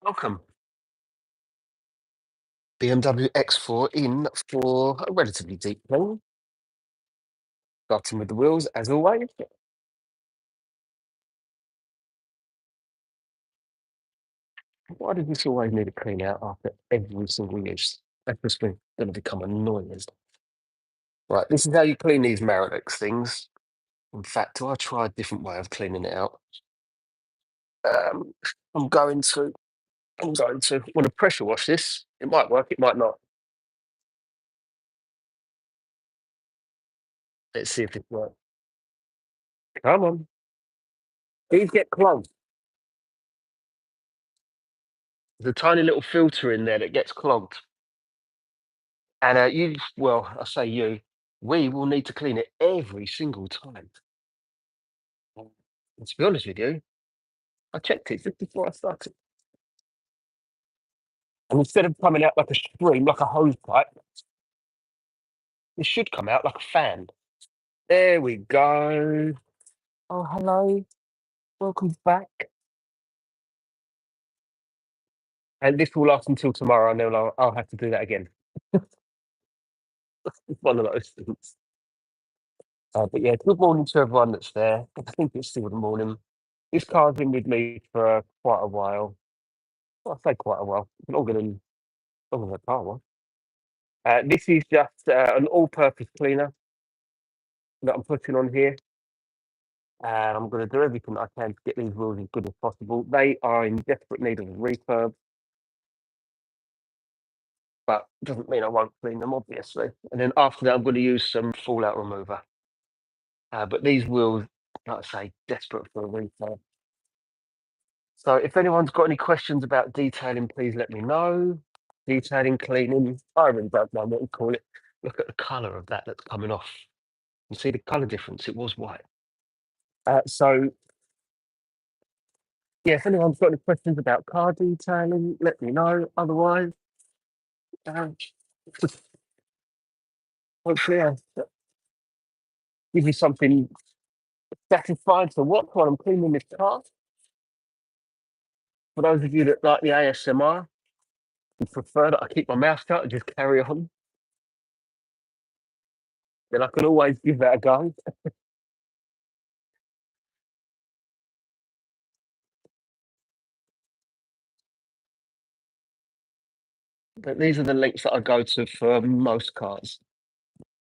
Welcome. BMW X4 in for a relatively deep clean, starting with the wheels as always. Why does this always need a clean out after every single use? That's just going to become annoying. Right, this is how you clean these Marinex things. In fact, I try a different way of cleaning it out. Um, I'm going to, want to pressure wash this. It might work, it might not. Let's see if it works. Come on. These get clogged. There's a tiny little filter in there that gets clogged. And I say you, we will need to clean it every single time. And to be honest with you, I checked it just before I started. And instead of coming out like a stream, like a hose pipe, it should come out like a fan. There we go. Oh, hello. Welcome back. And this will last until tomorrow, and then I'll have to do that again. It's one of those things. But yeah, good morning to everyone that's there. I think it's still the morning. This car's been with me for quite a while. Well, I say quite a while. Longer than a car was. This is just an all-purpose cleaner that I'm putting on here, and I'm going to do everything I can to get these wheels as good as possible. They are in desperate need of a refurb, but doesn't mean I won't clean them, obviously. And then after that, I'm going to use some fallout remover. But these wheels, like I say, desperate for a refurb. So if anyone's got any questions about detailing, please let me know. Detailing, cleaning, I really don't know what you call it. Look at the colour of that that's coming off. You see the colour difference? It was white. So yeah, if anyone's got any questions about car detailing, let me know. Otherwise, um, hopefully I'll give you something satisfying to watch while I'm cleaning this car. For those of you that like the ASMR, and prefer that I keep my mouth shut and just carry on, then I can always give that a go. But these are the links that I go to for most cars.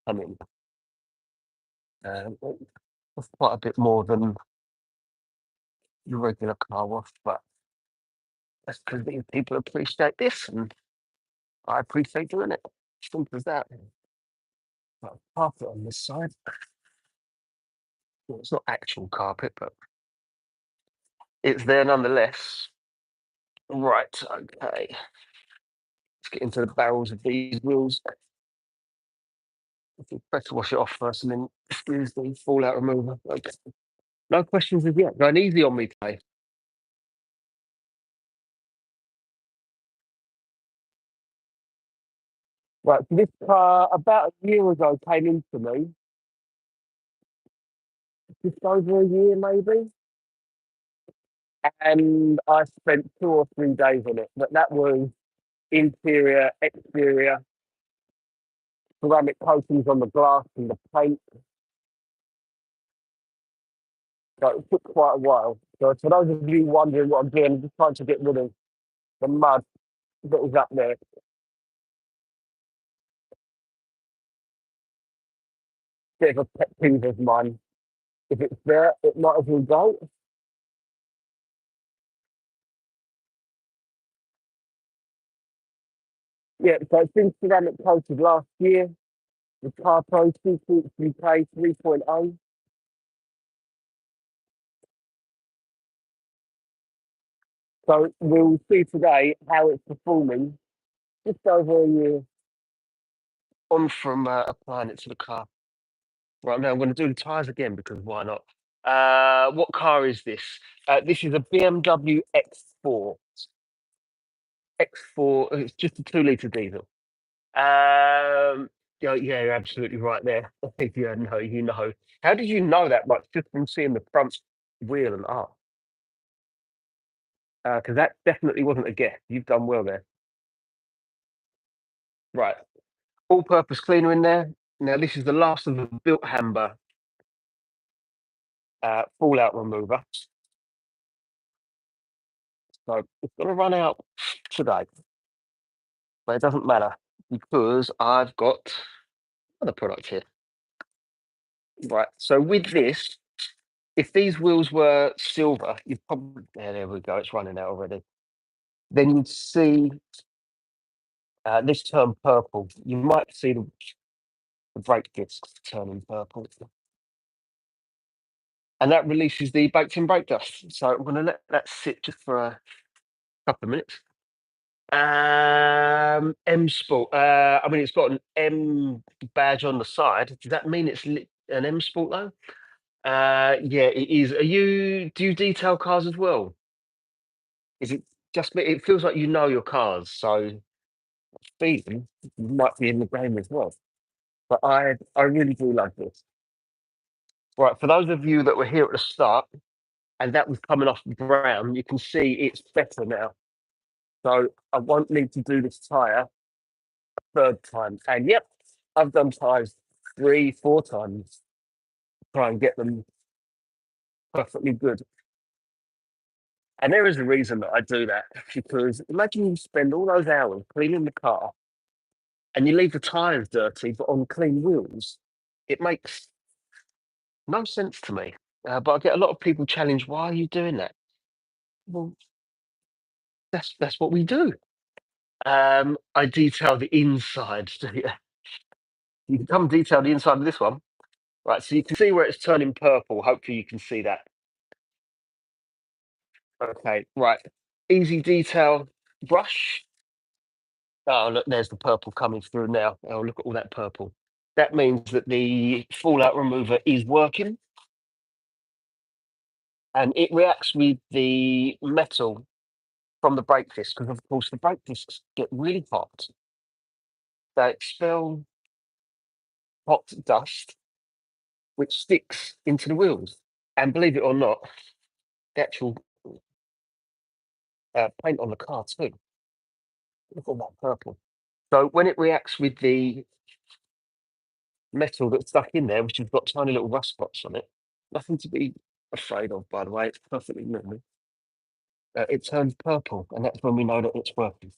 I mean, that's quite a bit more than your regular car wash, but that's because these people appreciate this, and I appreciate doing it. Simple as that. Got a carpet on this side. Well, it's not actual carpet, but it's there nonetheless. Right, okay. Let's get into the barrels of these wheels. Better wash it off first and then use the fallout remover. Okay. No questions as yet. Going easy on me today. Right, so this car about a year ago came into me, just over a year maybe, and I spent 2 or 3 days on it. But that was interior, exterior, ceramic coatings on the glass and the paint. So it took quite a while. So for those of you wondering what I'm doing, I'm just trying to get rid of the mud that was up there. Bit of a pet peeve of mine. If it's there, it might as well go. Yeah, so it's been ceramic coated last year. The Car Pro 240 3.0. So we'll see today how it's performing just over a year on from applying it to the car. Right now, I'm going to do the tyres again because why not? What car is this? This is a BMW X4. X4, it's just a 2 litre diesel. Yeah, you're absolutely right there. Yeah, no, you know. How did you know that much just from seeing the front wheel and arm? because that definitely wasn't a guess. You've done well there. Right, all-purpose cleaner in there. Now this is the last of the built hamber fallout remover. So it's going to run out today, but it doesn't matter because I've got another product here. Right, so with this, if these wheels were silver, you'd probably, there we go, it's running out already. Then you'd see this turn purple. You might see the brake discs turning purple. And that releases the baked-in brake dust. So I'm going to let that sit just for a couple of minutes. M Sport. I mean, it's got an M badge on the side. Does that mean it's an M Sport though? Yeah, it is. Do you detail cars as well? Is it just me? It feels like you know your cars, so feeling you might be in the game as well. But I really do love this. Right, for those of you that were here at the start and that was coming off brown, you can see it's better now. So I won't need to do this tyre a third time. And yep, I've done tyres 3, 4 times to try and get them perfectly good. And there is a reason that I do that because imagine you spend all those hours cleaning the car and you leave the tyres dirty, but on clean wheels, it makes no sense to me. But I get a lot of people challenge, why are you doing that? Well, that's what we do. I detail the inside. You can come detail the inside of this one. Right, so you can see where it's turning purple. Hopefully you can see that. Okay, right. Easy detail brush. Oh, look, there's the purple coming through now. Oh, look at all that purple. That means that the fallout remover is working and it reacts with the metal from the brake disc because, of course, the brake discs get really hot. They expel hot dust, which sticks into the wheels. And believe it or not, the actual paint on the car too. Look at all that purple. So when it reacts with the metal that's stuck in there, which has got tiny little rust spots on it, nothing to be afraid of, by the way. It's perfectly normal. It turns purple, and that's when we know that it's working.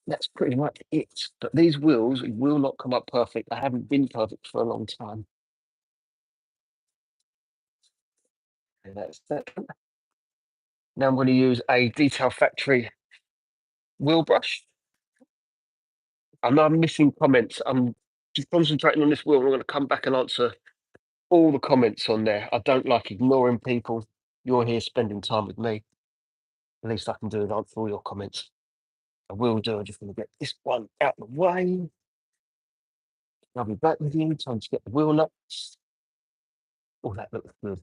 That's pretty much it. But these wheels will not come up perfect. They haven't been perfect for a long time. And that's that. Now I'm going to use a Detail Factory wheel brush. I know I'm missing comments. I'm just concentrating on this wheel. I'm going to come back and answer all the comments on there. I don't like ignoring people. You're here spending time with me. The least I can do is answer all your comments. I will do. I'm just going to get this one out of the way. I'll be back with you. Time to get the wheel nuts. Oh, that looks good.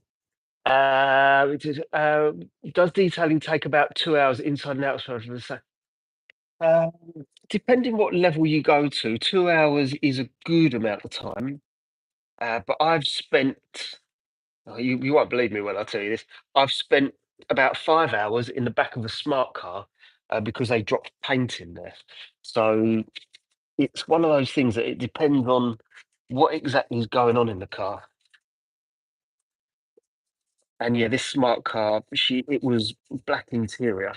Does detailing take about 2 hours inside and outside of the set? Depending what level you go to, 2 hours is a good amount of time. But I've spent, oh, you won't believe me when I tell you this, I've spent about 5 hours in the back of a smart car because they dropped paint in there. So it's one of those things that it depends on what exactly is going on in the car. And yeah, this smart car, it was black interior.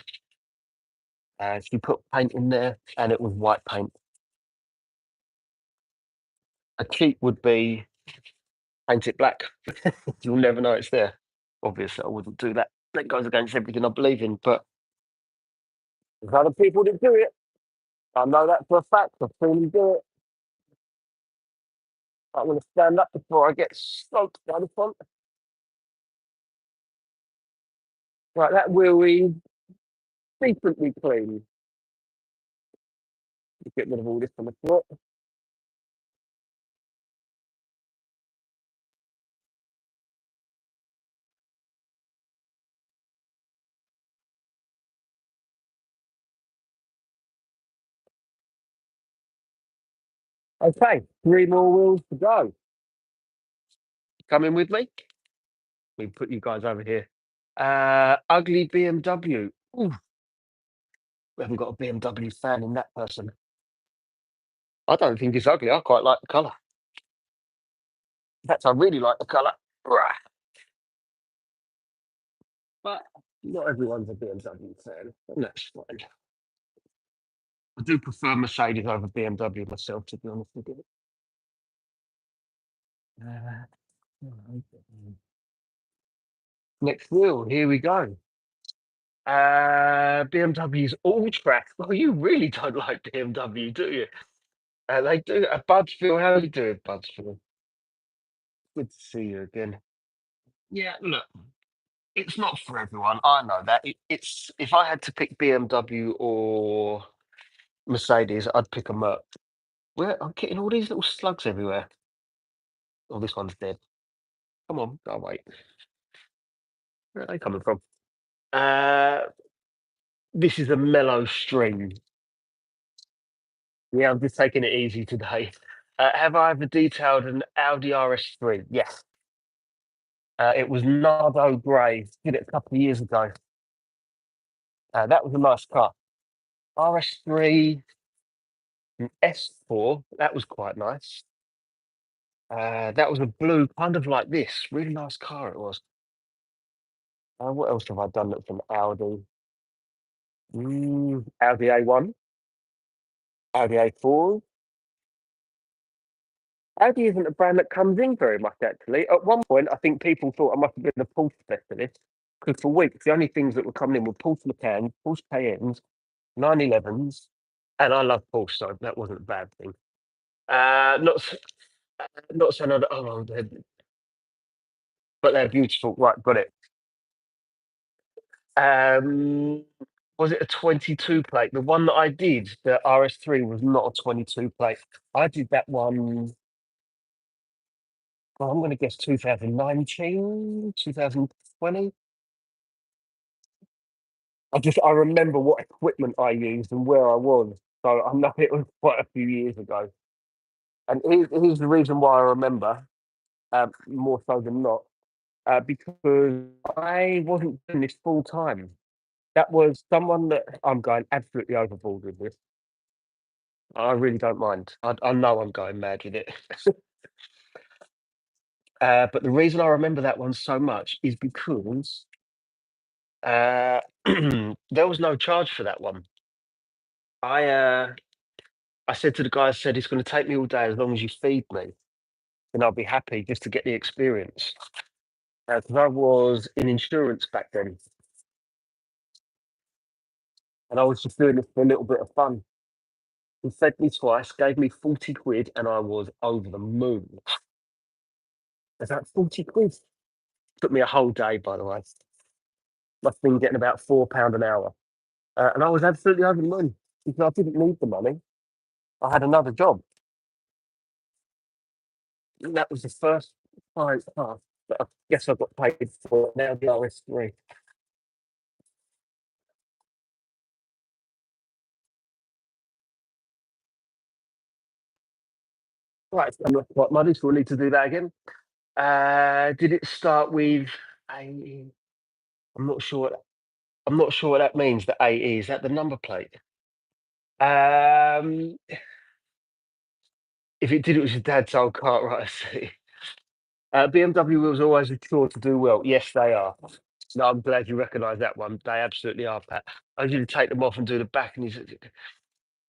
She put paint in there, and it was white paint. A cheat would be paint it black. You'll never know it's there. Obviously, I wouldn't do that. That goes against everything I believe in. But there's other people that do it. I know that for a fact. I've seen them do it. I'm going to stand up before I get smoked by the front. Right, that wheel is decently clean. Get rid of all this on the floor. Okay, 3 more wheels to go. Coming with me? We put you guys over here. Ugly BMW. Ooh, we haven't got a BMW fan in that person. I don't think it's ugly. I quite like the colour. In fact, I really like the colour. Rah. But not everyone's a BMW fan, and that's fine. I do prefer Mercedes over BMW myself, to be honest with you. Uh, Next wheel, here we go. BMW's all track. Well, you really don't like BMW, do you? They do. Budsfield, how are you doing, Budsfield? Good to see you again. Yeah, look, it's not for everyone. I know that. It's if I had to pick BMW or Mercedes, I'd pick a Merc. Where I'm getting all these little slugs everywhere. Oh, this one's dead. Come on, go away. Where are they coming from? Uh, this is a mellow stream. Yeah, I'm just taking it easy today. Have I ever detailed an Audi RS3? Yes. It was Nardo Grey. Did it a couple of years ago. That was a nice car. RS3 and S4. That was quite nice. That was a blue, kind of like this. Really nice car it was. What else have I done that's an Audi? Audi A1, Audi A4. Audi isn't a brand that comes in very much, actually. At one point, I think people thought I must have been a Porsche specialist because for weeks, the only things that were coming in were Porsche Macans, Porsche Cayennes, 911s, and I love Porsche, so that wasn't a bad thing. Not s- not saying but they're beautiful. Right, got it. Um, was it a 22 plate? The one that I did, the RS3, was not a 22 plate. I did that one. Well, I'm going to guess 2019, 2020. I remember what equipment I used and where I was. So I know it was quite a few years ago. And here's the reason why I remember, more so than not, because I wasn't doing this full time. That was someone that I'm going absolutely overboard with this. I really don't mind. I know I'm going mad with it. But the reason I remember that one so much is because uh, there was no charge for that one. I uh, I said to the guy, I said, it's going to take me all day as long as you feed me, and I'll be happy just to get the experience. Because I was in insurance back then, and I was just doing it for a little bit of fun. He fed me twice, gave me 40 quid, and I was over the moon. Is that 40 quid? Took me a whole day, by the way. Must have been getting about £4 an hour. And I was absolutely over the moon because I didn't need the money. I had another job. And that was the first time that I guess I got paid for now the RS3. Right, so I'm not quite muddy, so we'll need to do that again. Did it start with A? I'm not sure. I'm not sure what that means. The AE, is that the number plate? Um, if it did, it was your dad's old car, right? I see. BMW wheels are always sure to do well. Yes, they are. No, I'm glad you recognise that one. They absolutely are, Pat. I usually take them off and do the back, and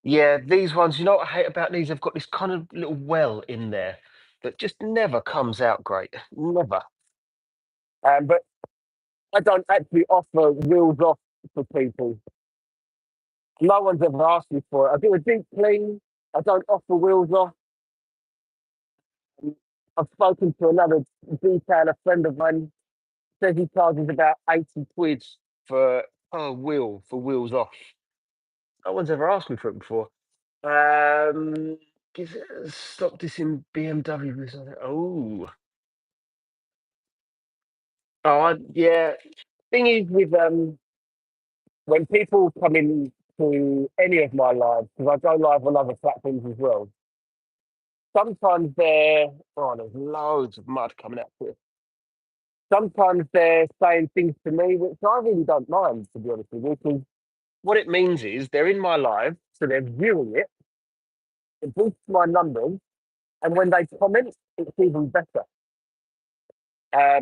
yeah, these ones. You know what I hate about these? They've got this kind of little well in there that just never comes out great. Never. But I don't actually offer wheels off for people. No one's ever asked me for it. I do a deep clean. I don't offer wheels off. I've spoken to another detailer friend of mine. Says he charges about 80 quid for per wheel for wheels off. No one's ever asked me for it before. Um, stop this in BMW. Oh, yeah. Thing is with when people come in to any of my lives, because I go live on other platforms as well. Sometimes there's loads of mud coming out here. sometimes they're saying things to me which I really don't mind, to be honest with you, because what it means is they're in my live, so they're viewing it, it boosts my numbers, and when they comment, it's even better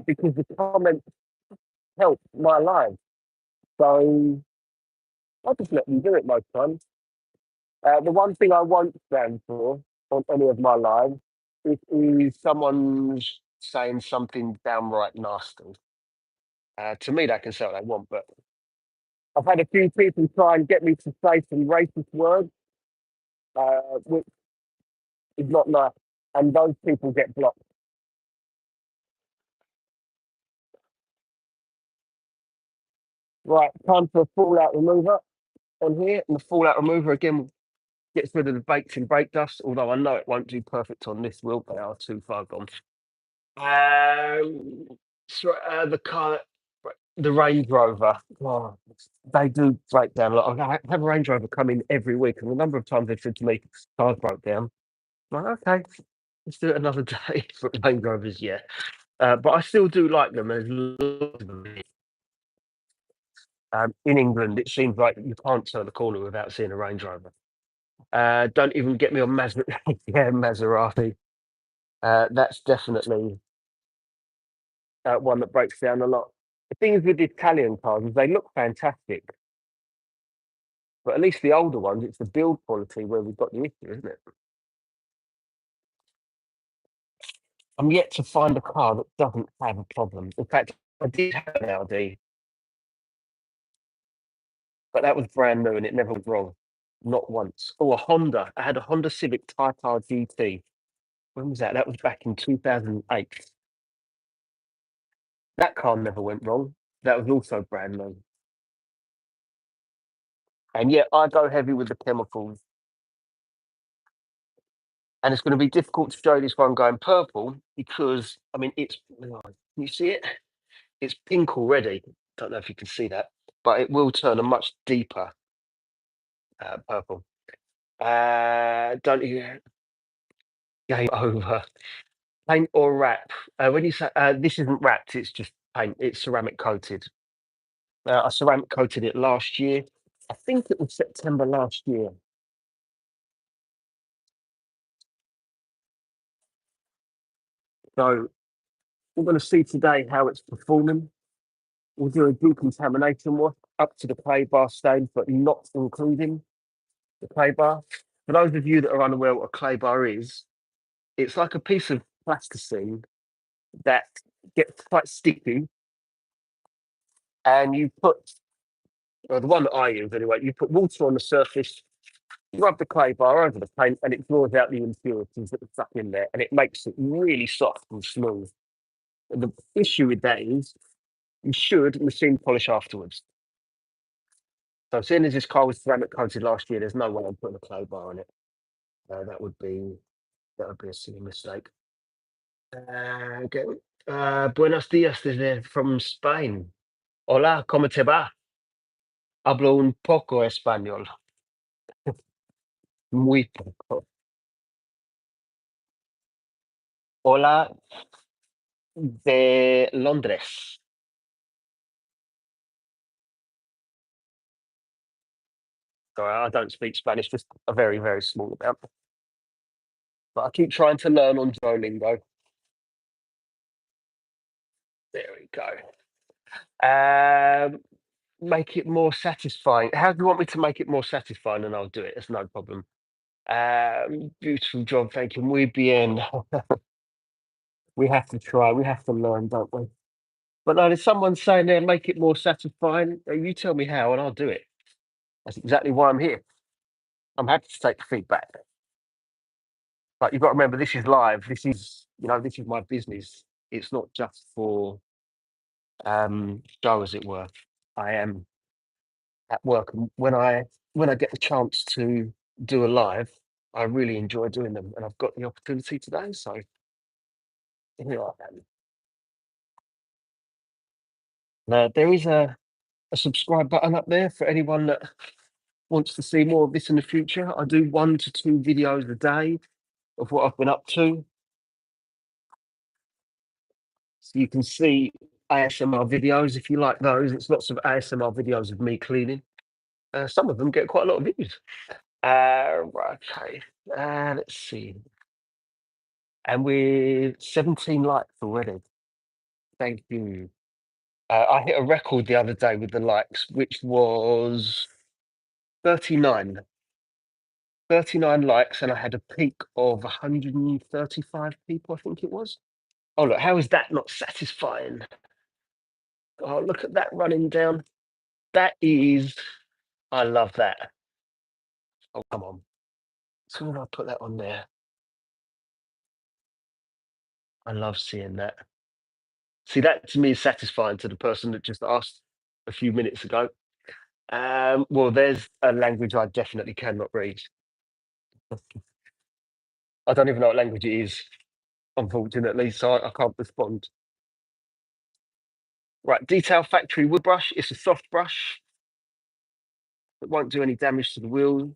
because the comments help my live. So I just let them do it most times. The one thing I won't stand for on any of my lives is someone's saying something downright nasty. To me, they can say what they want, but I've had a few people try and get me to say some racist words, which is not nice, and those people get blocked. Right, time for a fallout remover on here, and the fallout remover again gets rid of the baked in brake dust, although I know it won't do perfect on this wheel, they are too far gone. So, the car, the Range Rover, oh, they do break down a lot. I have a Range Rover come in every week, and the number of times they've said to me, "Cars broke down." I'm like, okay, let's do it another day. But Range Rovers, yeah. But I still do like them. There's lots of them here. In England, it seems like you can't turn the corner without seeing a Range Rover. Don't even get me on yeah, Maserati. That's definitely one that breaks down a lot. The things with the Italian cars is they look fantastic, but at least the older ones, it's the build quality where we've got the issue, isn't it? I'm yet to find a car that doesn't have a problem. In fact, I did have an Audi, but that was brand new and it never went wrong. Not once. Oh, a Honda. I had a Honda Civic Type R GT. When was that? That was back in 2008. That car never went wrong. That was also brand new. And yet I go heavy with the chemicals. And it's going to be difficult to show this one going purple because, I mean, it's, can you see it? It's pink already. Don't know if you can see that, but it will turn a much deeper purple. Don't you? Game over. Paint or wrap? When you say this isn't wrapped, it's just paint. It's ceramic coated. I ceramic coated it last year. I think it was September last year. So we're going to see today how it's performing. We'll do a decontamination wash up to the clay bar stage, but not including the clay bar. For those of you that are unaware what a clay bar is, it's like a piece of plasticine that gets quite sticky, and you put, or the one that I use anyway, you put water on the surface, rub the clay bar over the paint, and it draws out the impurities that are stuck in there, and it makes it really soft and smooth. And the issue with that is you should machine polish afterwards. So seeing as this car was ceramic coated last year, there's no way I'm putting a clay bar on it. That would be a silly mistake. Okay. Buenos dias desde from Spain. Hola, ¿cómo te va? Hablo un poco español. Muy poco. Hola de Londres. Sorry, I don't speak Spanish, just a very, very small amount. But I keep trying to learn on Duolingo. There we go. Make it more satisfying. How do you want me to make it more satisfying? And I'll do it. It's no problem. Beautiful job, thank you. Muy bien. We have to try. We have to learn, don't we? But no, there's someone saying there, make it more satisfying. You tell me how, and I'll do it. That's exactly why I'm here. I'm happy to take the feedback. But you've got to remember, this is live. This is my business. It's not just for show, as it were. I am at work, and when I get the chance to do a live, I really enjoy doing them, and I've got the opportunity today. So here I am. There is a subscribe button up there for anyone that wants to see more of this in the future. I do 1 to 2 videos a day of what I've been up to. So you can see ASMR videos. If you like those, it's lots of ASMR videos of me cleaning. Some of them get quite a lot of views. Right, okay. Let's see. And we're 17 likes already. Thank you. I hit a record the other day with the likes, which was 39. 39 likes, and I had a peak of 135 people, I think it was. Oh, look, how is that not satisfying? Oh, look at that running down. That is, I love that. Oh, come on. So when I put that on there, I love seeing that. See, that to me is satisfying to the person that just asked a few minutes ago. Well, there's a language I definitely cannot read. I don't even know what language it is, unfortunately, so I can't respond. Right, Detail Factory wood brush. It's a soft brush. It won't do any damage to the wheel.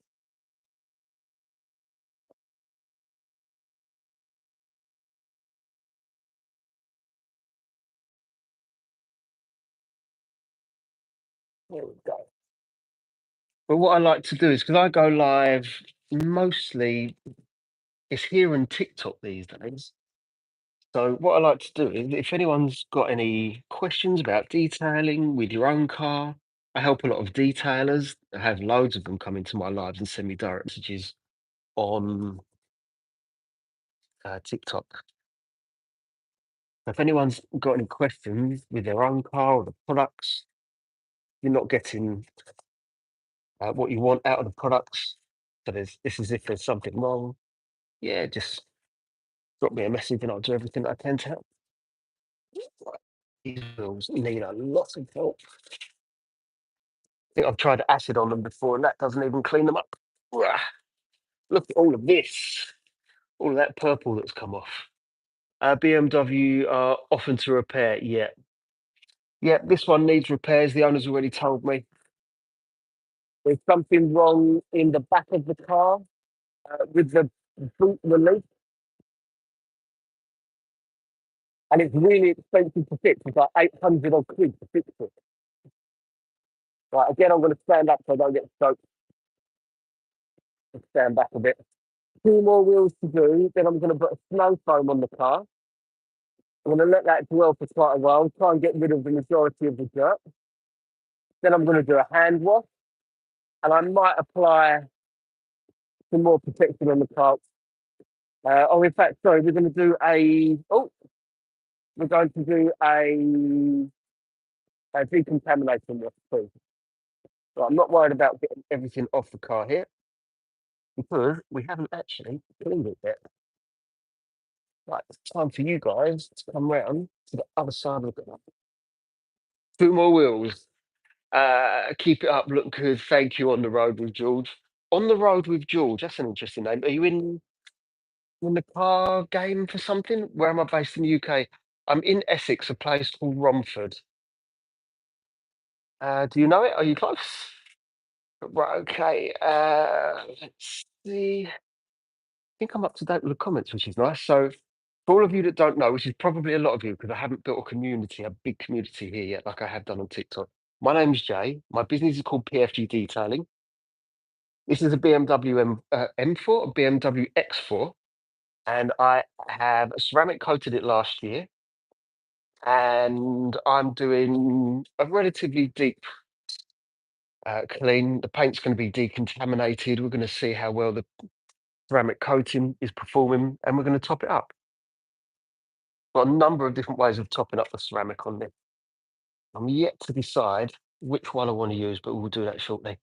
There we go. But what I like to do is because I go live mostly, it's here and TikTok these days. So what I like to do is if anyone's got any questions about detailing with your own car, I help a lot of detailers. I have loads of them come into my lives and send me direct messages on TikTok. If anyone's got any questions with their own car or the products, you're not getting what you want out of the products. So this is if there's something wrong. Yeah, just drop me a message and I'll do everything I can to help. Right, these wheels need a lot of help. I think I've tried acid on them before and that doesn't even clean them up. Rah, look at all of this, all of that purple that's come off. BMW are often to repair. Yeah, yeah, this one needs repairs. The owner's already told me. There's something wrong in the back of the car with the boot release, and it's really expensive to fix. It's like 800 odd quid to fix it. Right, again, I'm going to stand up so I don't get soaked. Stand back a bit. Two more wheels to do. Then I'm going to put a snow foam on the car. I'm going to let that dwell for quite a while, try and get rid of the majority of the dirt. Then I'm going to do a hand wash, and I might apply some more protection on the car. In fact, sorry, we're going to do we're going to do a decontamination wash too. So I'm not worried about getting everything off the car here because we haven't actually cleaned it yet. Right, it's time for you guys to come round to the other side of the car. Two more wheels. Keep it up, look good. Thank you. On the road with George. On the road with George. That's an interesting name. Are you in the car game for something? Where am I based in the UK? I'm in Essex, a place called Romford. Do you know it? Are you close? Right. Okay. Let's see. I think I'm up to date with the comments, which is nice. So, for all of you that don't know, which is probably a lot of you, because I haven't built a community, a big community here yet, like I have done on TikTok. My name's Jay. My business is called PFG Detailing. This is a BMW M4, a BMW X4, and I have ceramic coated it last year. And I'm doing a relatively deep clean. The paint's going to be decontaminated. We're going to see how well the ceramic coating is performing, and we're going to top it up. Got a number of different ways of topping up the ceramic on this. I'm yet to decide which one I want to use, but we'll do that shortly.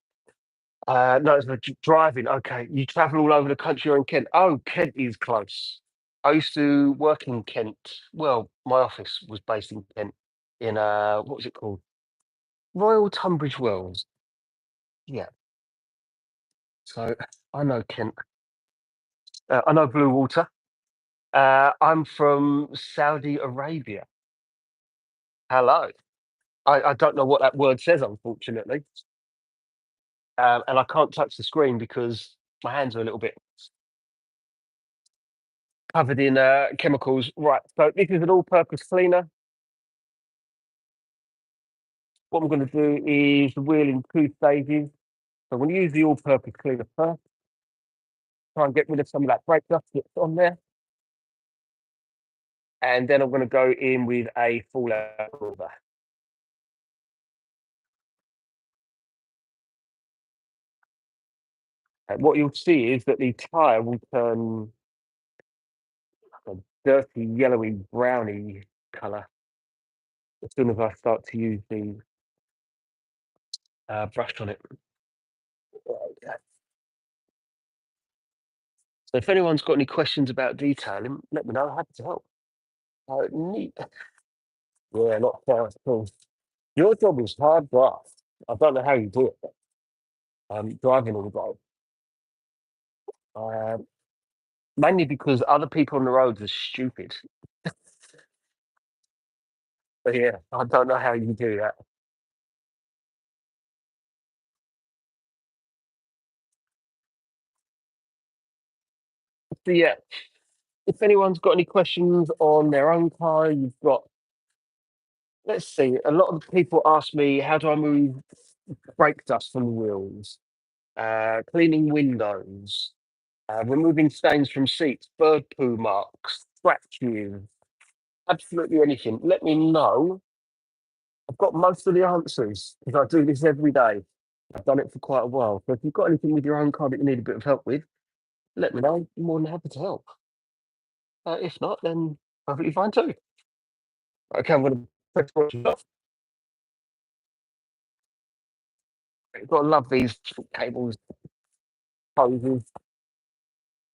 No, it's driving. Okay, you travel all over the country. You're in Kent. Oh, Kent is close. I used to work in Kent. Well, my office was based in Kent. In what was it called? Royal Tunbridge Wells. Yeah. So I know Kent. I know Blue Water. I'm from Saudi Arabia. Hello. I don't know what that word says, unfortunately. And I can't touch the screen because my hands are a little bit covered in chemicals. Right. So this is an all-purpose cleaner. What I'm going to do is the wheel in two stages. So I'm going to use the all-purpose cleaner first, try and get rid of some of that brake dust that's on there. And then I'm going to go in with a fallout remover. And what you'll see is that the tyre will turn a dirty, yellowy, browny colour as soon as I start to use the brush on it. Okay. So if anyone's got any questions about detailing, let me know. I'm happy to help. Neat. Yeah, not far at all. Your job is hard graft. I don't know how you do it. Driving all the time. Mainly because other people on the roads are stupid. But yeah, I don't know how you do that. So yeah, if anyone's got any questions on their own car, you've got, let's see, a lot of people ask me, how do I move brake dust from the wheels? Cleaning windows, removing stains from seats, bird poo marks, scratches, absolutely anything. Let me know. I've got most of the answers because I do this every day. I've done it for quite a while. So if you've got anything with your own car that you need a bit of help with, let me know. I'm more than happy to help. If not, then perfectly fine too. Okay, I'm going to press watch off. You've got to love these cables, hoses.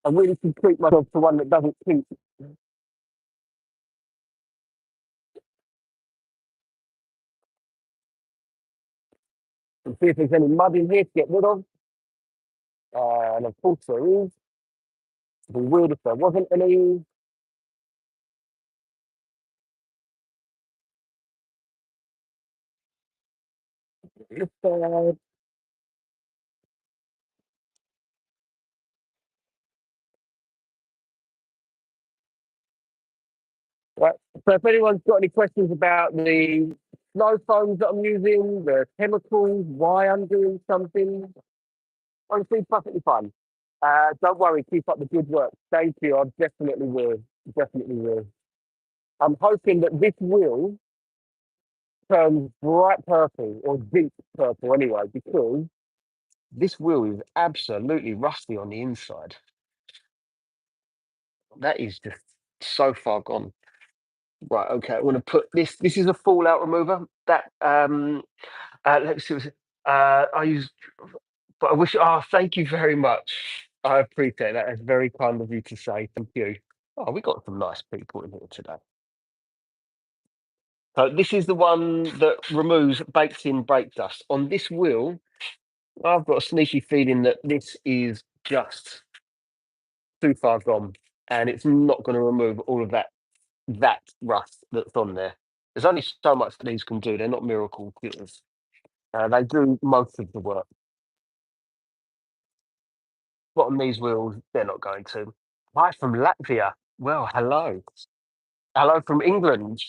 I really can treat myself to one that doesn't kink. And see if there's any mud in here to get rid of. And of course there is. It'd be weird if there wasn't any. This side. Right. So if anyone's got any questions about the snow foams that I'm using, the chemicals, why I'm doing something, honestly, perfectly fine. Don't worry, keep up the good work. Thank you. I definitely will. Definitely will. I'm hoping that this will turn bright purple or deep purple anyway, because this wheel is absolutely rusty on the inside. That is just so far gone. Right, okay. I want to put this. This is a fallout remover. That let's see. I use, but I wish. Oh, thank you very much. I appreciate that. It's very kind of you to say. Thank you. Oh, we got some nice people in here today. So this is the one that removes baked-in brake dust. On this wheel, I've got a sneaky feeling that this is just too far gone, and it's not going to remove all of that rust that's on there. There's only so much that these can do. They're not miracle cures. They do most of the work. But on these wheels, they're not going to. Hi from Latvia. Well, hello. Hello from England,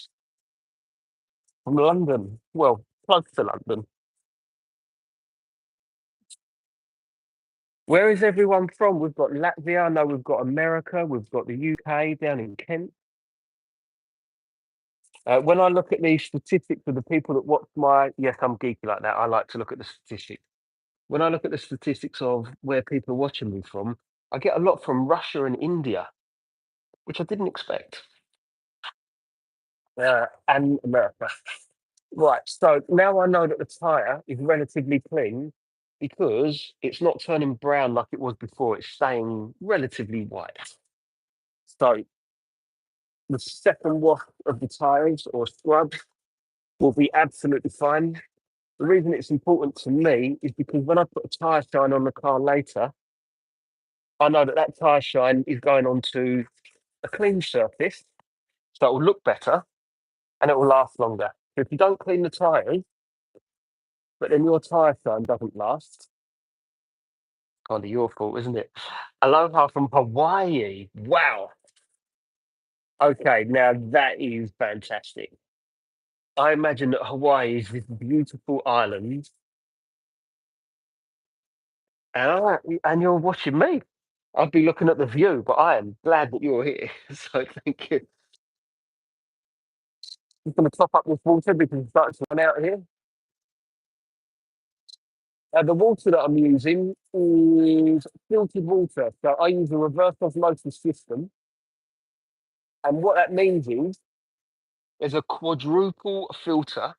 from London. Well, close to London. Where is everyone from? We've got Latvia. I know we've got America. We've got the UK down in Kent. When I look at the statistics of the people that watch yes, I'm geeky like that. I like to look at the statistics. When I look at the statistics of where people are watching me from, I get a lot from Russia and India, which I didn't expect, and America. Right. So now I know that the tyre is relatively clean because it's not turning brown like it was before. It's staying relatively white. So the second wash of the tyres or scrub will be absolutely fine. The reason it's important to me is because when I put a tyre shine on the car later, I know that that tyre shine is going onto a clean surface, so it will look better and it will last longer. So if you don't clean the tyres, but then your tyre shine doesn't last, kind of your fault, isn't it? Aloha from Hawaii. Wow. Okay, now that is fantastic. I imagine that Hawaii is this beautiful island, and you're watching me. I'd be looking at the view, but I am glad that you're here. So thank you. I'm going to top up this water because it's starting to run out here. The water that I'm using is filtered water. So I use a reverse osmosis system. And what that means is there's a quadruple filter,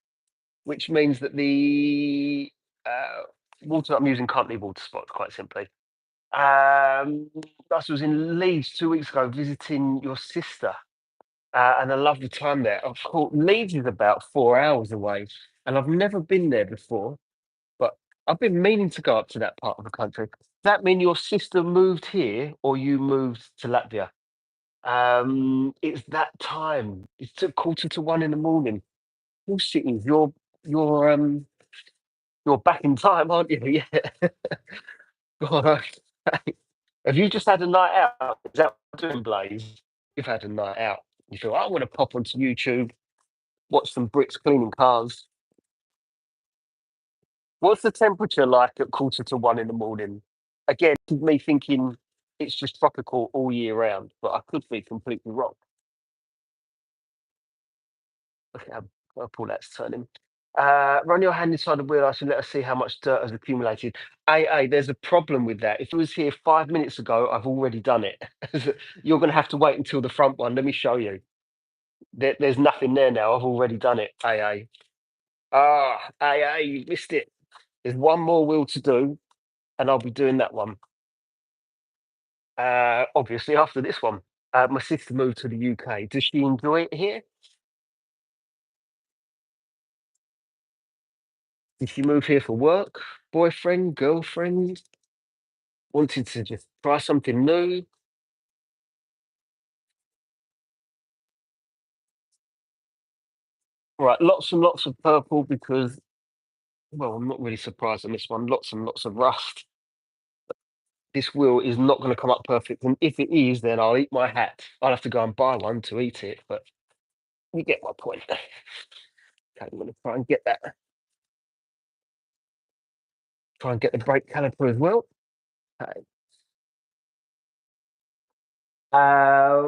which means that the uh, water that I'm using can't leave water spots, quite simply. I was in Leeds 2 weeks ago visiting your sister, and I loved the time there. Of course, Leeds is about 4 hours away, and I've never been there before, but I've been meaning to go up to that part of the country. Does that mean your sister moved here or you moved to Latvia? It's that time. It's a quarter to one in the morning. Bullshit, you're back in time, aren't you? Yeah. God, okay. Have you just had a night out? Is that what you're doing, Blaze? You've had a night out. You feel I want to pop onto YouTube, watch some Brits cleaning cars. What's the temperature like at quarter to one in the morning? Again, this is me thinking it's just tropical all year round, but I could be completely wrong. Look at how purple that's turning. Run your hand inside the wheel and let us see how much dirt has accumulated. There's a problem with that. If it was here 5 minutes ago, I've already done it. You're going to have to wait until the front one. Let me show you. There's nothing there now. I've already done it. You missed it. There's one more wheel to do, and I'll be doing that one. Obviously, after this one. My sister moved to the UK. Does she enjoy it here? Did she move here for work? Boyfriend, girlfriend? Wanted to just try something new? Right, lots and lots of purple because, well, I'm not really surprised on this one. Lots and lots of rust. This wheel is not going to come up perfect. And if it is, then I'll eat my hat. I'll have to go and buy one to eat it. But you get my point. Okay, I'm going to try and get that. Try and get the brake caliper as well. Okay.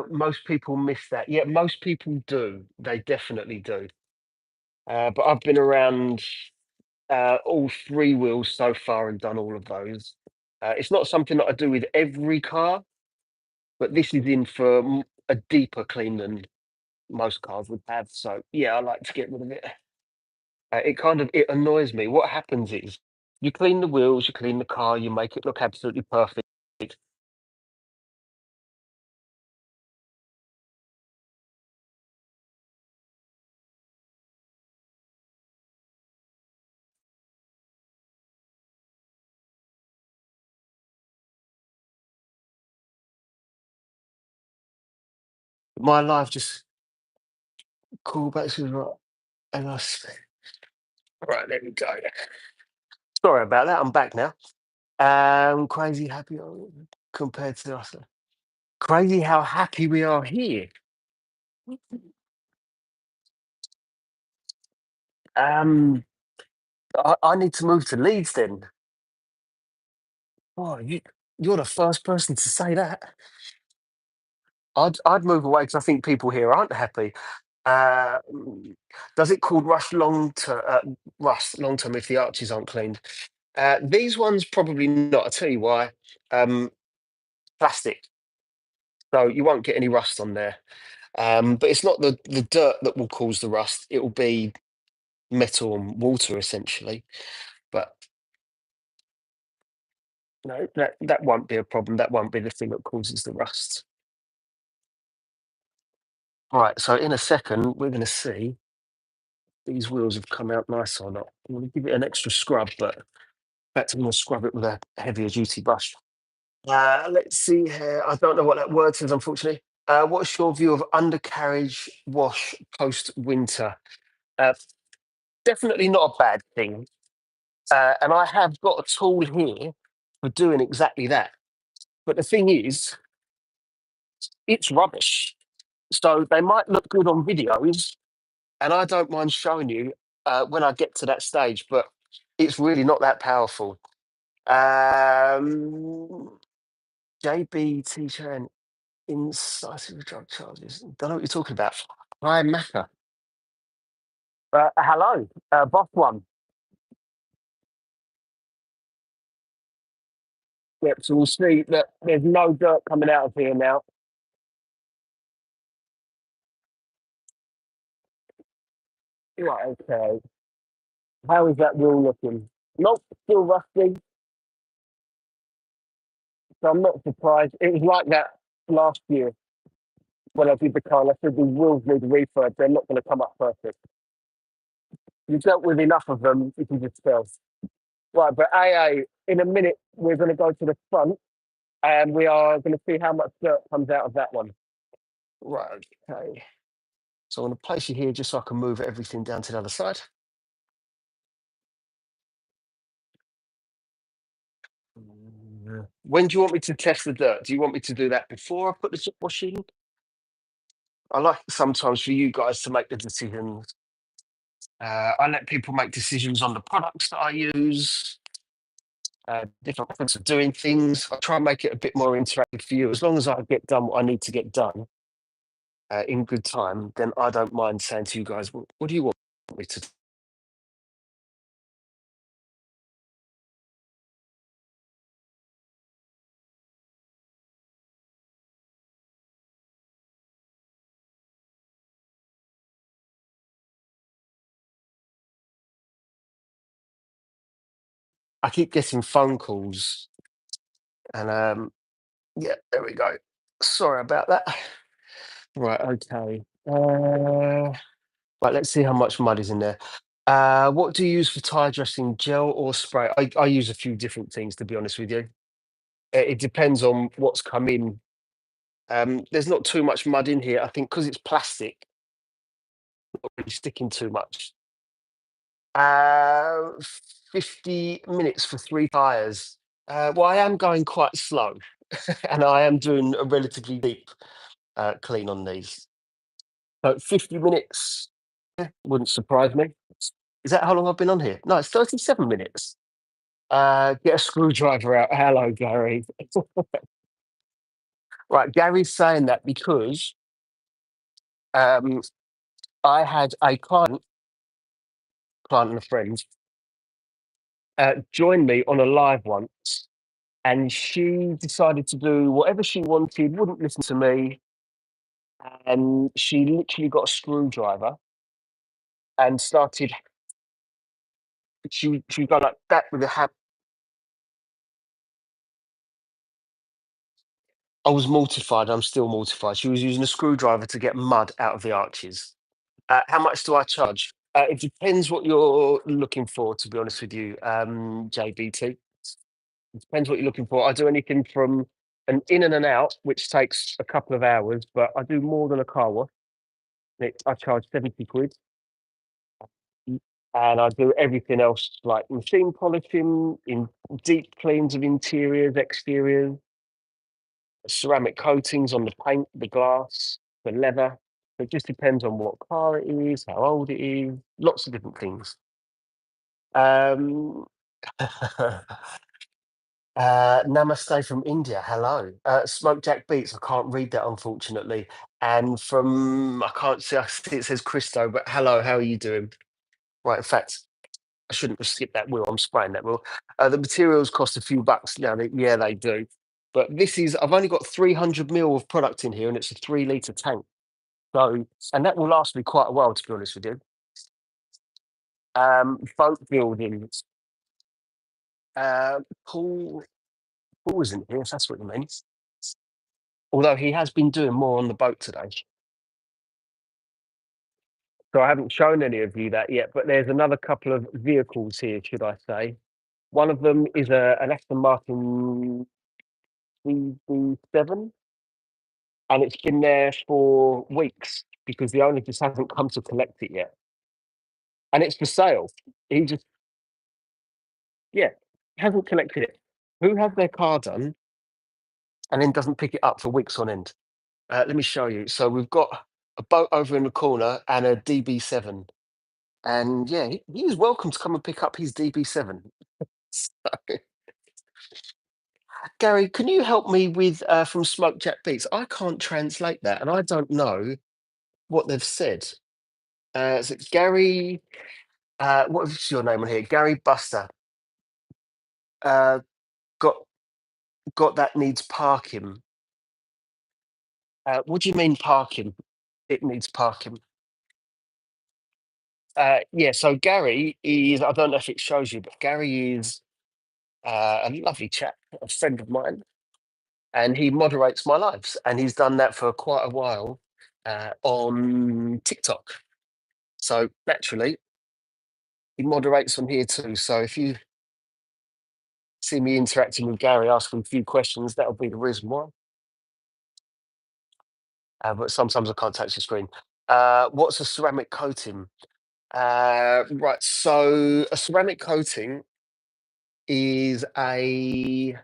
Most people miss that. Yeah, most people do. They definitely do. But I've been around all three wheels so far and done all of those. It's not something that I do with every car, but this is in for a deeper clean than most cars would have. So yeah, I like to get rid of it. It annoys me. What happens is you clean the wheels, you clean the car, you make it look absolutely perfect. My life just cool back to right, and right there we go. Sorry about that. I'm back now. Crazy happy compared to us. Crazy how happy we are here. Um, I need to move to Leeds then. Oh, you're the first person to say that. I'd move away because I think people here aren't happy. Uh, mm, does it called rust long term if the arches aren't cleaned? These ones probably not. I'll tell you why. Um, Plastic, so you won't get any rust on there. But it's not the dirt that will cause the rust. It will be metal and water essentially. But no, that won't be a problem. That won't be the thing that causes the rust. Right. So in a second, we're going to see these wheels have come out nice or not. I'm going to give it an extra scrub, but in fact, I'm going to scrub it with a heavier duty brush. Let's see here. I don't know what that word says, unfortunately. What's your view of undercarriage wash post winter? Uh, Definitely not a bad thing. And I have got a tool here for doing exactly that. But the thing is, it's rubbish. So they might look good on videos, and I don't mind showing you when I get to that stage, but it's really not that powerful. Um, JB teacher and incisive drug charges. Don't know what you're talking about. Hi, Macca. Hello, boss one. Yep, so we'll see that there's no dirt coming out of here now. Right, okay. How is that wheel looking? Nope, still rusty, so I'm not surprised. It was like that last year when I did the car. And I said the wheels need refurb. They're not going to come up perfect. You've dealt with enough of them, you can just tell. Right, but AA, in a minute, we're going to go to the front and we are going to see how much dirt comes out of that one. Right, okay. So I'm going to place you here just so I can move everything down to the other side. When do you want me to test the dirt? Do you want me to do that before I put the chip wash in? I like sometimes for you guys to make the decisions. I let people make decisions on the products that I use, different methods of doing things. I try and make it a bit more interactive for you. As long as I get done what I need to get done in good time, then I don't mind saying to you guys, what do you want me to do? I keep getting phone calls and yeah, there we go. Sorry about that. Right, okay. Right, let's see how much mud is in there. What do you use for tire dressing, gel or spray? I use a few different things, to be honest with you. It depends on what's come in. There's not too much mud in here. I think because it's plastic, not really sticking too much. Uh, 50 minutes for 3 tires. Well, I am going quite slow, and I am doing a relatively deep clean on these. So 50 minutes wouldn't surprise me. Is that how long I've been on here? No, it's 37 minutes. Get a screwdriver out. Hello, Gary. Right, Gary's saying that because um, I had a client and a friend, join me on a live once, and she decided to do whatever she wanted, wouldn't listen to me, and she literally got a screwdriver and started. She got like that with a hat. I was mortified. I'm still mortified. She was using a screwdriver to get mud out of the arches. How much do I charge? It depends what you're looking for, to be honest with you, JBT. It depends what you're looking for. I do anything from an in and an out, which takes a couple of hours, but I do more than a car wash. I charge 70 quid. Mm, And I do everything else like machine polishing, in deep cleans of interiors, exteriors, ceramic coatings on the paint, the glass, the leather. It just depends on what car it is, how old it is, lots of different things. Um, namaste from India. Hello. Smoke Jack Beats. I can't read that, unfortunately. And from, I can't see, I see it says Christo, but hello, how are you doing? Right, in fact, I shouldn't have skipped that wheel. I'm spraying that wheel. The materials cost a few bucks. Now, yeah, they do. But this is, I've only got 300 mil of product in here and it's a 3 litre tank. So, and that will last me quite a while, to be honest with you. Boat building. Uh, Paul, Paul isn't here, if that's what you mean. Although he has been doing more on the boat today. So I haven't shown any of you that yet, but there's another couple of vehicles here, should I say. One of them is an Aston Martin CB7, and it's been there for weeks because the owner just hasn't come to collect it yet. And it's for sale. He just, yeah, hasn't collected it. Who has their car done and then doesn't pick it up for weeks on end? Let me show you. So we've got a boat over in the corner, and a DB7. And yeah, he's welcome to come and pick up his DB7. So, Gary, can you help me with from Smoke Jack Beats? I can't translate that, and I don't know what they've said. So Gary, what is your name on here? Gary Buster. Uh, got that needs parking. What do you mean parking? It needs parking. Yeah, so Gary is, I don't know if it shows you, but Gary is a lovely chap, a friend of mine, and he moderates my lives. And he's done that for quite a while on TikTok. So naturally, he moderates on here too. So if you see me interacting with Gary, asking a few questions, that'll be the reason why. But sometimes I can't touch the screen. What's a ceramic coating? Right, so a ceramic coating is the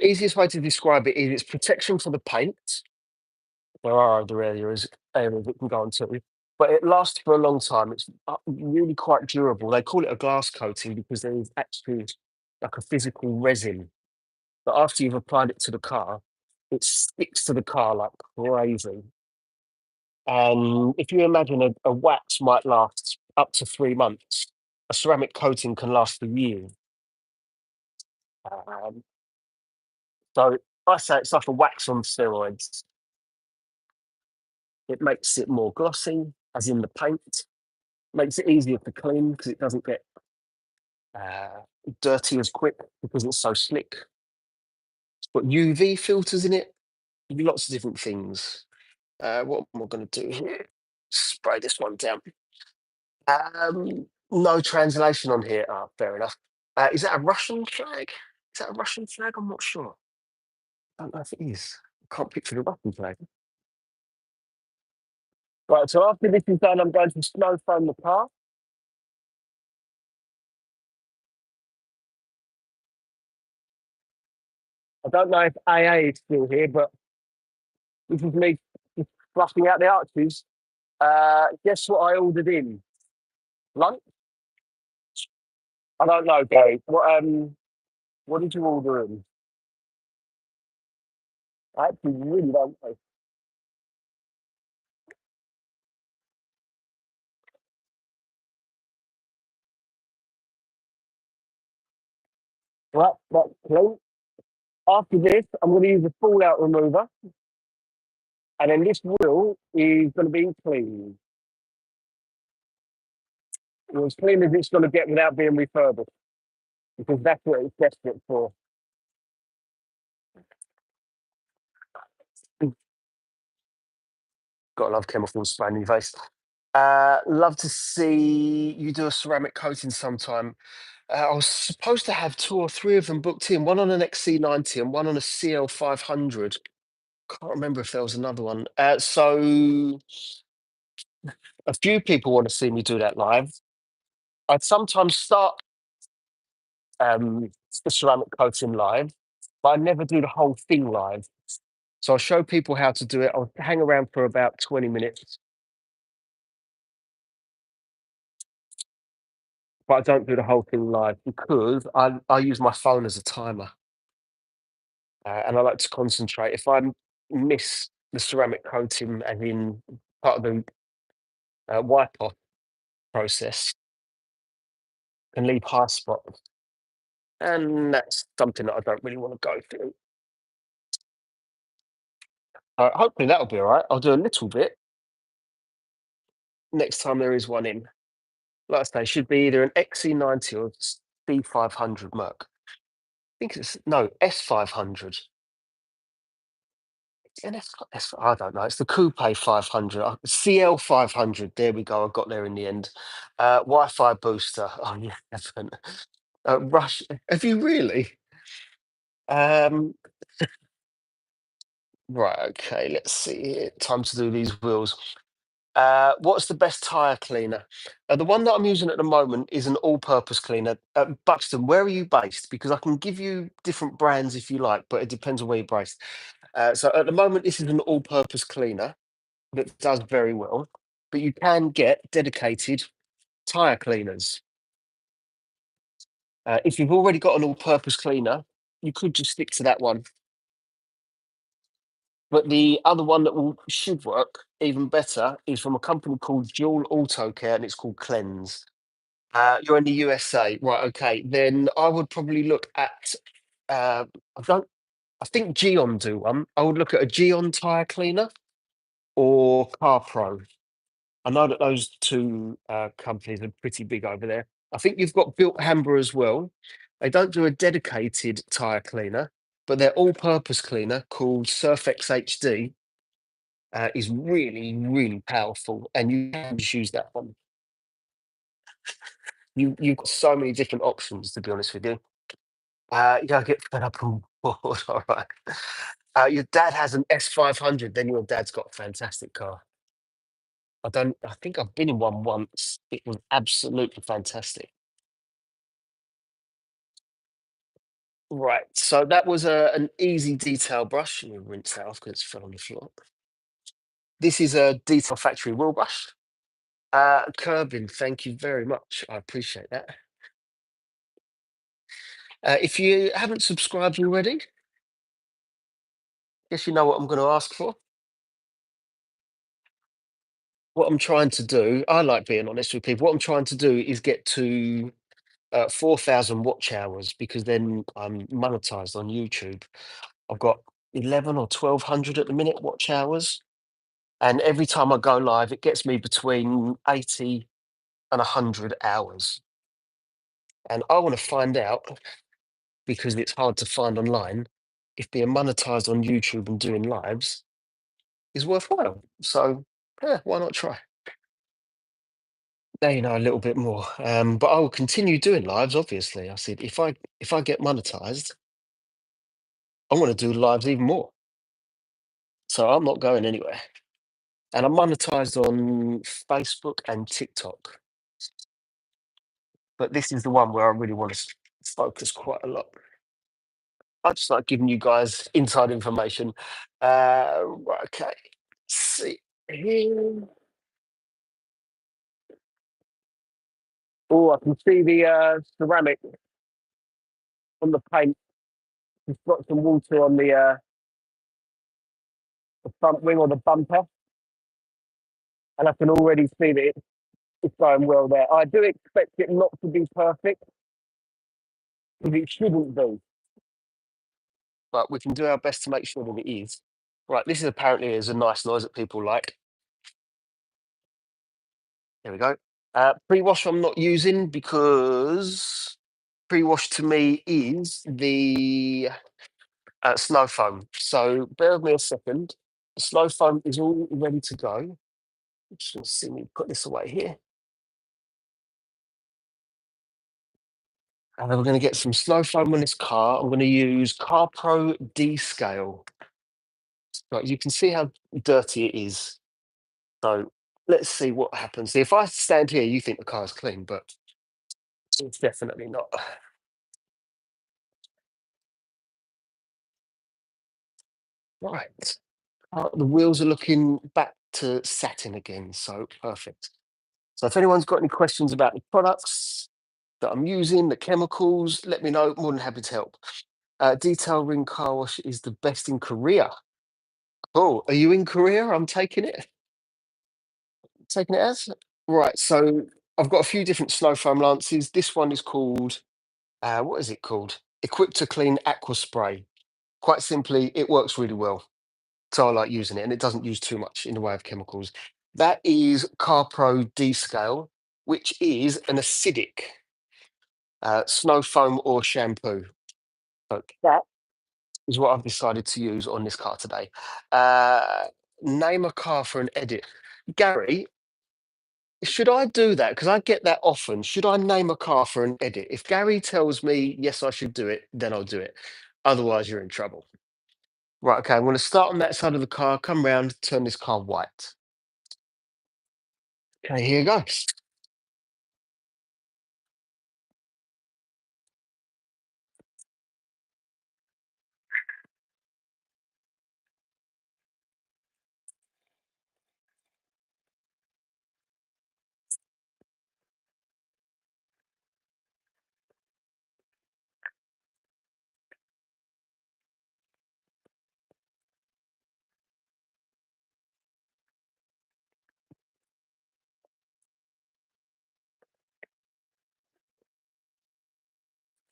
easiest way to describe it is it's protection for the paint. There are other areas it can go into, but it lasts for a long time. It's really quite durable. They call it a glass coating because there is actually like a physical resin. But after you've applied it to the car, it sticks to the car like crazy. And if you imagine a wax might last up to 3 months, a ceramic coating can last for years. Um, so I say it's like a wax on steroids. It makes it more glossy, as in the paint. Makes it easier to clean because it doesn't get uh, dirty as quick because it's so slick. It's got UV filters in it. Lots of different things. What am I going to do here? Spray this one down. No translation on here. Ah, fair enough. Is that a Russian flag? Is that a Russian flag? I'm not sure. I don't know if it is. I can't picture the Russian flag. Right, so after this is done, I'm going to snow foam the car. I don't know if AA is still here, but this is me just flushing out the arches. Guess what I ordered in? Lunch? I don't know, Gary. What did you order in? I actually really don't know. Right, that's clean. After this, I'm going to use a fallout remover, and then this wheel is going to be clean. As clean as it's going to get without being refurbished, because that's what it's desperate for. Gotta love chemicals spraying in your face. Love to see you do a ceramic coating sometime. I was supposed to have two or three of them booked in, one on an XC90 and one on a CL500. Can't remember if there was another one. So a few people want to see me do that live. I'd sometimes start the ceramic coating live, but I never do the whole thing live. So I'll show people how to do it. I'll hang around for about 20 minutes, but I don't do the whole thing live because I use my phone as a timer, and I like to concentrate. If I miss the ceramic coating, as in part of the wipe off process, can leave high spots, and that's something that I don't really want to go through. Hopefully that'll be all right. I'll do a little bit next time there is one in. Like I say, should be either an XC90 or C500 Merc. I think it's no S500. And I don't know. It's the Coupe 500, CL 500. There we go. I got there in the end. Wi-Fi booster. Oh, yeah, haven't. Rush. Have you really? Um, right. Okay. Let's see here. Time to do these wheels. What's the best tire cleaner? The one that I'm using at the moment is an all-purpose cleaner. Buxton, where are you based? Because I can give you different brands if you like, but it depends on where you're based. So at the moment, this is an all-purpose cleaner that does very well, but you can get dedicated tire cleaners. If you've already got an all-purpose cleaner, you could just stick to that one. But the other one that should work even better is from a company called Dual Auto Care, and it's called Cleanse. You're in the USA, right? Okay, then I would probably look at. I don't. I think Geon do one. I would look at a Geon tire cleaner or Car Pro. I know that those two companies are pretty big over there. I think you've got Built Hamber as well. They don't do a dedicated tire cleaner, but their all-purpose cleaner called Surfex HD is really, really powerful, and you can just use that one. You've got so many different options, to be honest with you. You don't get fed up and bored. All right. Your dad has an S500, then your dad's got a fantastic car. I don't. I think I've been in one once. It was absolutely fantastic. Right. So that was an easy detail brush. Let me rinse that off because it's fell on the floor. This is a detail factory wheel brush. Curbing. Thank you very much. I appreciate that. If you haven't subscribed already, guess you know what I'm going to ask for. What I'm trying to do, I like being honest with people. What I'm trying to do is get to 4,000 watch hours because then I'm monetized on YouTube. I've got 11 or 1,200 at the minute watch hours. And every time I go live, it gets me between 80 and 100 hours. And I want to find out, because it's hard to find online, if being monetized on YouTube and doing lives is worthwhile. So, yeah, why not try? Now you know a little bit more. But I will continue doing lives, obviously. I said if I get monetized, I want to do lives even more. So I'm not going anywhere. And I'm monetized on Facebook and TikTok. But this is the one where I really want to focus quite a lot. I just like giving you guys inside information. Right, okay. Let's see here. Oh, I can see the ceramic on the paint. It's got some water on the front wing or the bumper, and I can already see that it's going well there. I do expect it not to be perfect, because it shouldn't be, but we can do our best to make sure that it is. Right, this is apparently is a nice noise that people like. There we go. Pre-wash I'm not using because pre-wash to me is the snow foam. So bear with me a second. The snow foam is all ready to go. Just gonna see me put this away here. And then we're going to get some snow foam on this car. I'm going to use Car Pro D scale. Right, you can see how dirty it is. So let's see what happens. If I stand here, you think the car's clean, but it's definitely not. Right. The wheels are looking back to satin again, so perfect. So if anyone's got any questions about the products that I'm using, the chemicals, let me know. More than happy to help. Detail ring car wash is the best in Korea. Oh, are you in Korea? I'm taking it. Taking it as right. So I've got a few different snow foam lances. This one is called what is it called? Equipped to Clean Aqua Spray. Quite simply, it works really well. So I like using it, and it doesn't use too much in the way of chemicals. That is CarPro D Scale, which is an acidic snow foam or shampoo. So that is what I've decided to use on this car today. Uh, Name a car for an edit. Gary, should I do that? Because I get that often. Should I name a car for an edit? If Gary tells me yes, I should do it, then I'll do it. Otherwise, you're in trouble. Right, okay, I'm going to start on that side of the car, come round, turn this car white. Okay, here goes.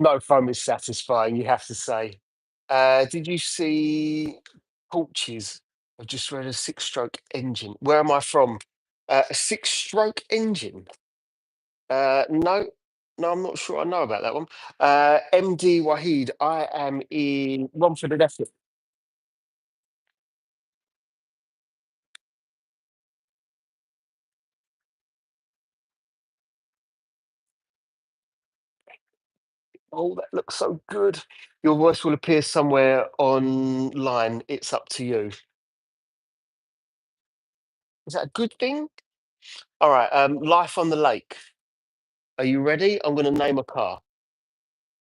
No foam is satisfying, you have to say. Did you see Porches? I've just read a six-stroke engine. Where am I from? A six-stroke engine? No, no, I'm not sure I know about that one. MD Wahid, I am in Romford and Effort. Oh, that looks so good. Your voice will appear somewhere online. It's up to you. Is that a good thing? All right. Life on the lake. Are you ready? I'm going to name a car.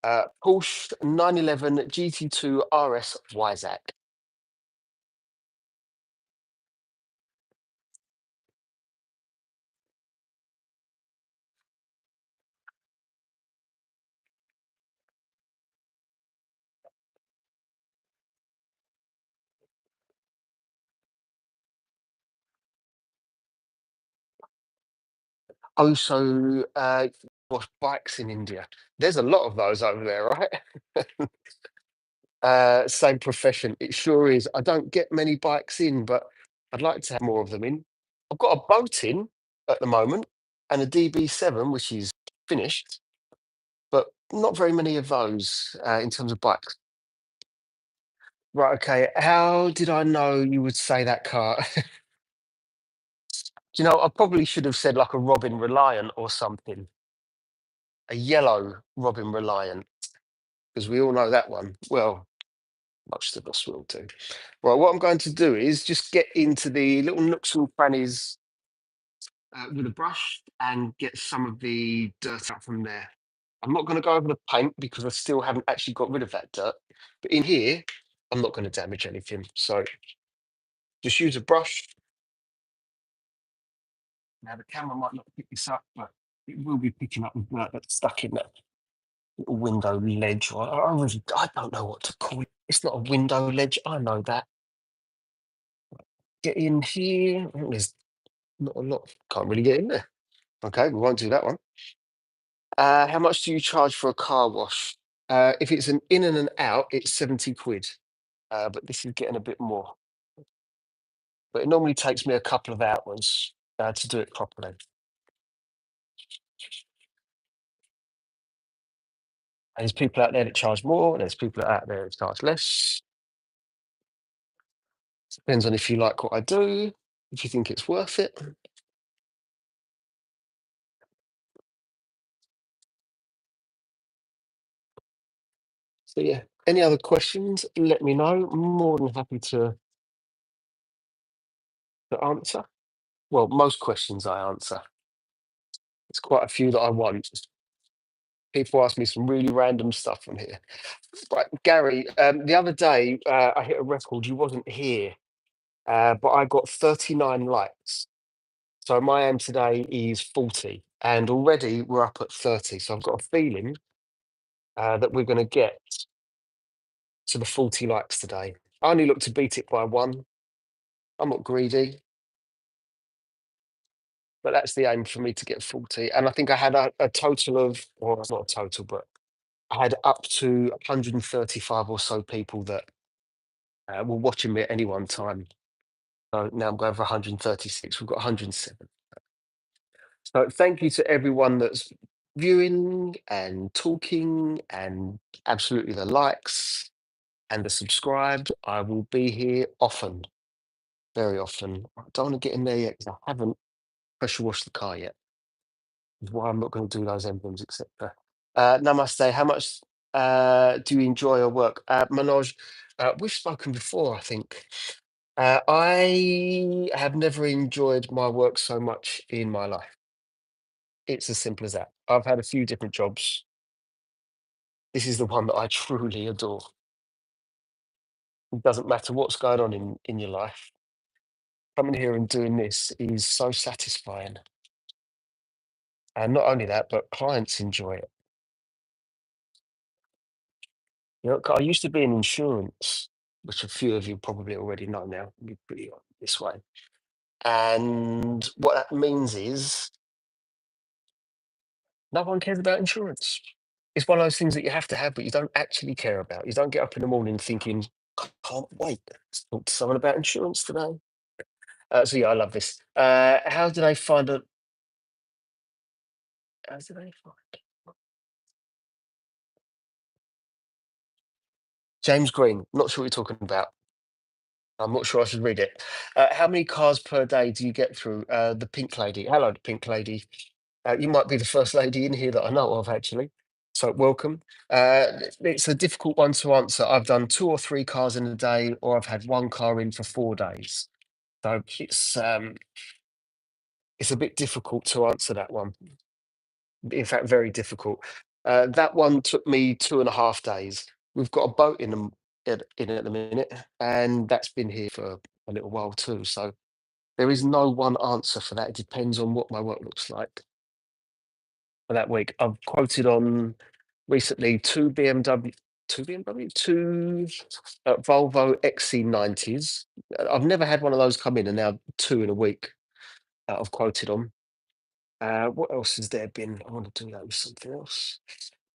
Porsche 911 GT2 RS Wyzak. Also, what's bikes in India? There's a lot of those over there, right? Same profession. It sure is. I don't get many bikes in, but I'd like to have more of them in. I've got a boat in at the moment and a DB7, which is finished, but not very many of those in terms of bikes. Right. Okay. How did I know you would say that car? Do you know, I probably should have said like a Robin Reliant or something, a yellow Robin Reliant, because we all know that one. Well, most of us will do. Right, what I'm going to do is just get into the little nooks and crannies with a brush and get some of the dirt out from there. I'm not going to go over the paint because I still haven't actually got rid of that dirt. But in here, I'm not going to damage anything. So just use a brush. Now the camera might not pick this up, but it will be picking up the dirt that's stuck in that little window ledge. I don't know what to call it. It's not a window ledge. I know that. Get in here. There's not a lot. Can't really get in there. Okay, we won't do that one. How much do you charge for a car wash? If it's an in and an out, it's 70 quid. But this is getting a bit more. But it normally takes me a couple of hours to do it properly. And there's people out there that charge more, and there's people out there that charge less. Depends on if you like what I do, if you think it's worth it. So yeah, any other questions, let me know. More than happy to answer. Well, most questions I answer. There's quite a few that I want. People ask me some really random stuff on here. Right, Gary, the other day I hit a record. You wasn't here, but I got 39 likes. So my aim today is 40, and already we're up at 30. So I've got a feeling that we're going to get to the 40 likes today. I only look to beat it by one. I'm not greedy, but that's the aim for me to get 40. And I think I had a total of, well, it's not a total, but I had up to 135 or so people that were watching me at any one time. So now I'm going for 136. We've got 107. So thank you to everyone that's viewing and talking and absolutely the likes and the subscribed. I will be here often, very often. I don't want to get in there yet because I haven't pressure washed the car yet. That's why I'm not going to do those emblems, etc. Namaste. How much do you enjoy your work? Manoj, we've spoken before, I think. I have never enjoyed my work so much in my life. It's as simple as that. I've had a few different jobs. This is the one that I truly adore. It doesn't matter what's going on in your life. Coming here and doing this is so satisfying. And not only that, but clients enjoy it. You know, I used to be in insurance, which a few of you probably already know now. Be pretty this way. And what that means is no one cares about insurance. It's one of those things that you have to have, but you don't actually care about. You don't get up in the morning thinking, can't wait to talk to someone about insurance today. So yeah, I love this. How do they find a? How do they find? James Green. Not sure what you're talking about. I'm not sure I should read it. How many cars per day do you get through? The Pink Lady. Hello, the Pink Lady. You might be the first lady in here that I know of, actually. So welcome. It's a difficult one to answer. I've done 2 or 3 cars in a day, or I've had one car in for 4 days. So it's a bit difficult to answer that one. In fact, very difficult. That one took me 2.5 days. We've got a boat in at the minute, and that's been here for a little while too. So there is no one answer for that. It depends on what my work looks like for that week. I've quoted on recently two Volvo XC90s. I've never had one of those come in, and now 2 in a week I've quoted on. What else has there been? I want to do that with something else.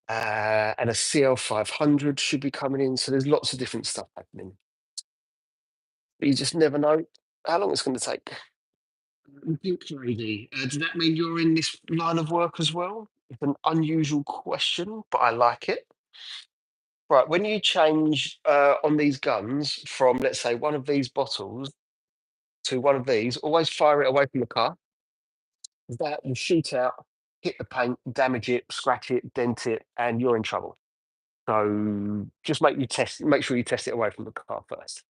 And a CL500 should be coming in. So there's lots of different stuff happening. But you just never know how long it's going to take. Pink Lady, does that mean you're in this line of work as well? It's an unusual question, but I like it. Right, when you change on these guns from, let's say, one of these bottles to one of these, always fire it away from the car. That will shoot out, hit the paint, damage it, scratch it, dent it, and you're in trouble. So just make sure you test it away from the car first.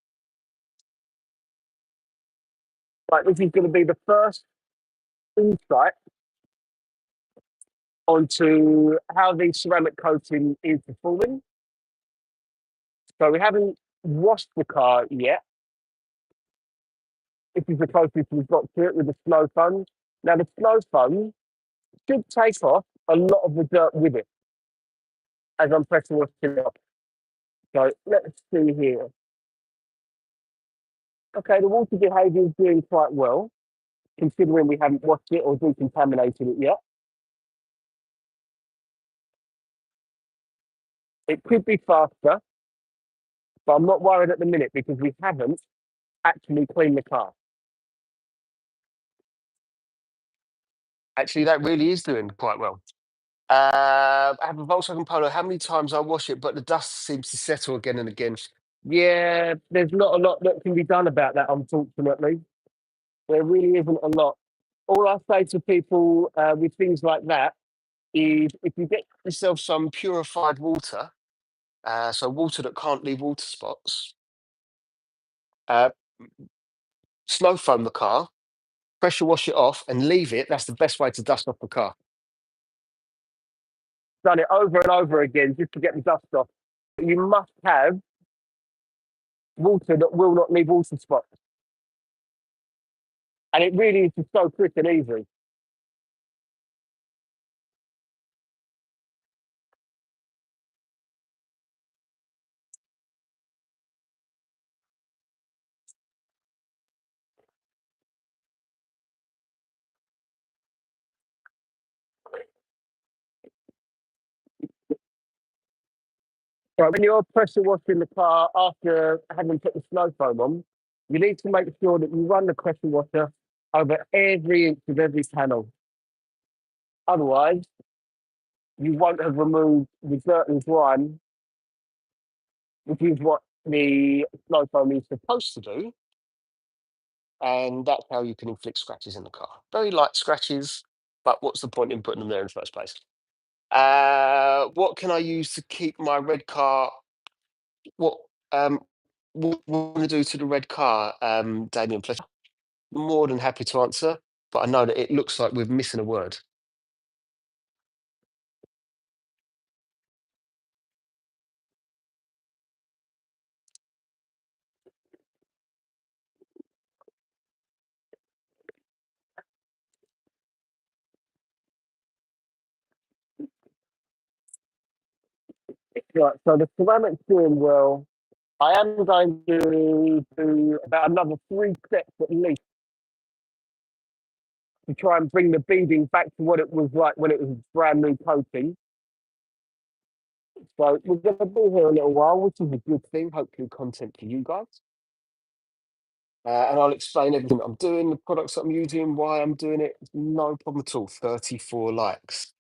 Right, this is going to be the first insight onto how the ceramic coating is performing. So we haven't washed the car yet. This is the closest we've got to it with the snow fun. Now the snow fun should take off a lot of the dirt with it as I'm pressing it up. So let's see here. Okay, the water behaviour is doing quite well, considering we haven't washed it or decontaminated it yet. It could be faster, but I'm not worried at the minute because we haven't actually cleaned the car. Actually, that really is doing quite well. I have a Volkswagen Polo. How many times I wash it, but the dust seems to settle again and again. Yeah, there's not a lot that can be done about that, unfortunately. There really isn't a lot. All I say to people with things like that is if you get yourself some purified water, so water that can't leave water spots, uh, snow foam the car, pressure wash it off, and leave it. That's the best way to dust off the car. Done it over and over again just to get the dust off. But you must have water that will not leave water spots. And it really is just so quick and easy. Right, when you're pressure washing the car after having put the snow foam on, you need to make sure that you run the pressure washer over every inch of every panel. Otherwise, you won't have removed the dirt and grime, which is what the snow foam is supposed to do. And that's how you can inflict scratches in the car. Very light scratches, but what's the point in putting them there in the first place? What can I use to keep my red car? What what want to do to the red car, Damien? Pleasure. More than happy to answer, but I know that it looks like we're missing a word. Right, so the ceramic's doing well. I am going to do about another 3 steps at least to try and bring the beading back to what it was like when it was brand new coating. So we're going to be here a little while, which is a good thing. Hopefully, content for you guys. And I'll explain everything I'm doing, the products I'm using, why I'm doing it. No problem at all. 34 likes.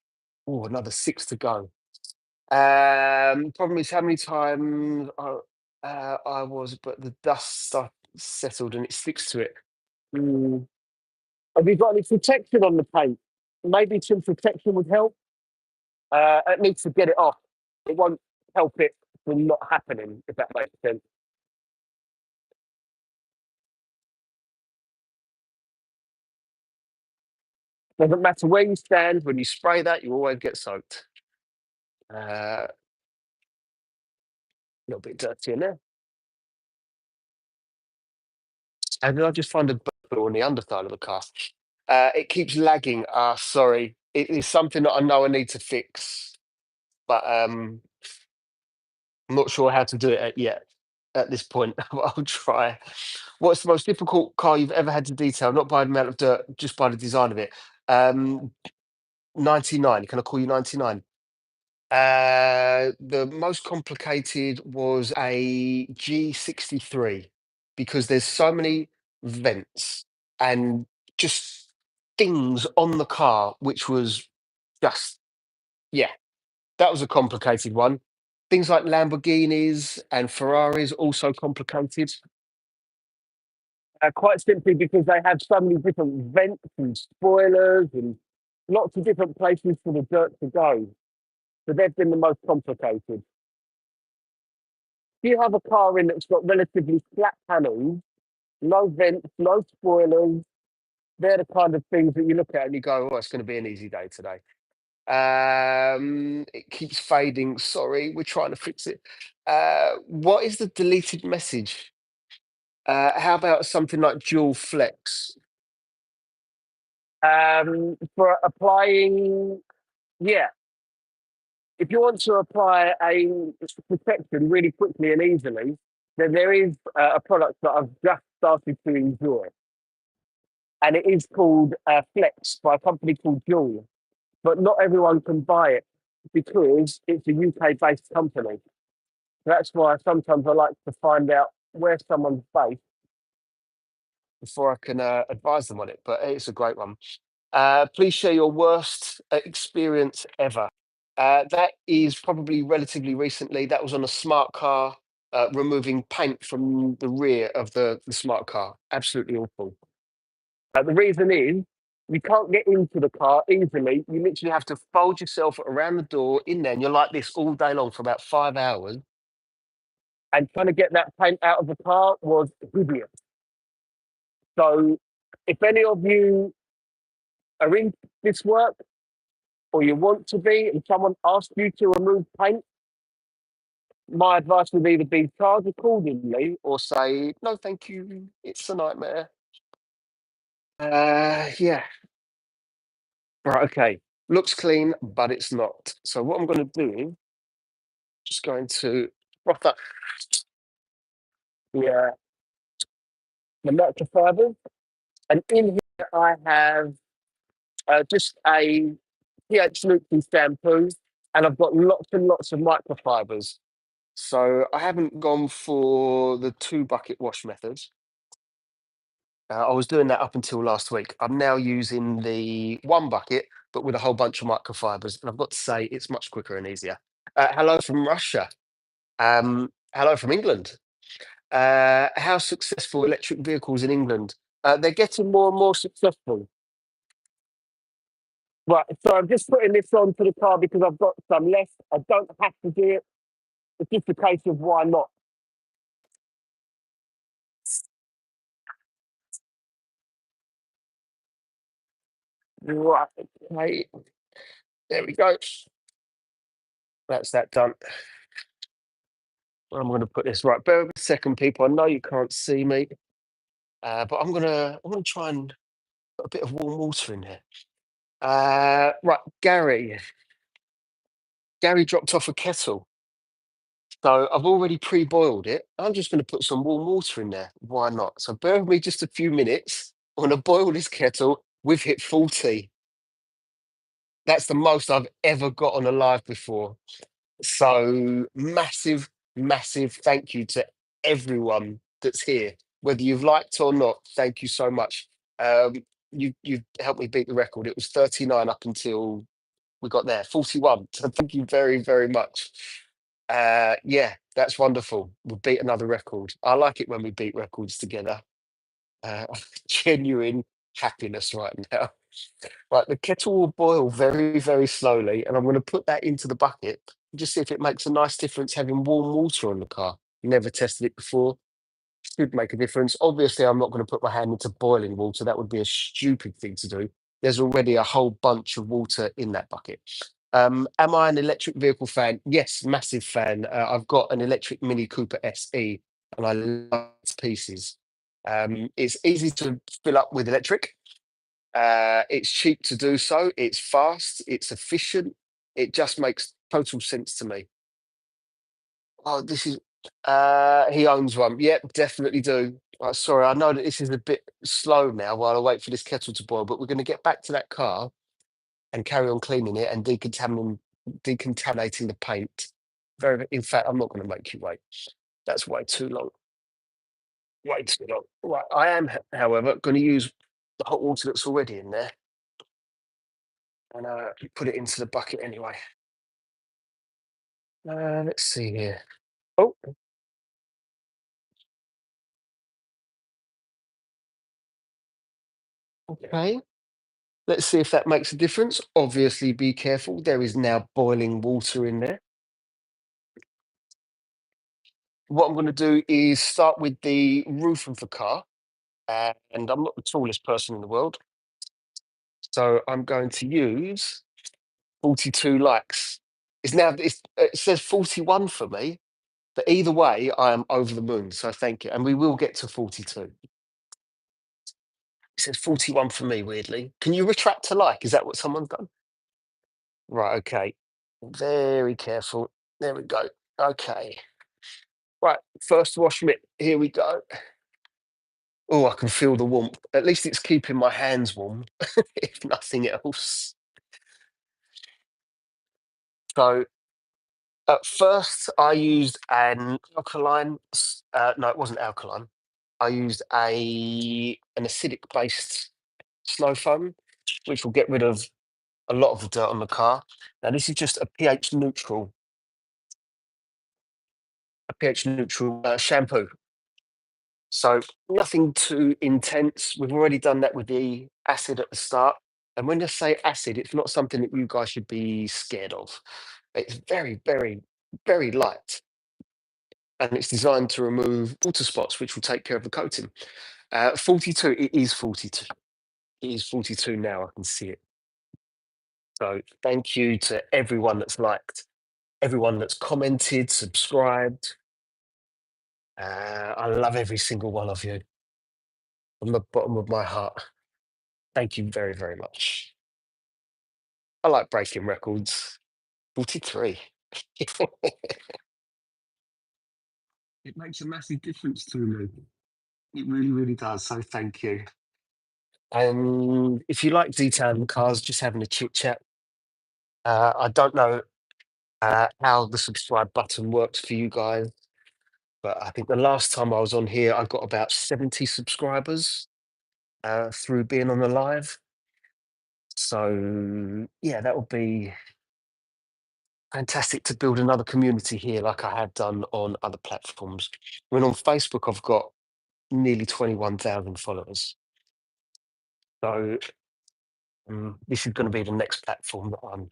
Oh, another six to go. Problem is how many times I was, but the dust stuff settled and it sticks to it. Mm. Have you got any protection on the paint? Maybe some protection would help. It needs to get it off. It won't help it from not happening, if that makes sense. Doesn't matter where you stand, when you spray that, you always get soaked. A little bit dirty in there. And then I just find a bubble on the underside of the car. It keeps lagging. Sorry. It is something that I know I need to fix, but I'm not sure how to do it yet at this point. But I'll try. What's the most difficult car you've ever had to detail? Not by the amount of dirt, just by the design of it. 99. Can I call you 99? The most complicated was a G63 because there's so many vents and just things on the car, which was just, yeah, that was a complicated one. Things like Lamborghinis and Ferraris also complicated. Quite simply because they have so many different vents and spoilers and lots of different places for the dirt to go. So they've been the most complicated. If you have a car in that's got relatively flat panels, no vents, no spoilers, they're the kind of things that you look at and you go, oh, it's going to be an easy day today. It keeps fading. Sorry, we're trying to fix it. What is the deleted message? How about something like dual flex? For applying, yeah, if you want to apply a protection really quickly and easily, then there is a product that I've just started to enjoy. And it is called Flex by a company called Jewel. But not everyone can buy it because it's a UK based company. That's why sometimes I like to find out where someone's based before I can advise them on it. But it's a great one. Please share your worst experience ever. That is probably relatively recently. That was on a smart car, removing paint from the rear of the smart car. Absolutely awful. The reason is you can't get into the car easily. You literally have to fold yourself around the door in there, and you're like this all day long for about 5 hours. And trying to get that paint out of the car was hideous. So, if any of you are in this work or you want to be, and someone asks you to remove paint, my advice would either be charge accordingly or say, no, thank you. It's a nightmare. Yeah. Right. Okay. Looks clean, but it's not. So what I'm going to do, just going to froth up the, uh, the microfibers. And in here I have just a pH neutral shampoo, and I've got lots and lots of microfibers. So I haven't gone for the 2 bucket wash method. I was doing that up until last week. I'm now using the 1 bucket, but with a whole bunch of microfibers. And I've got to say, it's much quicker and easier. Hello from Russia. Hello from England. How successful electric vehicles in England? They're getting more and more successful. Right, so I'm just putting this on to the car because I've got some left. I don't have to do it. It's just a case of why not. Right, okay. There we go. That's that done. I'm going to put this right. Bear with me a second, people. I know you can't see me, but I'm gonna try and put a bit of warm water in here. Right, Gary. Gary dropped off a kettle. So I've already pre-boiled it. I'm just going to put some warm water in there. Why not? So bear with me just a few minutes. I'm going to boil this kettle. We've hit 40. That's the most I've ever got on a live before. So massive, massive thank you to everyone that's here, whether you've liked or not. Thank you so much. Um, you helped me beat the record. It was 39 up until we got there, 41. So thank you very, very much. Yeah, that's wonderful. We beat another record. I like it when we beat records together. Uh, Genuine happiness right now. Right, the kettle will boil very, very slowly, and I'm going to put that into the bucket and just see if it makes a nice difference having warm water on the car. Never tested it before. Should make a difference. Obviously, I'm not going to put my hand into boiling water. That would be a stupid thing to do. There's already a whole bunch of water in that bucket. Am I an electric vehicle fan? Yes, massive fan. I've got an electric Mini Cooper SE, and I love it to pieces. It's easy to fill up with electric. It's cheap to do so. It's fast. It's efficient. It just makes total sense to me. Oh, this is. He owns one. Yep, definitely do. Sorry, I know that this is a bit slow now while I wait for this kettle to boil, but we're going to get back to that car and carry on cleaning it and decontaminating the paint. In fact, I'm not going to make you wait. That's way too long. Way too long. Right, I am, however, going to use the hot water that's already in there and put it into the bucket anyway. Let's see here. Oh, okay. Let's see if that makes a difference. Obviously, be careful. There is now boiling water in there. What I'm going to do is start with the roof of the car. And I'm not the tallest person in the world. So I'm going to use 42 likes. It says 41 for me, but either way, I am over the moon. So thank you. And we will get to 42. It says 41 for me, weirdly. Can you retract to like? Is that what someone's done? Right, okay. Very careful. There we go. Okay. Right, first wash mitt. Here we go. Oh, I can feel the warmth. At least it's keeping my hands warm, if nothing else. So at first, I used an alkaline. No, it wasn't alkaline. I used an acidic based snow foam, which will get rid of a lot of the dirt on the car. Now, this is just a pH neutral shampoo. So nothing too intense. We've already done that with the acid at the start. And when I say acid, it's not something that you guys should be scared of. It's very, very, very light. And it's designed to remove water spots, which will take care of the coating. 42, it is 42. It is 42 now, I can see it. So thank you to everyone that's liked, everyone that's commented, subscribed. I love every single one of you from the bottom of my heart. Thank you very, very much. I like breaking records. 43. It makes a massive difference to me. It really, really does. So thank you. And if you like detailing cars, just having a chit chat. I don't know how the subscribe button works for you guys, but I think the last time I was on here, I got about 70 subscribers through being on the live. So yeah, that would be fantastic to build another community here, like I have done on other platforms. When on Facebook, I've got nearly 21,000 followers. So this is going to be the next platform that I'm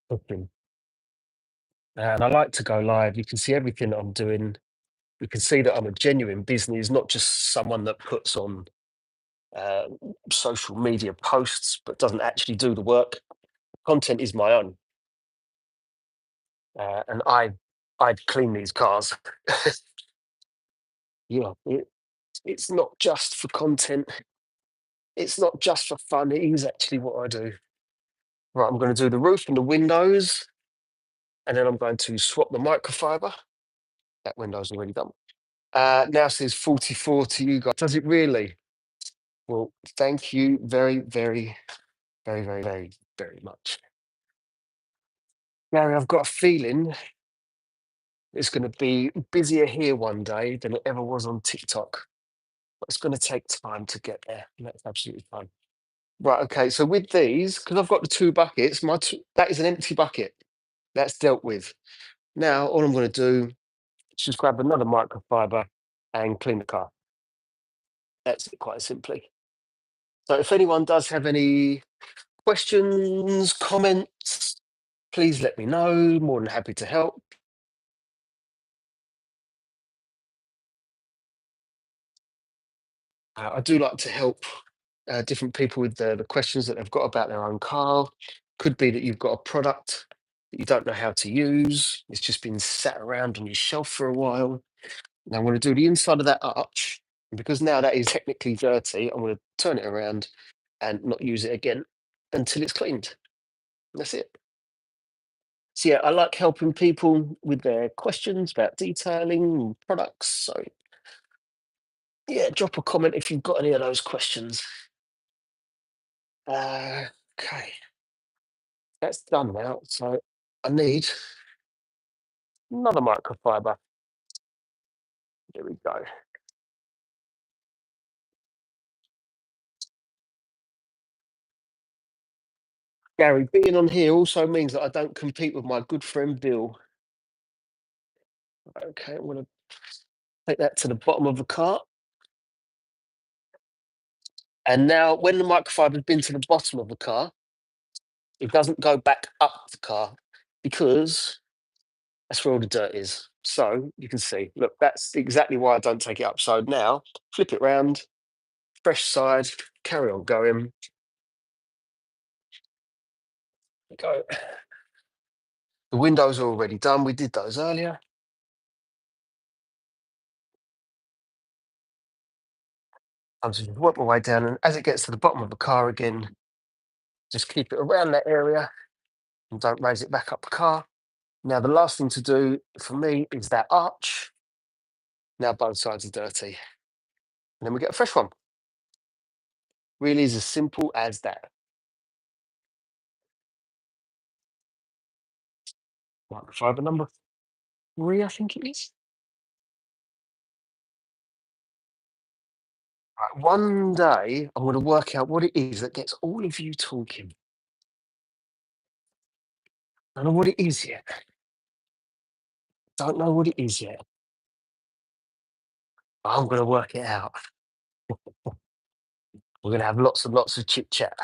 looking. And I like to go live. You can see everything that I'm doing. You can see that I'm a genuine business, not just someone that puts on uh, social media posts, but doesn't actually do the work. Content is my own. And I'd clean these cars. It's not just for content. It's not just for fun. It is actually what I do. Right, I'm going to do the roof and the windows, and then I'm going to swap the microfiber. That window's already done. Now it says 44 to you guys. Does it really? Well, thank you very, very, very, very, very, very much. Gary, I've got a feeling it's going to be busier here one day than it ever was on TikTok. But it's going to take time to get there. And that's absolutely fine. Right. Okay. So with these, because I've got the two buckets, that is an empty bucket. That's dealt with. Now, all I'm going to do is just grab another microfiber and clean the car. That's it, quite simply. So if anyone does have any questions, comments, please let me know. More than happy to help. I do like to help different people with the questions that they've got about their own car. Could be that you've got a product that you don't know how to use. It's just been sat around on your shelf for a while. Now I'm going to do the inside of that arch. And because now that is technically dirty, I'm going to turn it around and not use it again until it's cleaned. That's it. So yeah, I like helping people with their questions about detailing and products. So yeah, drop a comment if you've got any of those questions. Okay, that's done now. So I need another microfiber. There we go. Gary, being on here also means that I don't compete with my good friend Bill. Okay, I'm going to take that to the bottom of the cart. And now, when the microfiber has been to the bottom of the car, it doesn't go back up the car because that's where all the dirt is. So you can see, look, that's exactly why I don't take it up. So now, flip it round, fresh side, carry on going. Go. The windows are already done. We did those earlier. I'm just work my way down, and as it gets to the bottom of the car again, just keep it around that area and don't raise it back up the car. Now, the last thing to do for me is that arch. Now both sides are dirty. And then we get a fresh one. Really is as simple as that. Microfiber number 3, I think it is. Right, one day I'm going to work out what it is that gets all of you talking. I don't know what it is yet. Don't know what it is yet. I'm going to work it out. We're going to have lots and lots of chit chat.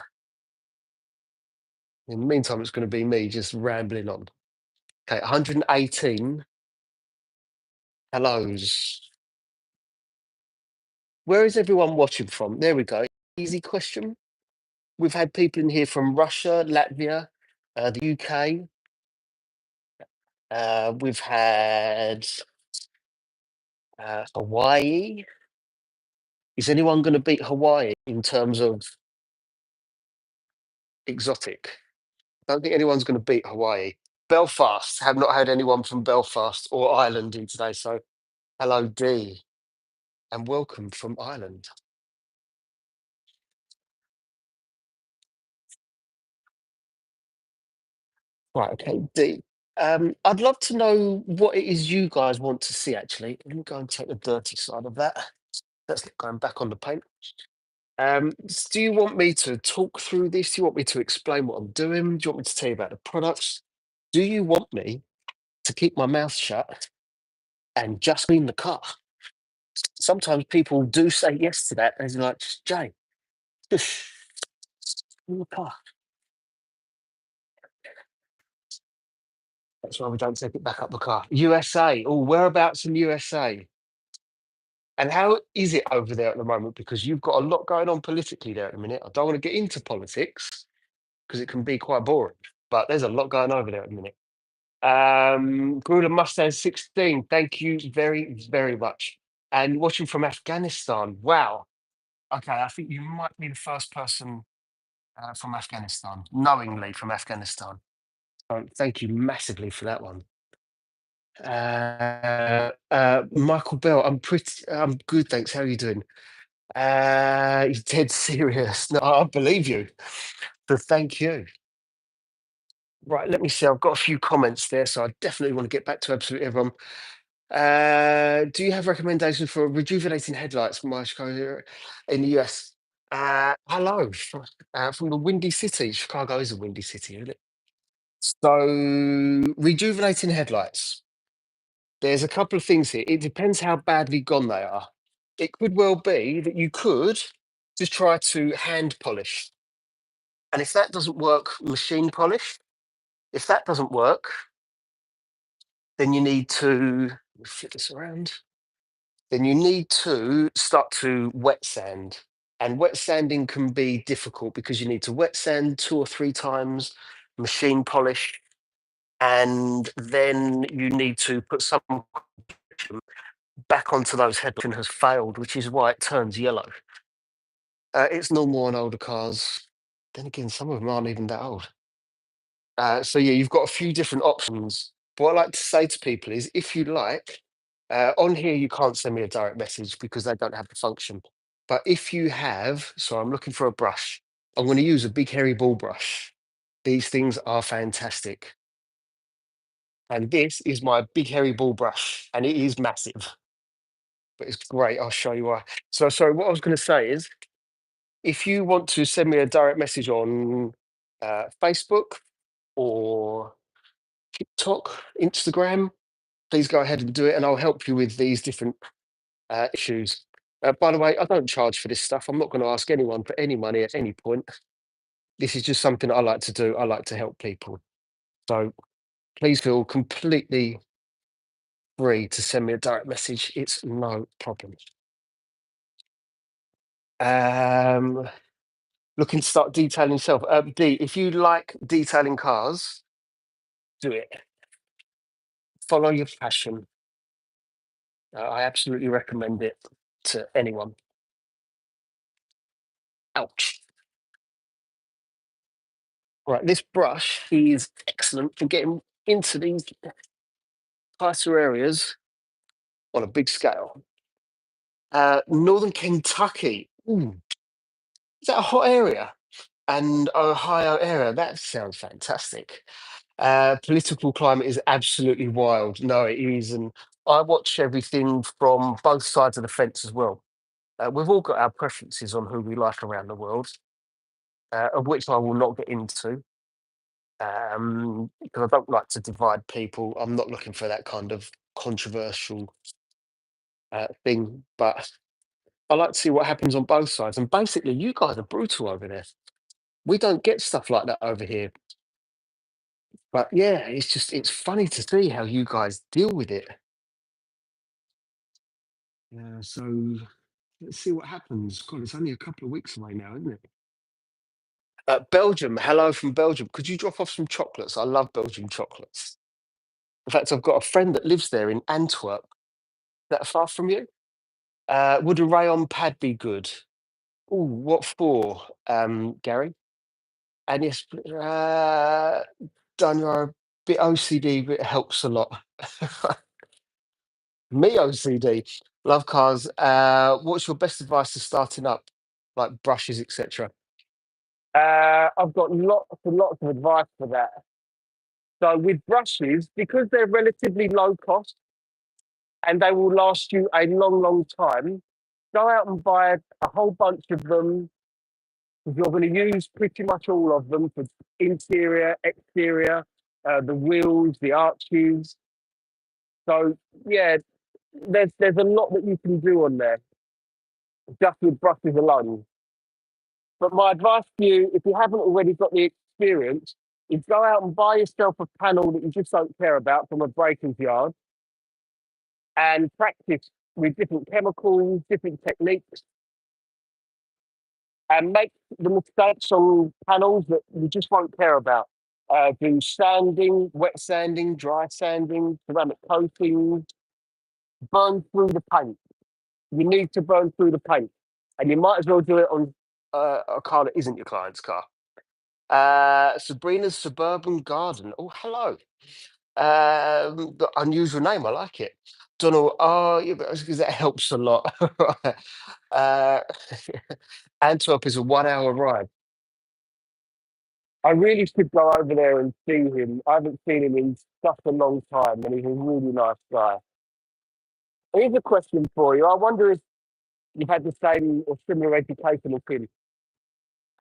In the meantime, it's going to be me just rambling on. Okay, 118 hellos. Where is everyone watching from? There we go. Easy question. We've had people in here from Russia, Latvia, the UK. We've had Hawaii. Is anyone going to beat Hawaii in terms of exotic? I don't think anyone's going to beat Hawaii. Belfast. Have not had anyone from Belfast or Ireland in today. So hello, D, and welcome from Ireland. Right, okay, D. I'd love to know what it is you guys want to see, actually. Let me go and take the dirty side of that. That's going back on the paint. Do you want me to talk through this? Do you want me to explain what I'm doing? Do you want me to tell you about the products? Do you want me to keep my mouth shut and just clean the car? Sometimes people do say yes to that, and they're like, Jay, just clean the car. That's why we don't take it back up the car. USA. Oh, whereabouts in USA? And how is it over there at the moment? Because you've got a lot going on politically there at the minute. I don't want to get into politics because it can be quite boring, but there's a lot going over there at the minute. Gruda Mustang 16, thank you very, very much. And watching from Afghanistan, wow. Okay, I think you might be the first person from Afghanistan, knowingly from Afghanistan. So thank you massively for that one. Michael Bell, I'm good, thanks. How are you doing? He's dead serious. No, I believe you. So thank you. Right, let me see. I've got a few comments there, so I definitely want to get back to absolutely everyone. Do you have recommendations for rejuvenating headlights from my Chicago in the US? Hello, from the Windy City. Chicago is a windy city, isn't it? So, rejuvenating headlights. There's a couple of things here. It depends how badly gone they are. It could well be that you could just try to hand polish. And if that doesn't work, machine polish. If that doesn't work, then you need to flip this around. Then you need to start to wet sand. And wet sanding can be difficult because you need to wet sand 2 or 3 times, machine polish, and then you need to put some back onto those headlights has failed, which is why it turns yellow. It's normal on older cars. Then again, some of them aren't even that old. So yeah, you've got a few different options. What I like to say to people is, if you like, on here you can't send me a direct message because they don't have the function. But if you have, so I'm looking for a brush. I'm going to use a big hairy ball brush. These things are fantastic. And this is my big hairy ball brush, and it is massive, but it's great. I'll show you why. So sorry, what I was going to say is, if you want to send me a direct message on Facebook or TikTok, Instagram, please go ahead and do it, and I'll help you with these different issues. By the way, I don't charge for this stuff. I'm not going to ask anyone for any money at any point. This is just something I like to do. I like to help people. So please feel completely free to send me a direct message. It's no problem. Um, Looking to start detailing yourself. D, if you like detailing cars, do it. Follow your passion. I absolutely recommend it to anyone. Ouch. Right, this brush is excellent for getting into these tighter areas on a big scale. Northern Kentucky. Ooh, is that a hot area? And Ohio area. That sounds fantastic. Political climate is absolutely wild. No, it is. And I watch everything from both sides of the fence as well. We've all got our preferences on who we like around the world, of which I will not get into. Because I don't like to divide people. I'm not looking for that kind of controversial thing, but I like to see what happens on both sides. And basically, you guys are brutal over there. We don't get stuff like that over here. But yeah, it's funny to see how you guys deal with it. Yeah, so let's see what happens. God, it's only a couple of weeks away now, isn't it? Belgium, hello from Belgium. Could you drop off some chocolates? I love Belgian chocolates. In fact, I've got a friend that lives there in Antwerp. That far from you? Would a rayon pad be good? Oh, what for, Gary? And yes, done are a bit OCD, but it helps a lot. Me OCD, love cars. What's your best advice to starting up, like brushes, etc.? I've got lots and lots of advice for that. So with brushes, because they're relatively low cost and they will last you a long, long time, go out and buy a whole bunch of them, because you're going to use pretty much all of them for interior, exterior, the wheels, the arches. So yeah, there's a lot that you can do on there just with brushes alone. But my advice to you, if you haven't already got the experience, is go out and buy yourself a panel that you just don't care about from a breakers yard and practice with different chemicals, different techniques, and make the mistakes on panels that you just won't care about. Do sanding, wet sanding, dry sanding, ceramic coating, burn through the paint. You need to burn through the paint. And you might as well do it on a car that isn't your client's car. Sabrina's Suburban Garden. Oh, hello. The unusual name. I like it. Donald. Oh, yeah, because that helps a lot. uh, Antwerp is a 1 hour ride. I really should go over there and see him. I haven't seen him in such a long time, and he's a really nice guy. Here's a question for you. I wonder if you've had the same or similar education as him.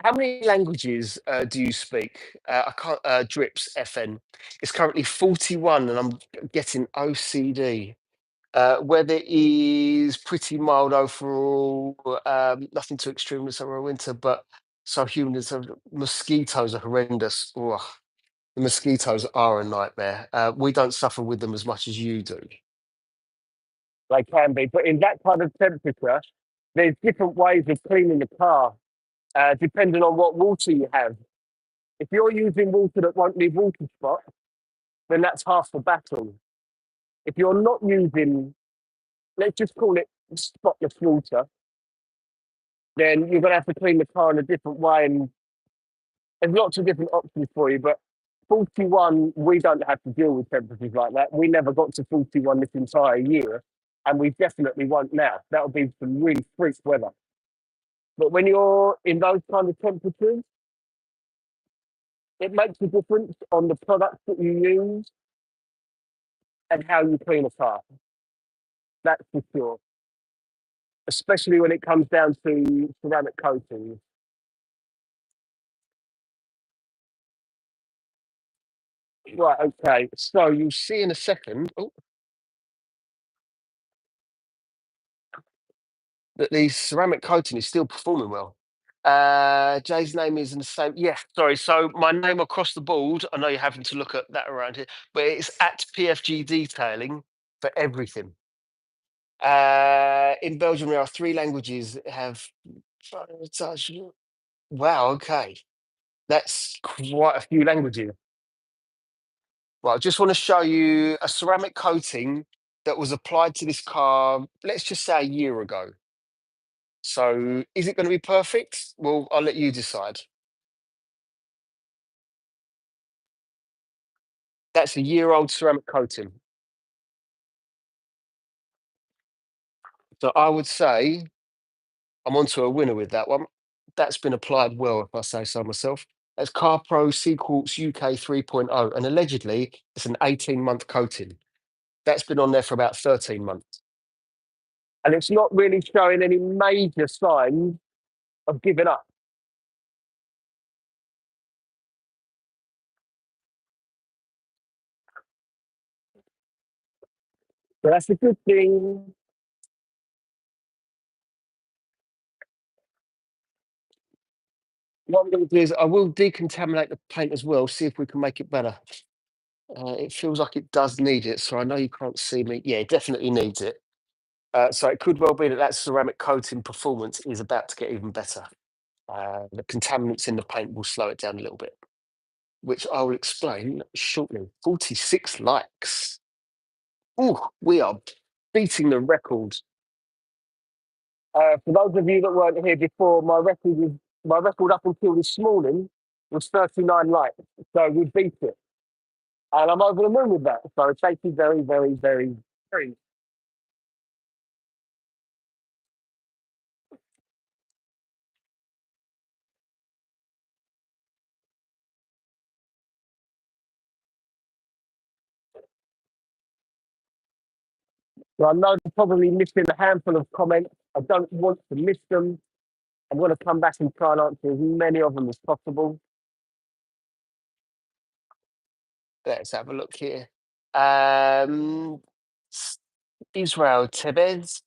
How many languages do you speak? I can't. Drips FN. It's currently 41, and I'm getting OCD. Weather is pretty mild overall. Nothing too extreme in summer or winter, but so humid. So mosquitoes are horrendous. Ugh, the mosquitoes are a nightmare. We don't suffer with them as much as you do. They can be, but in that kind of temperature, there's different ways of cleaning the car, depending on what water you have. If you're using water that won't leave water spots, then that's half the battle. If you're not using, let's just call it spotless water, then you're going to have to clean the car in a different way. And there's lots of different options for you. But 41, we don't have to deal with temperatures like that. We never got to 41 this entire year, and we definitely won't now. That would be some really freak weather. But when you're in those kind of temperatures, it makes a difference on the products that you use and how you clean a car. That's for sure. Especially when it comes down to ceramic coatings. Right, okay. So you'll see in a second that the ceramic coating is still performing well. Jay's name is in the same. Yeah, sorry. So my name across the board, I know you're having to look at that around here, but it's at PFG Detailing for everything. In Belgium, there are three languages that have. Wow, okay. That's quite a few languages. Well, I just want to show you a ceramic coating that was applied to this car, let's just say a year ago. So is it going to be perfect? Well, I'll let you decide. That's a year-old ceramic coating. So I would say I'm onto a winner with that one. That's been applied well, if I say so myself. That's CarPro Sequels UK 3.0, and allegedly it's an 18-month coating. That's been on there for about 13 months. And it's not really showing any major signs of giving up. So that's a good thing. What I'm going to do is I will decontaminate the paint as well, see if we can make it better. It feels like it does need it, so I know you can't see me. Yeah, it definitely needs it. So it could well be that that ceramic coating performance is about to get even better. The contaminants in the paint will slow it down a little bit, which I will explain shortly. 46 likes. Oh, we are beating the record. For those of you that weren't here before, my record up until this morning was 39 likes. So we beat it. And I'm over the moon with that. So thank you very, very, very, very. So I know they're probably missing a handful of comments. I don't want to miss them. I'm going to come back and try and answer as many of them as possible. Let's have a look here. Um, Israel Tebez,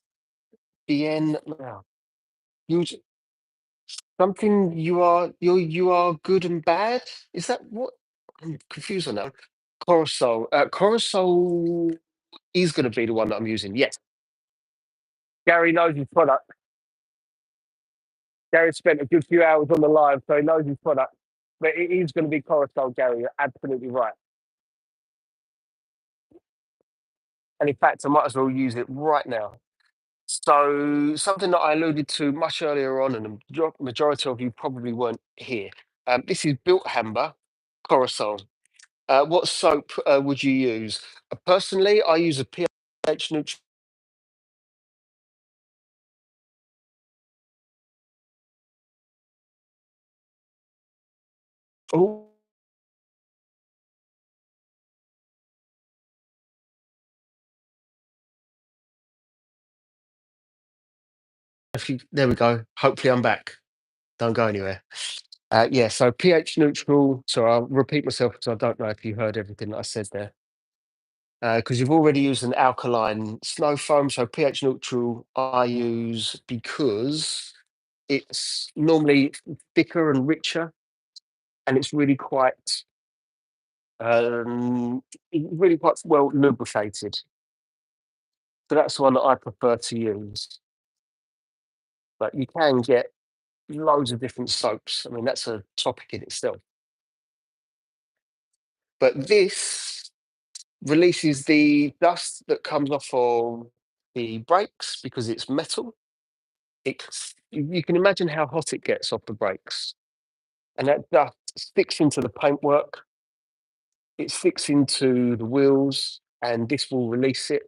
Bien. You something you are good and bad. Is that what? I'm confused on that. Corosol. Corosol is going to be the one that I'm using. Yes. Gary knows his product. Gary spent a good few hours on the live, so he knows his product. But it is going to be Corosol, Gary. You're absolutely right. And in fact, I might as well use it right now. So something that I alluded to much earlier on, and the majority of you probably weren't here. This is Built Hamber Corosol. What soap would you use? Personally, I use a pH neutral. Oh, there we go. Hopefully, I'm back. Don't go anywhere. Yeah, so pH neutral. So I'll repeat myself because I don't know if you heard everything that I said there. Because you've already used an alkaline snow foam, so pH neutral I use because it's normally thicker and richer, and it's um, really quite well lubricated. So that's the one that I prefer to use. But you can get loads of different soaps. I mean, that's a topic in itself. But this releases the dust that comes off of the brakes because it's metal. You can imagine how hot it gets off the brakes, and that dust sticks into the paintwork. It sticks into the wheels, and this will release it.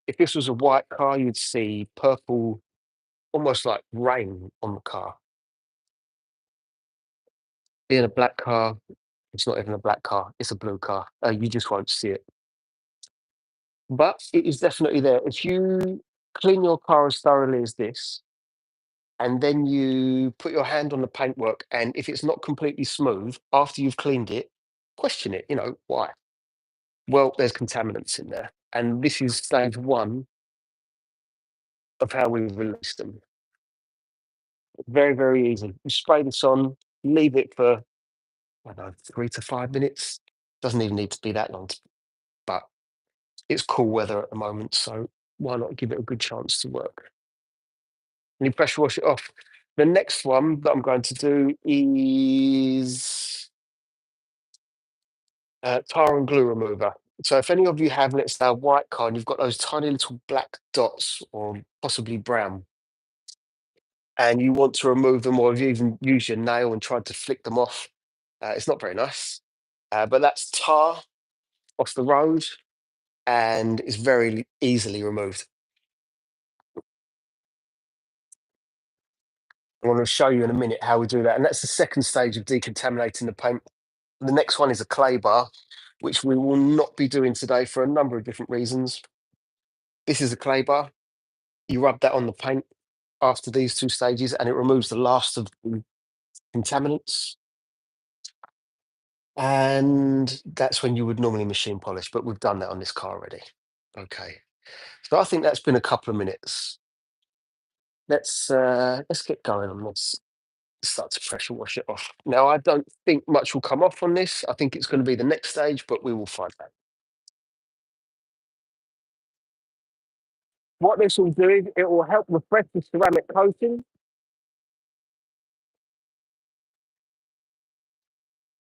If this was a white car, you'd see purple, almost like rain on the car. Being a black car, it's not even a black car; it's a blue car. You just won't see it, but it is definitely there. If you clean your car as thoroughly as this, and then you put your hand on the paintwork, and if it's not completely smooth after you've cleaned it, question it. Why? Well, there's contaminants in there, and this is stage one of how we release them. Very, very easy. You spray this on, leave it for, I don't know, 3 to 5 minutes. Doesn't even need to be that long, but it's cool weather at the moment, so why not give it a good chance to work? And you pressure wash it off. The next one that I'm going to do is tar and glue remover. So if any of you have, let's say, a white car and you've got those tiny little black dots or possibly brown, and you want to remove them, or you even use your nail and tried to flick them off, it's not very nice. But that's tar off the road, and it's very easily removed. I want to show you in a minute how we do that, and that's the second stage of decontaminating the paint. The next one is a clay bar, which we will not be doing today for a number of different reasons. This is a clay bar. You rub that on the paint after these two stages, and it removes the last of the contaminants. And that's when you would normally machine polish, but we've done that on this car already. Okay. So I think that's been a couple of minutes. Let's get going on this. Start to pressure wash it off. Now I don't think much will come off on this. I think it's going to be the next stage, but we will find out. What this will do is it will help refresh the ceramic coating,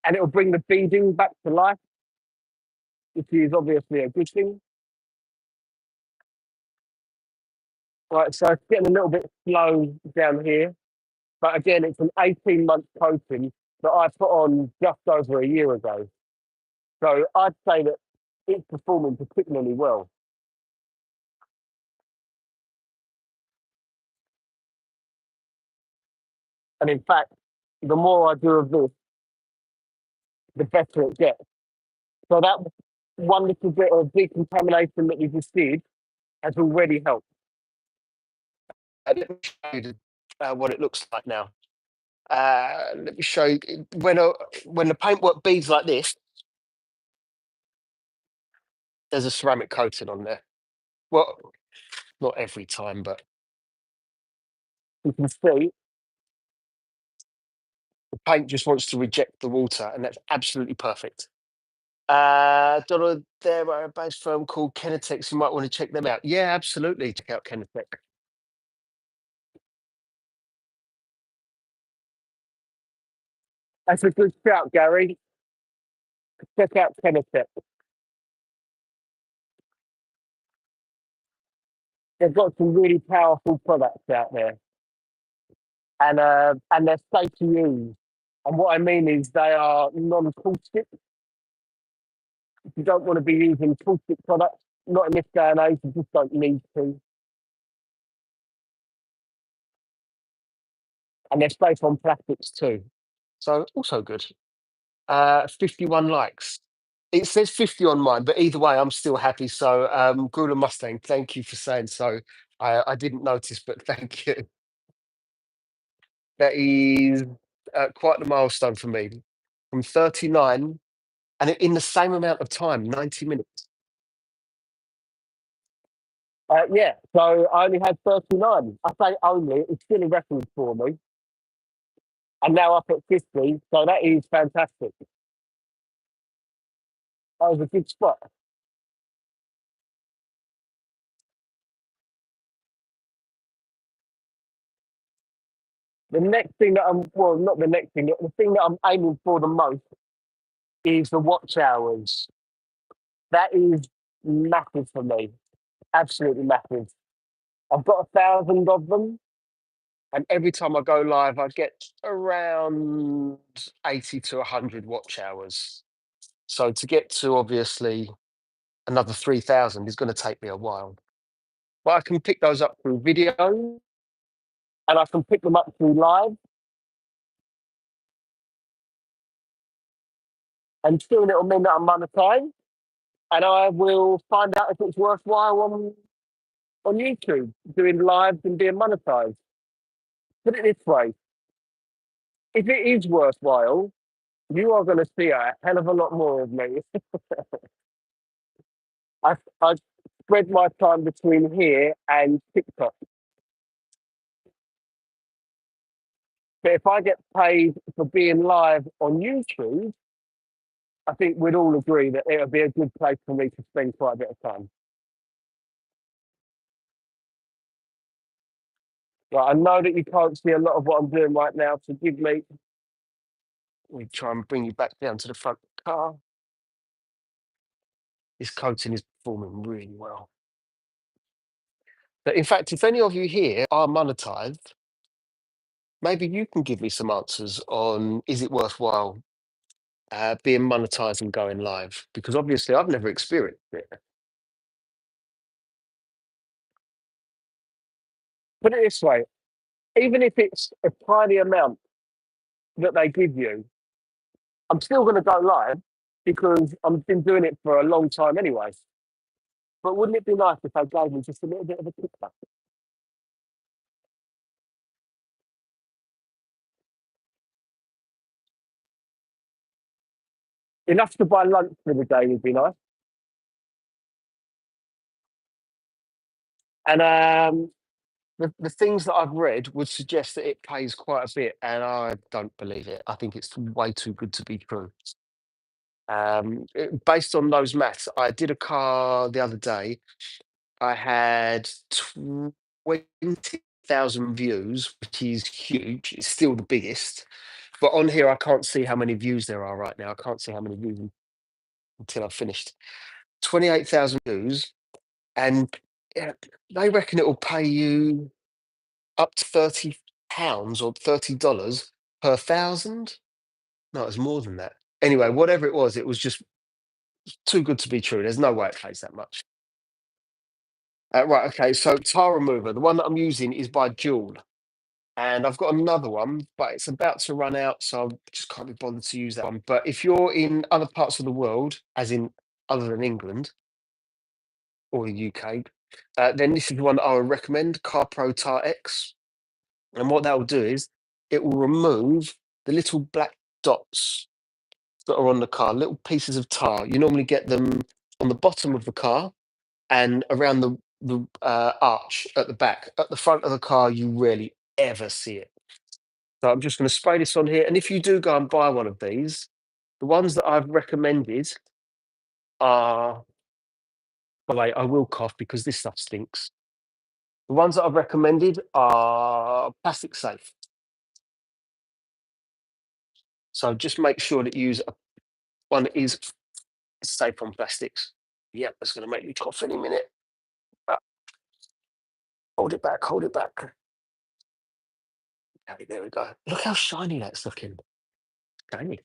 and it will bring the beading back to life, which is obviously a good thing. Right, so it's getting a little bit slow down here, but again, it's an 18-month coating that I put on just over a year ago. So I'd say that it's performing particularly well. And in fact, the more I do of this, the better it gets. So that one little bit of decontamination that we just did has already helped. Let me show you what it looks like now. Let me show you when the paintwork beads like this. There's a ceramic coating on there. Well, not every time, but you can see the paint just wants to reject the water, and that's absolutely perfect. There are a base firm called Kennetex. You might want to check them out. Yeah, absolutely. Check out Kennetex. That's a good shout, Gary. Check out Kennetex. They've got some really powerful products out there, and they're safe to use. And what I mean is they are non-caustic. If you don't want to be using caustic products, not in this day and age, you just don't need to. And they're safe on plastics too. So also good. 51 likes. It says 50 on mine, but either way, I'm still happy. So, Gula Mustang, thank you for saying so. I didn't notice, but thank you. That is quite the milestone for me. From 39, and in the same amount of time, 90 minutes. Yeah, so I only had 39. I say only, it's still a record for me. I'm now up at 50, so that is fantastic. That was a good spot. The next thing that well, not the next thing, the thing that I'm aiming for the most is the watch hours. That is massive for me, absolutely massive. I've got 1,000 of them, and every time I go live, I get around 80 to 100 watch hours. So to get to obviously another 3,000 is going to take me a while. But I can pick those up through video, and I can pick them up through live, and soon it'll mean that I'm monetized, and I will find out if it's worthwhile on YouTube, doing lives and being monetized. Put it this way, if it is worthwhile, you are going to see a hell of a lot more of me. I spread my time between here and TikTok. But if I get paid for being live on YouTube, I think we'd all agree that it would be a good place for me to spend quite a bit of time. Right, I know that you can't see a lot of what I'm doing right now, so give me. Let me try and bring you back down to the front of the car. This coating is performing really well. But in fact, if any of you here are monetized, maybe you can give me some answers on is it worthwhile being monetized and going live? Because obviously I've never experienced it. Put it this way, even if it's a tiny amount that they give you, I'm still going to go live because I've been doing it for a long time anyway. But wouldn't it be nice if they gave me just a little bit of a kickback? Enough to buy lunch for the day would be nice. And the things that I've read would suggest that it pays quite a bit, and I don't believe it. I think it's way too good to be true. Based on those maths, I did a car the other day. I had 20,000 views, which is huge. It's still the biggest. But on here, I can't see how many views there are right now. I can't see how many views until I've finished. 28,000 views, and yeah, they reckon it will pay you up to £30 or $30 per thousand. No, it was more than that. Anyway, whatever it was just too good to be true. There's no way it pays that much. Right, okay. So tile remover, the one that I'm using is by Joule, and I've got another one, but it's about to run out, so I just can't be bothered to use that one. But if you're in other parts of the world, as in other than England or the UK, then this is the one that I would recommend, Car Pro Tar X. And what that will do is it will remove the little black dots that are on the car, little pieces of tar. You normally get them on the bottom of the car and around the arch at the back. At the front of the car, you rarely ever see it. So I'm just going to spray this on here. And if you do go and buy one of these, the ones that I've recommended are, by the way, I will cough because this stuff stinks. The ones that I've recommended are plastic safe. So just make sure that you use one that is safe on plastics. Yep, that's going to make me cough any minute. Hold it back, hold it back. Okay, there we go. Look how shiny that's looking. Shiny.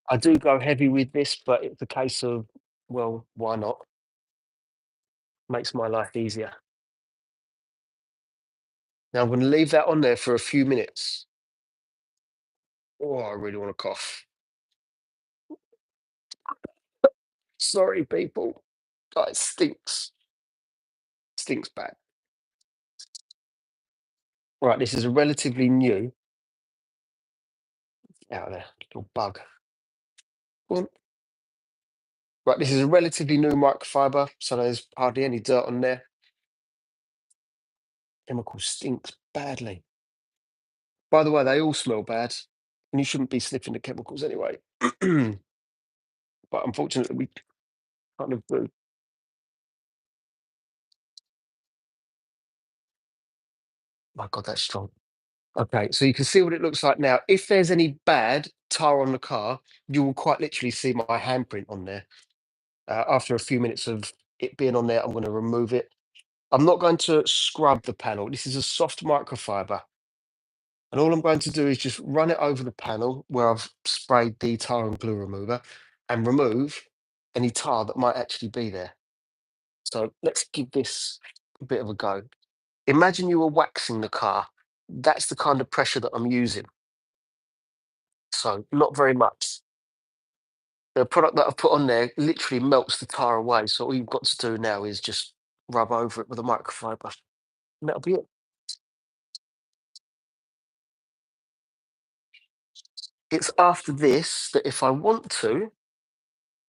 I do go heavy with this, but it's a case of, well, why not? Makes my life easier. Now I'm going to leave that on there for a few minutes. Oh, I really want to cough. Sorry, people. Oh, it stinks. Stinks bad. Right, this is a relatively new. Out of there, little bug. Go on. Right, this is a relatively new microfiber, so there's hardly any dirt on there. Chemical stinks badly. By the way, they all smell bad, and you shouldn't be sniffing the chemicals anyway. But unfortunately, we kind of do. My God, that's strong. Okay, so you can see what it looks like now. If there's any bad tar on the car, you will quite literally see my handprint on there. After a few minutes of it being on there, I'm going to remove it. I'm not going to scrub the panel. This is a soft microfiber. And all I'm going to do is just run it over the panel where I've sprayed the tar and glue remover and remove any tar that might actually be there. So let's give this a bit of a go. Imagine you were waxing the car. That's the kind of pressure that I'm using. So not very much. The product that I've put on there literally melts the tar away. So all you've got to do now is just rub over it with a microfiber. And that'll be it. It's after this that if I want to,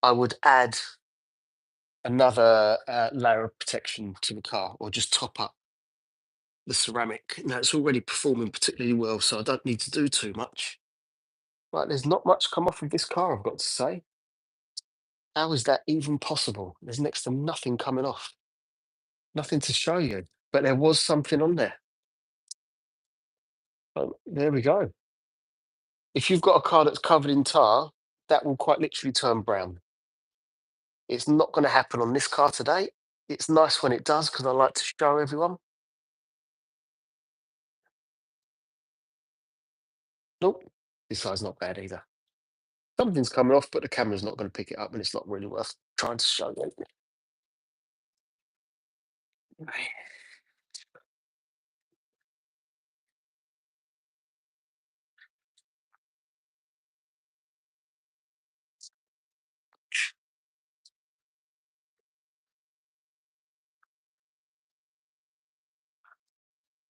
I would add another layer of protection to the car or just top up the ceramic. Now it's already performing particularly well, so I don't need to do too much. Right, there's not much come off of this car, I've got to say. How is that even possible? There's next to nothing coming off. Nothing to show you, but there was something on there. Oh, there we go. If you've got a car that's covered in tar, that will quite literally turn brown. It's not going to happen on this car today. It's nice when it does because I like to show everyone. Nope, this side's not bad either. Something's coming off, but the camera's not going to pick it up, and it's not really worth trying to show you.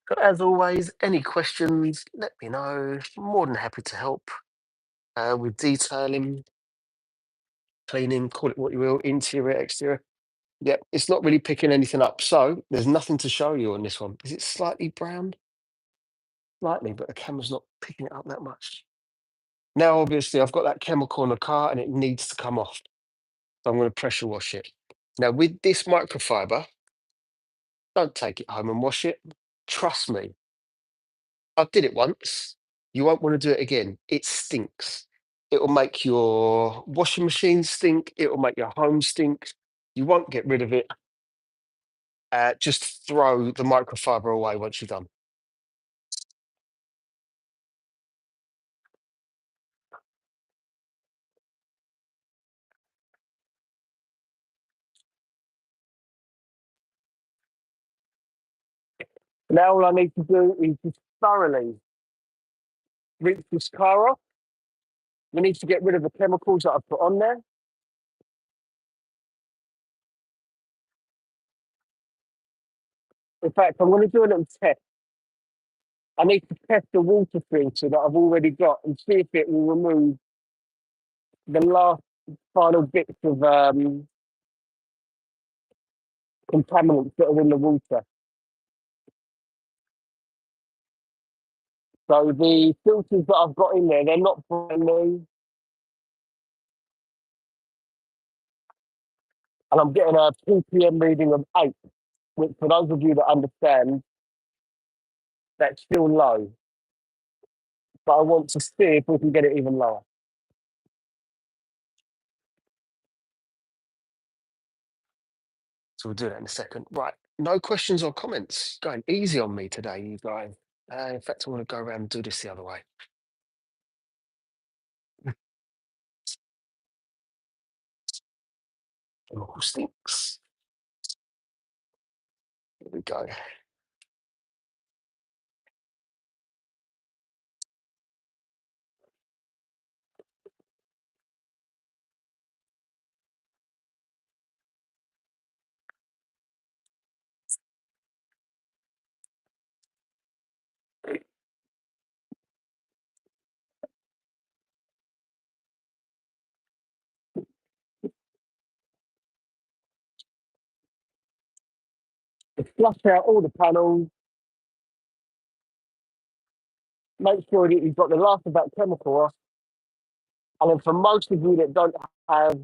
But as always, any questions, let me know. More than happy to help with detailing, cleaning, call it what you will, interior, exterior. Yep, it's not really picking anything up. So there's nothing to show you on this one. Is it slightly brown? Slightly, but the camera's not picking it up that much. Now, obviously, I've got that chemical in the car and it needs to come off. So I'm going to pressure wash it. Now, with this microfiber, don't take it home and wash it. Trust me, I did it once. You won't want to do it again. It stinks. It will make your washing machine stink. It will make your home stink. You won't get rid of it. Just throw the microfiber away once you're done. Now all I need to do is just thoroughly rinse this car off. We need to get rid of the chemicals that I've put on there. In fact, I'm going to do a little test. I need to test the water filter that I've already got and see if it will remove the last final bits of contaminants that are in the water. So the filters that I've got in there, they're not brand new. And I'm getting a ppm reading of 8, which for those of you that understand, that's still low. But I want to see if we can get it even lower. So we'll do that in a second. Right, no questions or comments. Going easy on me today, you guys. In fact, I want to go around and do this the other way. Oh, stinks. Here we go. Flush out all the panels, make sure that you've got the last of that chemical off. And then for most of you that don't have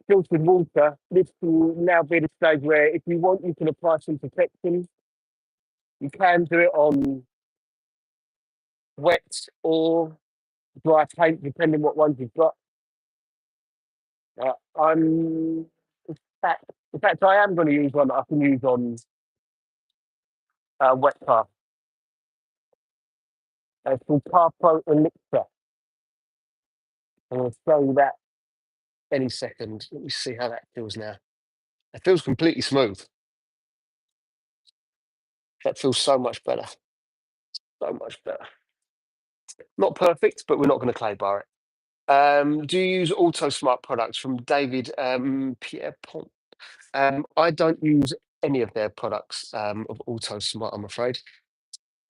filtered water, this will now be the stage where if you want, you can apply some protection. You can do it on wet or dry paint, depending what ones you've got. I'm fact, in fact, I am going to use one that I can use on wet car. It's called Car Pro Elixir. I'm going to show you that any second. Let me see how that feels now. It feels completely smooth. That feels so much better. So much better. Not perfect, but we're not going to clay bar it. Do you use Auto Smart products from David Pierre-Pont? I don't use any of their products of Auto Smart, I'm afraid.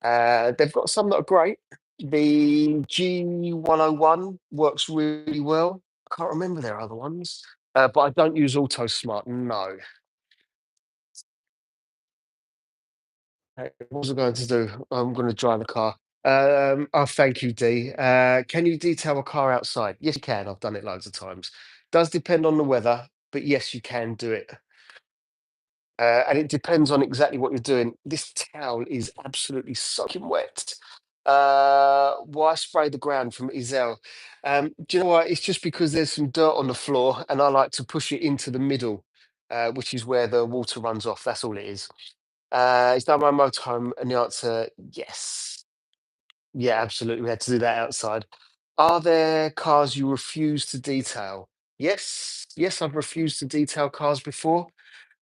They've got some that are great. The G101 works really well. I can't remember their other ones, but I don't use Auto Smart. No. What was I going to do? I'm going to drive the car. Oh, thank you, D. Can you detail a car outside? Yes, you can. I've done it loads of times. Does depend on the weather, but yes, you can do it. And it depends on exactly what you're doing. This towel is absolutely soaking wet. Why spray the ground from Isel? Do you know what? It's just because there's some dirt on the floor, and I like to push it into the middle, which is where the water runs off. That's all it is. Is that my motorhome? And the answer, yes. Yeah, absolutely. We had to do that outside. Are there cars you refuse to detail? Yes. Yes, I've refused to detail cars before.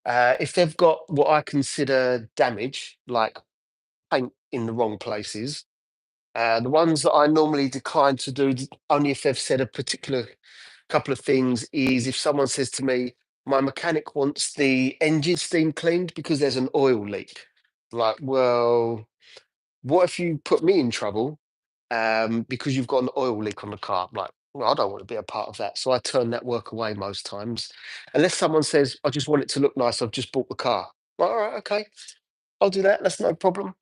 If they've got what I consider damage, like paint in the wrong places, the ones that I normally decline to do, only if they've said a particular couple of things, is if someone says to me, my mechanic wants the engine steam cleaned because there's an oil leak. Like, well, what if you put me in trouble because you've got an oil leak on the car? I'm like, well, I don't want to be a part of that. So I turn that work away most times. Unless someone says, I just want it to look nice, I've just bought the car. Like, all right, okay, I'll do that. That's no problem.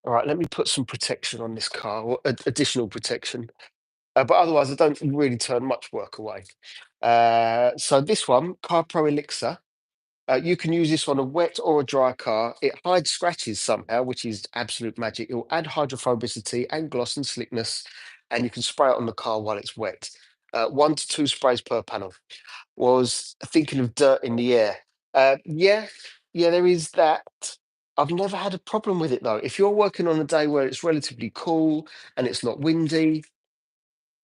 All right, let me put some protection on this car, or additional protection. But otherwise, I don't really turn much work away. So this one, Car Pro Elixir, you can use this on a wet or a dry car. It hides scratches somehow, which is absolute magic. It will add hydrophobicity and gloss and slickness, and you can spray it on the car while it's wet. 1 to 2 sprays per panel. Was thinking of dirt in the air. Yeah, yeah, there is that. I've never had a problem with it though. If you're working on a day where it's relatively cool and it's not windy,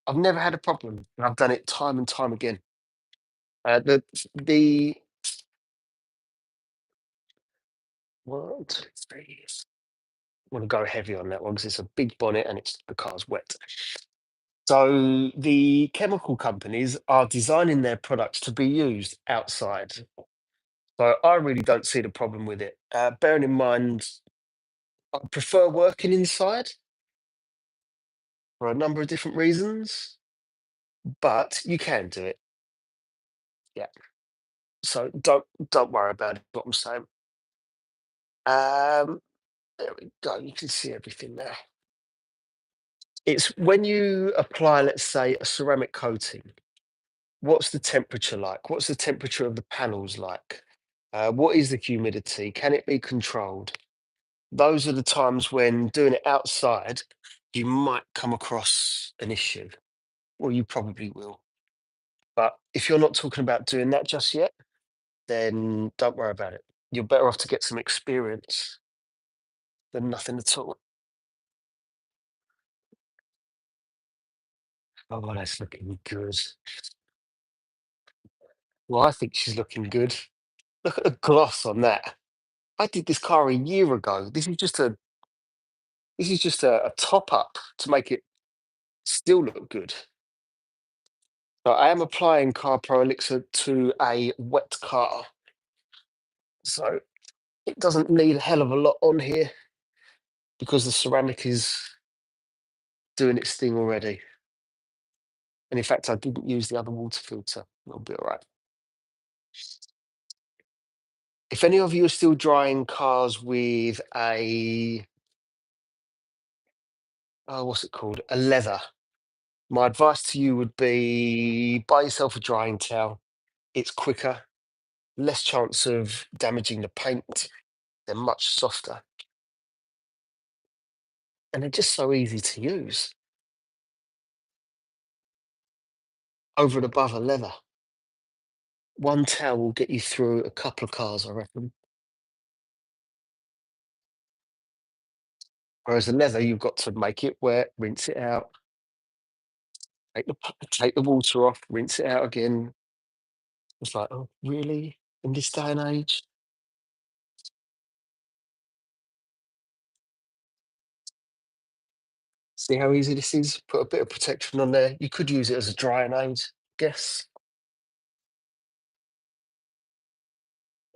I've never had a problem. And I've done it time and time again. The 1, 2, 3. I want to go heavy on that one because it's a big bonnet and it's the car's wet. So the chemical companies are designing their products to be used outside. So I really don't see the problem with it. Bearing in mind, I prefer working inside for a number of different reasons, but you can do it. Yeah. So don't worry about it. What I'm saying. Um, there we go. You can see everything now. It's when you apply, let's say, a ceramic coating. What's the temperature like? What's the temperature of the panels like? What is the humidity? Can it be controlled? Those are the times when doing it outside, you might come across an issue. Well, you probably will. But if you're not talking about doing that just yet, then don't worry about it. You're better off to get some experience than nothing at all. Oh, that's looking good. Well, I think she's looking good. Look at the gloss on that. I did this car a year ago. This is just a top up to make it still look good. So I am applying Car Pro Elixir to a wet car. So it doesn't need a hell of a lot on here because the ceramic is doing its thing already. And in fact, I didn't use the other water filter. It'll be all right. If any of you are still drying cars with a, oh, what's it called? A leather. My advice to you would be buy yourself a drying towel. It's quicker, less chance of damaging the paint. They're much softer. And they're just so easy to use. Over and above a leather. One towel will get you through a couple of cars, I reckon. Whereas a leather, you've got to make it wet, rinse it out, take the water off, rinse it out again. It's like, oh, really? In this day and age? See how easy this is? Put a bit of protection on there. You could use it as a drying aid, guess.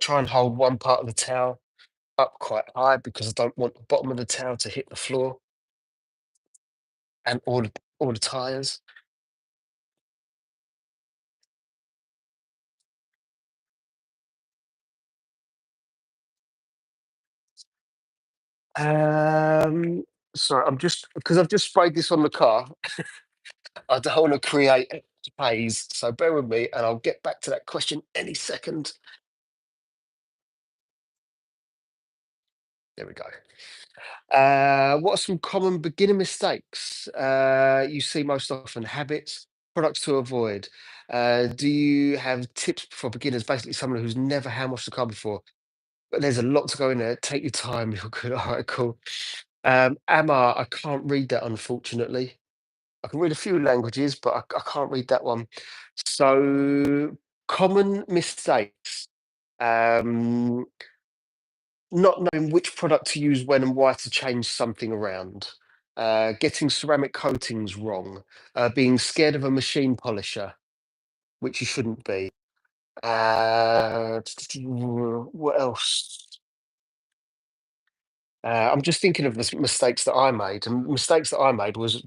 Try and hold one part of the towel up quite high because I don't want the bottom of the towel to hit the floor and all the tires. Um, sorry, I'm just because I've just sprayed this on the car. I don't want to create haze, so bear with me, and I'll get back to that question any second. There we go. What are some common beginner mistakes you see most often? Habits, products to avoid. Do you have tips for beginners? Basically, someone who's never hand washed a car before. But there's a lot to go in there. Take your time. You're good. All right, cool. Amma, I can't read that unfortunately. I can read a few languages, but I can't read that one. So, common mistakes. Um, Not knowing which product to use when and why to change something around. Getting ceramic coatings wrong. Being scared of a machine polisher, which you shouldn't be. What else? I'm just thinking of the mistakes that I made, and mistakes that I made was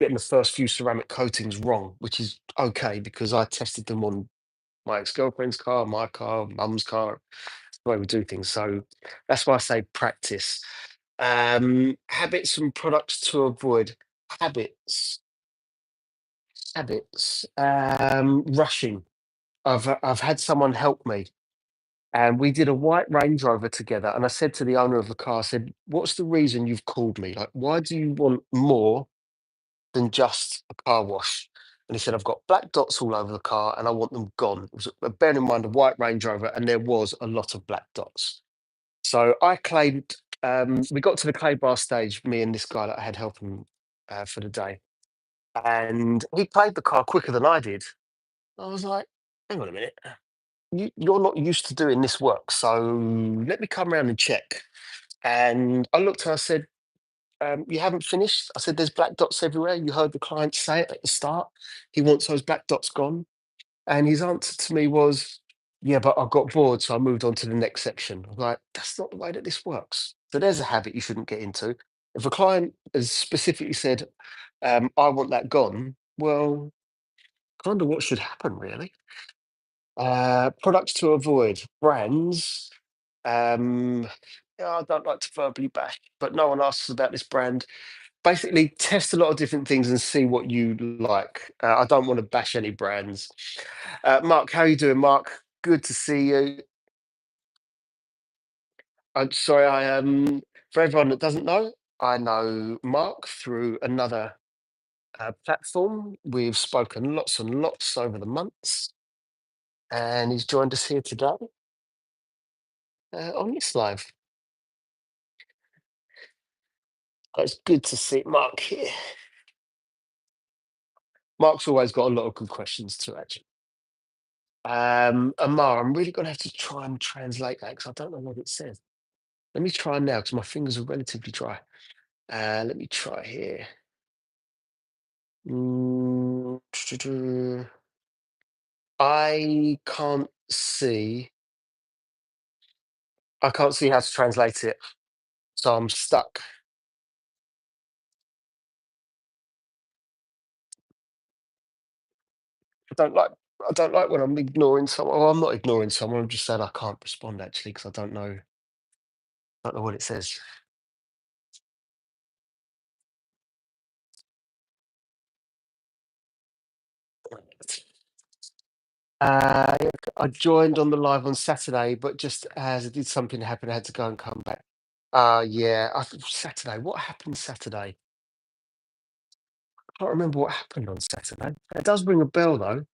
getting the first few ceramic coatings wrong, which is okay because I tested them on my ex-girlfriend's car, my car, mum's car. That's the way we do things. So that's why I say practice. Habits and products to avoid. Habits, habits. Rushing. I've had someone help me, and we did a white Range Rover together. And I said to the owner of the car, I said, "What's the reason you've called me? Like, why do you want more than just a car wash?" And he said, "I've got black dots all over the car, and I want them gone." It was, bear in mind, a white Range Rover, and there was a lot of black dots. So I claimed, we got to the clay bar stage, me and this guy that I had helping for the day. And he played the car quicker than I did. I was like, hang on a minute. You're not used to doing this work. So let me come around and check. And I looked and I said, you haven't finished? I said, there's black dots everywhere. You heard the client say it at the start. He wants those black dots gone. And his answer to me was, "Yeah, but I got bored, so I moved on to the next section." I'm like, that's not the way that this works. So there's a habit you shouldn't get into. If a client has specifically said, "I want that gone," well, kind of what should happen, really. Products to avoid, brands. Yeah, I don't like to verbally bash, but no one asks about this brand. Basically, test a lot of different things and see what you like. I don't want to bash any brands. Mark, how you doing, Mark? Good to see you. I'm sorry, for everyone that doesn't know, I know Mark through another platform. We've spoken lots and lots over the months, and he's joined us here today on this live. It's good to see Mark here. Mark's always got a lot of good questions too, actually. Amar, I'm really going to have to try and translate that because I don't know what it says. Let me try now because my fingers are relatively dry. Let me try here. Mm, I can't see. I can't see how to translate it, so I'm stuck. I don't like I don't like when I'm ignoring someone. Oh, I'm not ignoring someone. I'm just saying I can't respond actually because I don't know what it says. Yeah, I joined on the live on Saturday, but just as I did something happen, I had to go and come back. Yeah, Saturday. What happened Saturday? I can't remember what happened on Saturday. It does ring a bell though.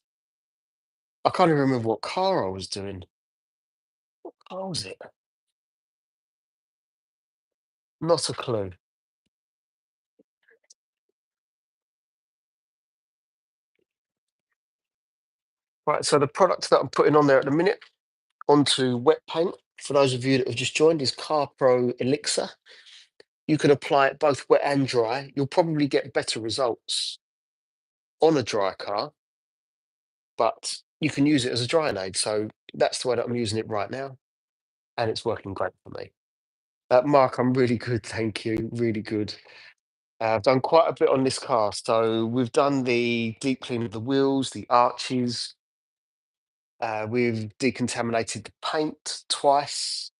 I can't even remember what car I was doing. What car was it? Not a clue. Right, so the product that I'm putting on there at the minute onto wet paint, for those of you that have just joined, is Car Pro Elixir. You can apply it both wet and dry. You'll probably get better results on a dry car, but you can use it as a drying aid. So that's the way that I'm using it right now, and it's working great for me. Mark, I'm really good, thank you. Really good. I've done quite a bit on this car. So we've done the deep clean of the wheels, the arches. We've decontaminated the paint twice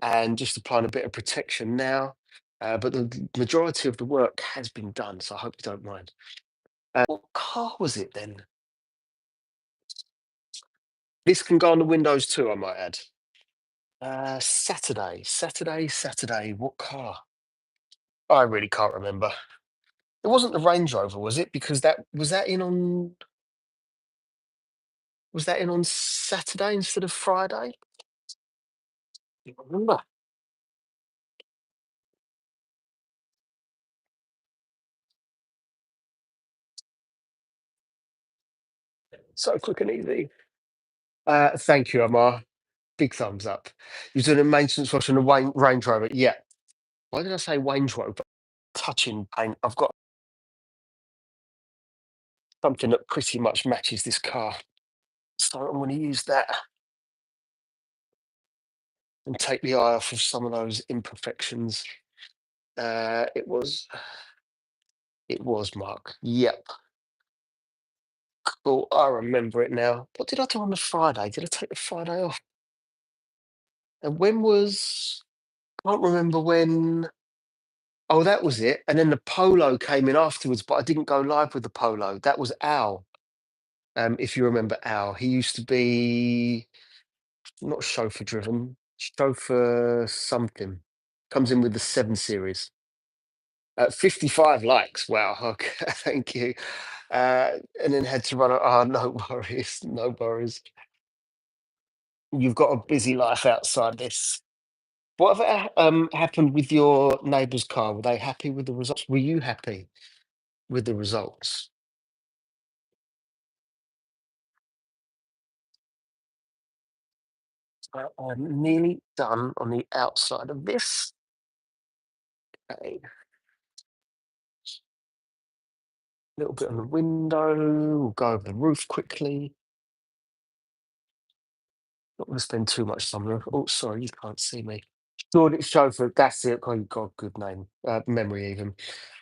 and just applying a bit of protection now. But the majority of the work has been done, so I hope you don't mind. What car was it then? This can go on the windows too, I might add. Saturday. What car? I really can't remember. It wasn't the Range Rover, was it? Because that in on Saturday instead of Friday? I can't remember. So quick and easy. Thank you, Amar. Big thumbs up. You're doing a maintenance wash on a Range Rover. Yeah. Why did I say Range Rover? Touching paint. I've got something that pretty much matches this car. So I'm going to use that and take the eye off of some of those imperfections. Uh, it was, it was Mark. Yep. Cool. I remember it now. What did I do on the Friday? Did I take the Friday off? And when was? I can't remember when. Oh, that was it. And then the Polo came in afterwards, but I didn't go live with the Polo. That was Al. If you remember Al, he used to be not chauffeur driven, chauffeur something. Comes in with the 7 Series. 55 likes. Wow. Okay. Thank you. And then had to run. Oh, no worries. No worries. You've got a busy life outside this. Whatever happened with your neighbour's car? Were they happy with the results? Were you happy with the results? I'm nearly done on the outside of this. Okay. A little bit on the window. We'll go over the roof quickly. Not going to spend too much time on the roof. Oh, sorry, you can't see me. Shoreditch Chauffeur, that's it. Oh, you got a good name, memory even.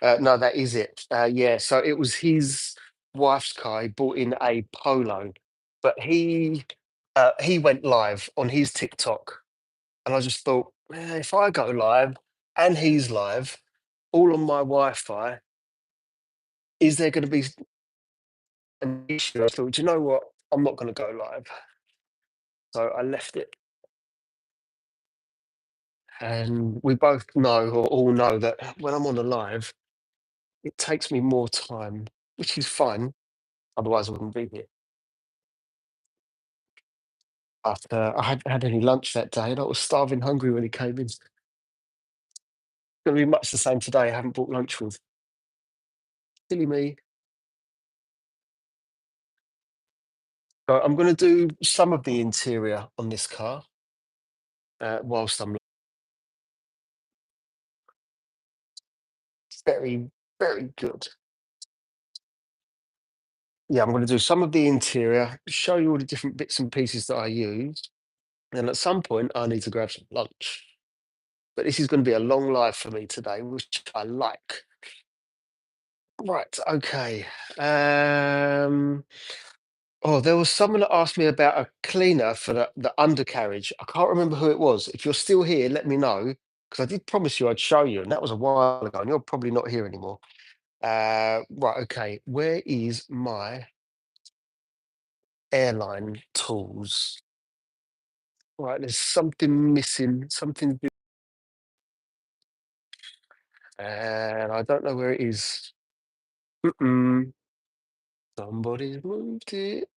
No, that is it. Yeah, so it was his wife's car. He bought in a Polo, but he went live on his TikTok, and I just thought, if I go live and he's live, all on my Wi-Fi, is there going to be an issue? I thought, "Do you know what? I'm not going to go live." So I left it, and we both know, or all know, that when I'm on a live, it takes me more time, which is fine. Otherwise, I wouldn't be here. After I hadn't had any lunch that day, and I was starving hungry when he came in. It's going to be much the same today. I haven't brought lunch with. Silly me. So I'm going to do some of the interior on this car whilst I'm very, very good. Yeah, I'm going to do some of the interior, show you all the different bits and pieces that I use. And at some point, I need to grab some lunch. But this is going to be a long live for me today, which I like. Right, okay. Oh, there was someone that asked me about a cleaner for the undercarriage. I can't remember who it was. If you're still here, let me know because I did promise you I'd show you, and that was a while ago, and you're probably not here anymore. Right, okay. Where is my airline tools? Right, there's something missing, and I don't know where it is. Mm-mm. Somebody's moved it.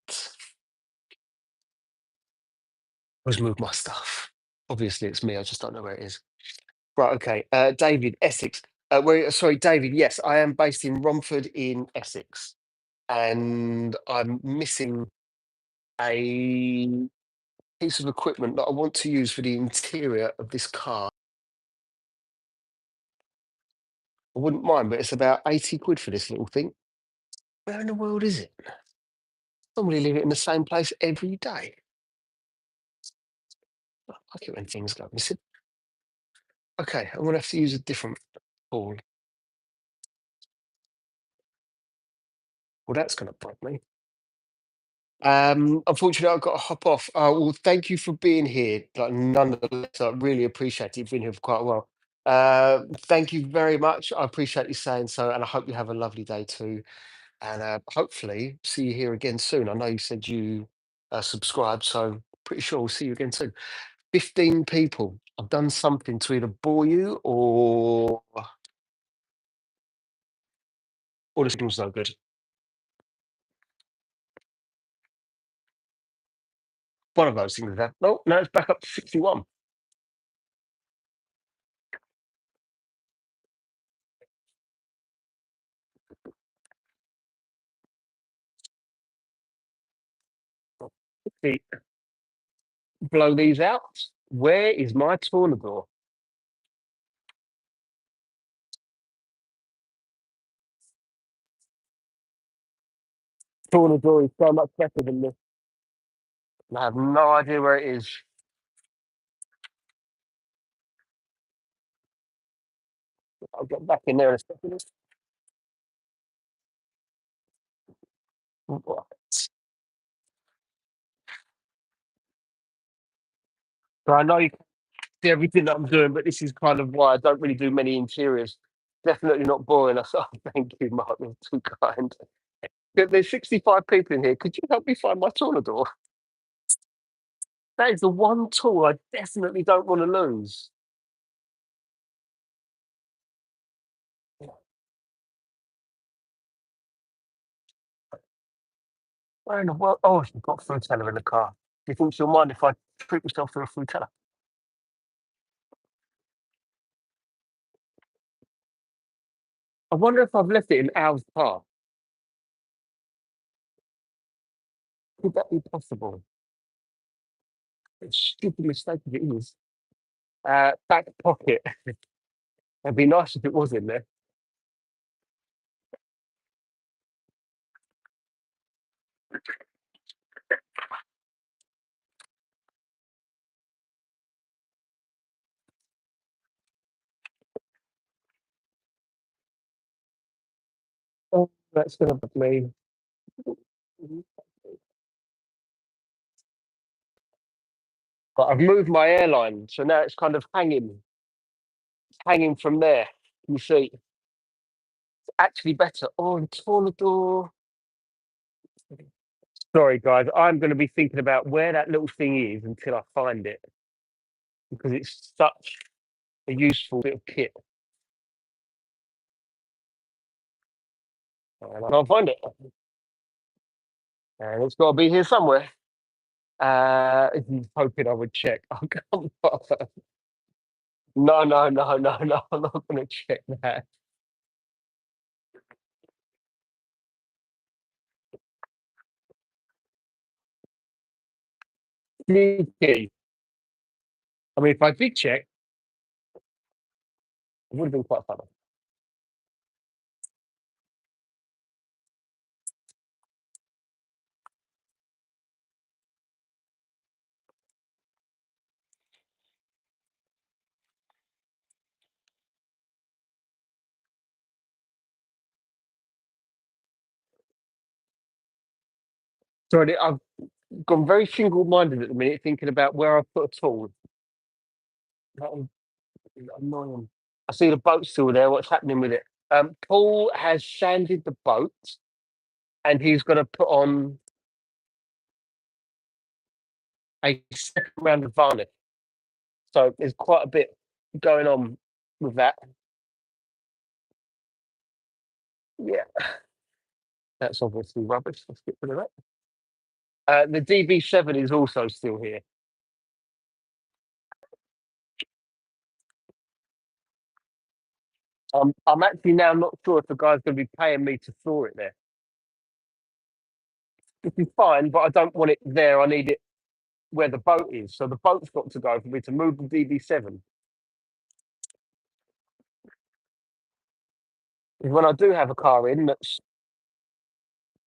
Who's moved my stuff? Obviously, it's me. I just don't know where it is. Right, okay. David, Essex. Sorry, David. Yes, I am based in Romford in Essex, and I'm missing a piece of equipment that I want to use for the interior of this car. I wouldn't mind, but it's about 80 quid for this little thing. Where in the world is it? Normally leave it in the same place every day. I like it when things go missing. Okay, I'm gonna have to use a different tool. Well, that's gonna bug me. Unfortunately, I've got to hop off. Well, thank you for being here. Like, nonetheless, I really appreciate it. You've been here for quite a while. Thank you very much. I appreciate you saying so, and I hope you have a lovely day too. And hopefully, see you here again soon. I know you said you subscribed, so pretty sure we'll see you again soon. 15 people. I've done something to either bore you or the signal's no good. One of those things. No, no, it's back up to 61. See, blow these out. Where is my tornado? Tornado is so much better than this. And I have no idea where it is. I'll get back in there in a second. Right. So I know you can see everything that I'm doing, but this is kind of why I don't really do many interiors. Definitely not boring us. Oh, thank you, Mark. You're too kind. There's 65 people in here. Could you help me find my tornado? That is the one tool I definitely don't want to lose. Where in the world? Oh, she's got a Frutella in the car. Do you think she'll mind if I treat myself to a Frutella? I wonder if I've left it in Al's car. Could that be possible? It's a stupid mistake if it is. Back pocket. It'd be nice if it was in there. Oh, that's gonna bug me. But I've moved my airline, so now it's kind of hanging from there. You see, it's actually better. Oh, and Tornado. Sorry, guys. I'm going to be thinking about where that little thing is until I find it because it's such a useful bit of kit. And I can't find it. And it's got to be here somewhere. He's hoping I would check. Oh, come on. No, no, no, no, no. I'm not going to check that. Sneaky. I mean, if I did check, it would have been quite funny. Sorry, I've gone very single-minded at the minute, thinking about where I've put a tool. That is annoying. I see the boat still there. What's happening with it? Paul has sanded the boat, and he's going to put on a second round of varnish. So there's quite a bit going on with that. Yeah, that's obviously rubbish. Let's get rid of that. The DB7 is also still here. I'm actually now not sure if the guy's going to be paying me to store it there. Which is fine, but I don't want it there. I need it where the boat is. So the boat's got to go for me to move the DB7. Because when I do have a car in that's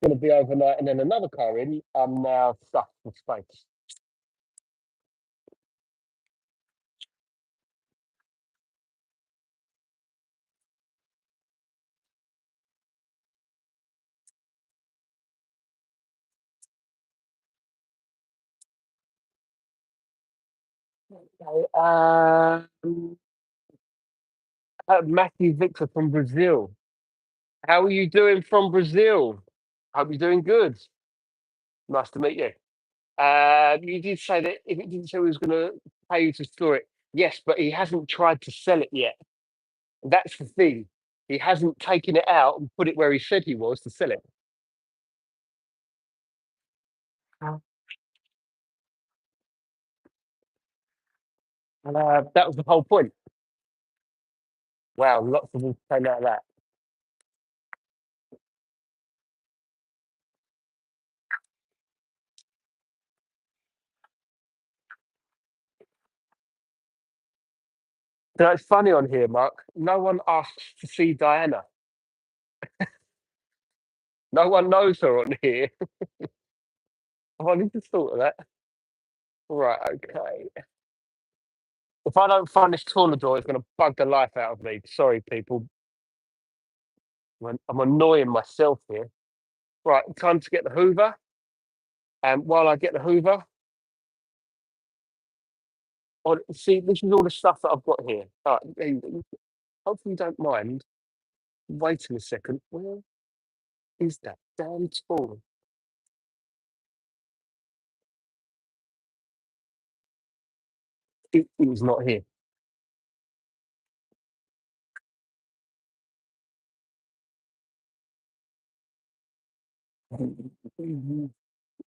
going to be overnight and then another car in, I'm now stuck with space. Okay, Matthew Victor from Brazil. How are you doing from Brazil? Hope you're doing good. Nice to meet you. You did say that if it didn't say he was going to pay you to store it, yes, but he hasn't tried to sell it yet. That's the thing. He hasn't taken it out and put it where he said he was to sell it. Oh. That was the whole point. Wow, lots of them came out of that. So it's funny on here, Mark. No one asks to see Diana. No one knows her on here. I need to thought of that. Right, okay. If I don't find this tornado, it's going to bug the life out of me. Sorry, people. I'm annoying myself here. Right, time to get the Hoover. And while I get the Hoover, see, this is all the stuff that I've got here. All right, hopefully you don't mind waiting a second. Where is that damn tool? It is not here.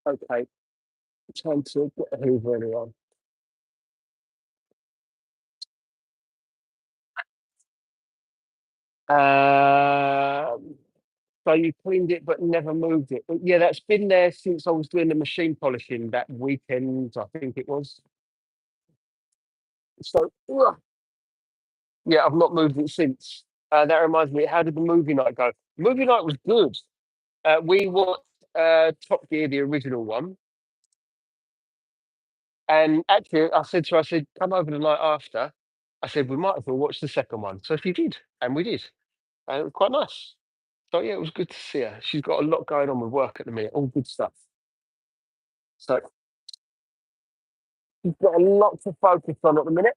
Okay, time to get the Hoover anyway. Um, so you cleaned it but never moved it. But yeah, that's been there since I was doing the machine polishing that weekend, I think it was. So yeah, I've not moved it since. That reminds me, how did the movie night go? Movie night was good. We watched Top Gear, the original one. And actually, I said, come over the night after. I said, we might as well watch the second one. So she did, and we did. And it was quite nice. So yeah, it was good to see her. She's got a lot going on with work at the minute, all good stuff. So she's got a lot to focus on at the minute.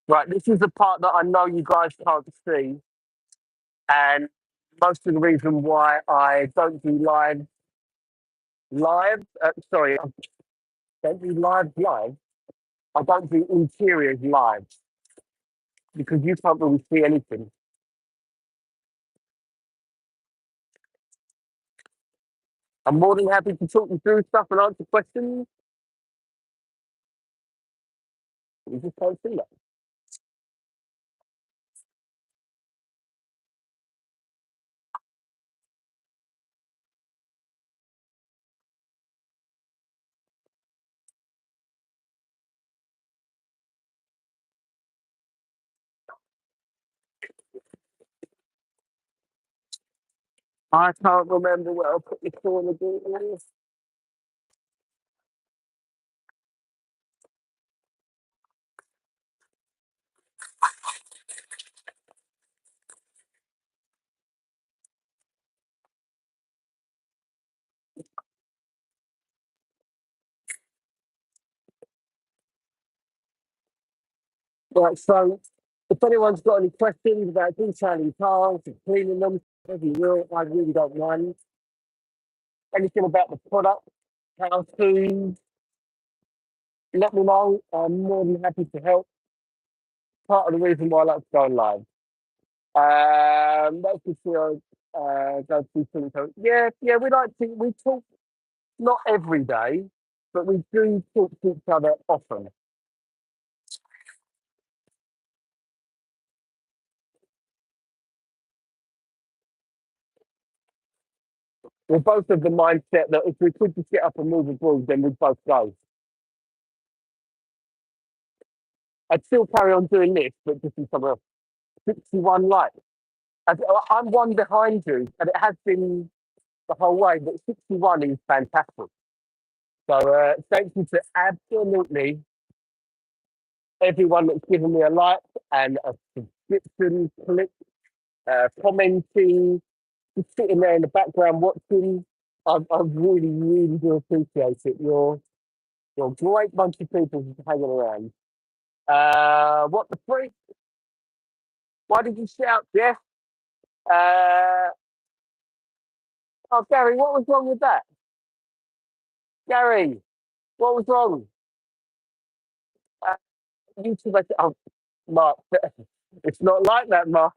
Right, this is the part that I know you guys can't see, and most of the reason why I don't do sorry, I don't do live. I don't do interiors live because you can't really see anything. I'm more than happy to talk you through stuff and answer questions. You just can't see that. I can't remember where I put the corner door. Right, so if anyone's got any questions about detailing cars and cleaning them, whatever you will, I really don't mind. Anything about the product, how to, let me know. I'm more than happy to help. Part of the reason why I like to go live. That's just go through things. So, yeah, yeah, we talk not every day, but we do talk to each other often. We're both of the mindset that if we could just get up and move abroad, then we'd both go. I'd still carry on doing this, but just in somewhere else. 61 likes. I'm one behind you, and it has been the whole way, but 61 is fantastic. So thank you to absolutely everyone that's given me a like and a subscription, click, commenting, just sitting there in the background watching. I really, really do appreciate it. You're a great bunch of people just hanging around. What the freak? Why did you shout, Jeff? Uh, oh, Gary, what was wrong with that? Gary, what was wrong? Uh, YouTube, oh, Mark, it's not like that, Mark.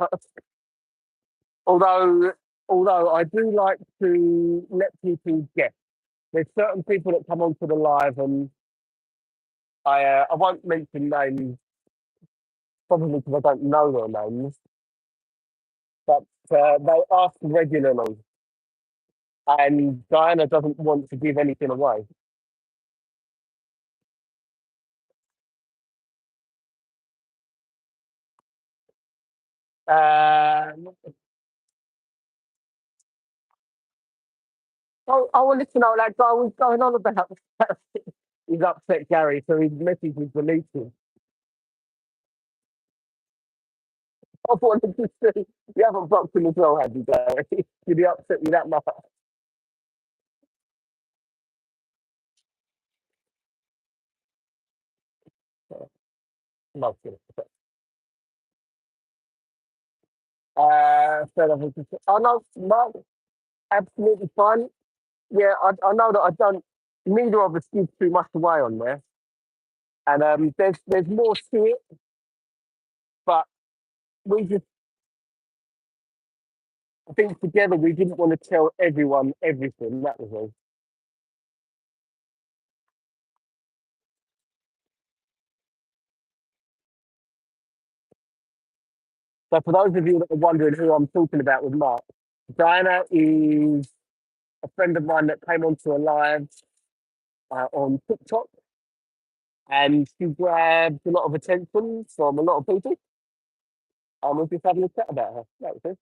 Although, although I do like to let people guess. There's certain people that come onto the live, and I won't mention names, probably because I don't know their names, but they ask regularly, and Diana doesn't want to give anything away. Uh, well, listen, that guy was going on about. He's upset Gary, so his message was deleted. I wanted to see. You haven't blocked him as well, have you, Gary? Did he upset you that much? No, kidding. I know, Mark, absolutely fine. Yeah, I know that I don't. Neither of us give too much away on there, and there's more to it, but we just I think together we didn't want to tell everyone everything. That was all. So for those of you that are wondering who I'm talking about with Mark, Diana is a friend of mine that came onto a live on TikTok, and she grabbed a lot of attention from a lot of people, and we're just having a chat about her. That was it.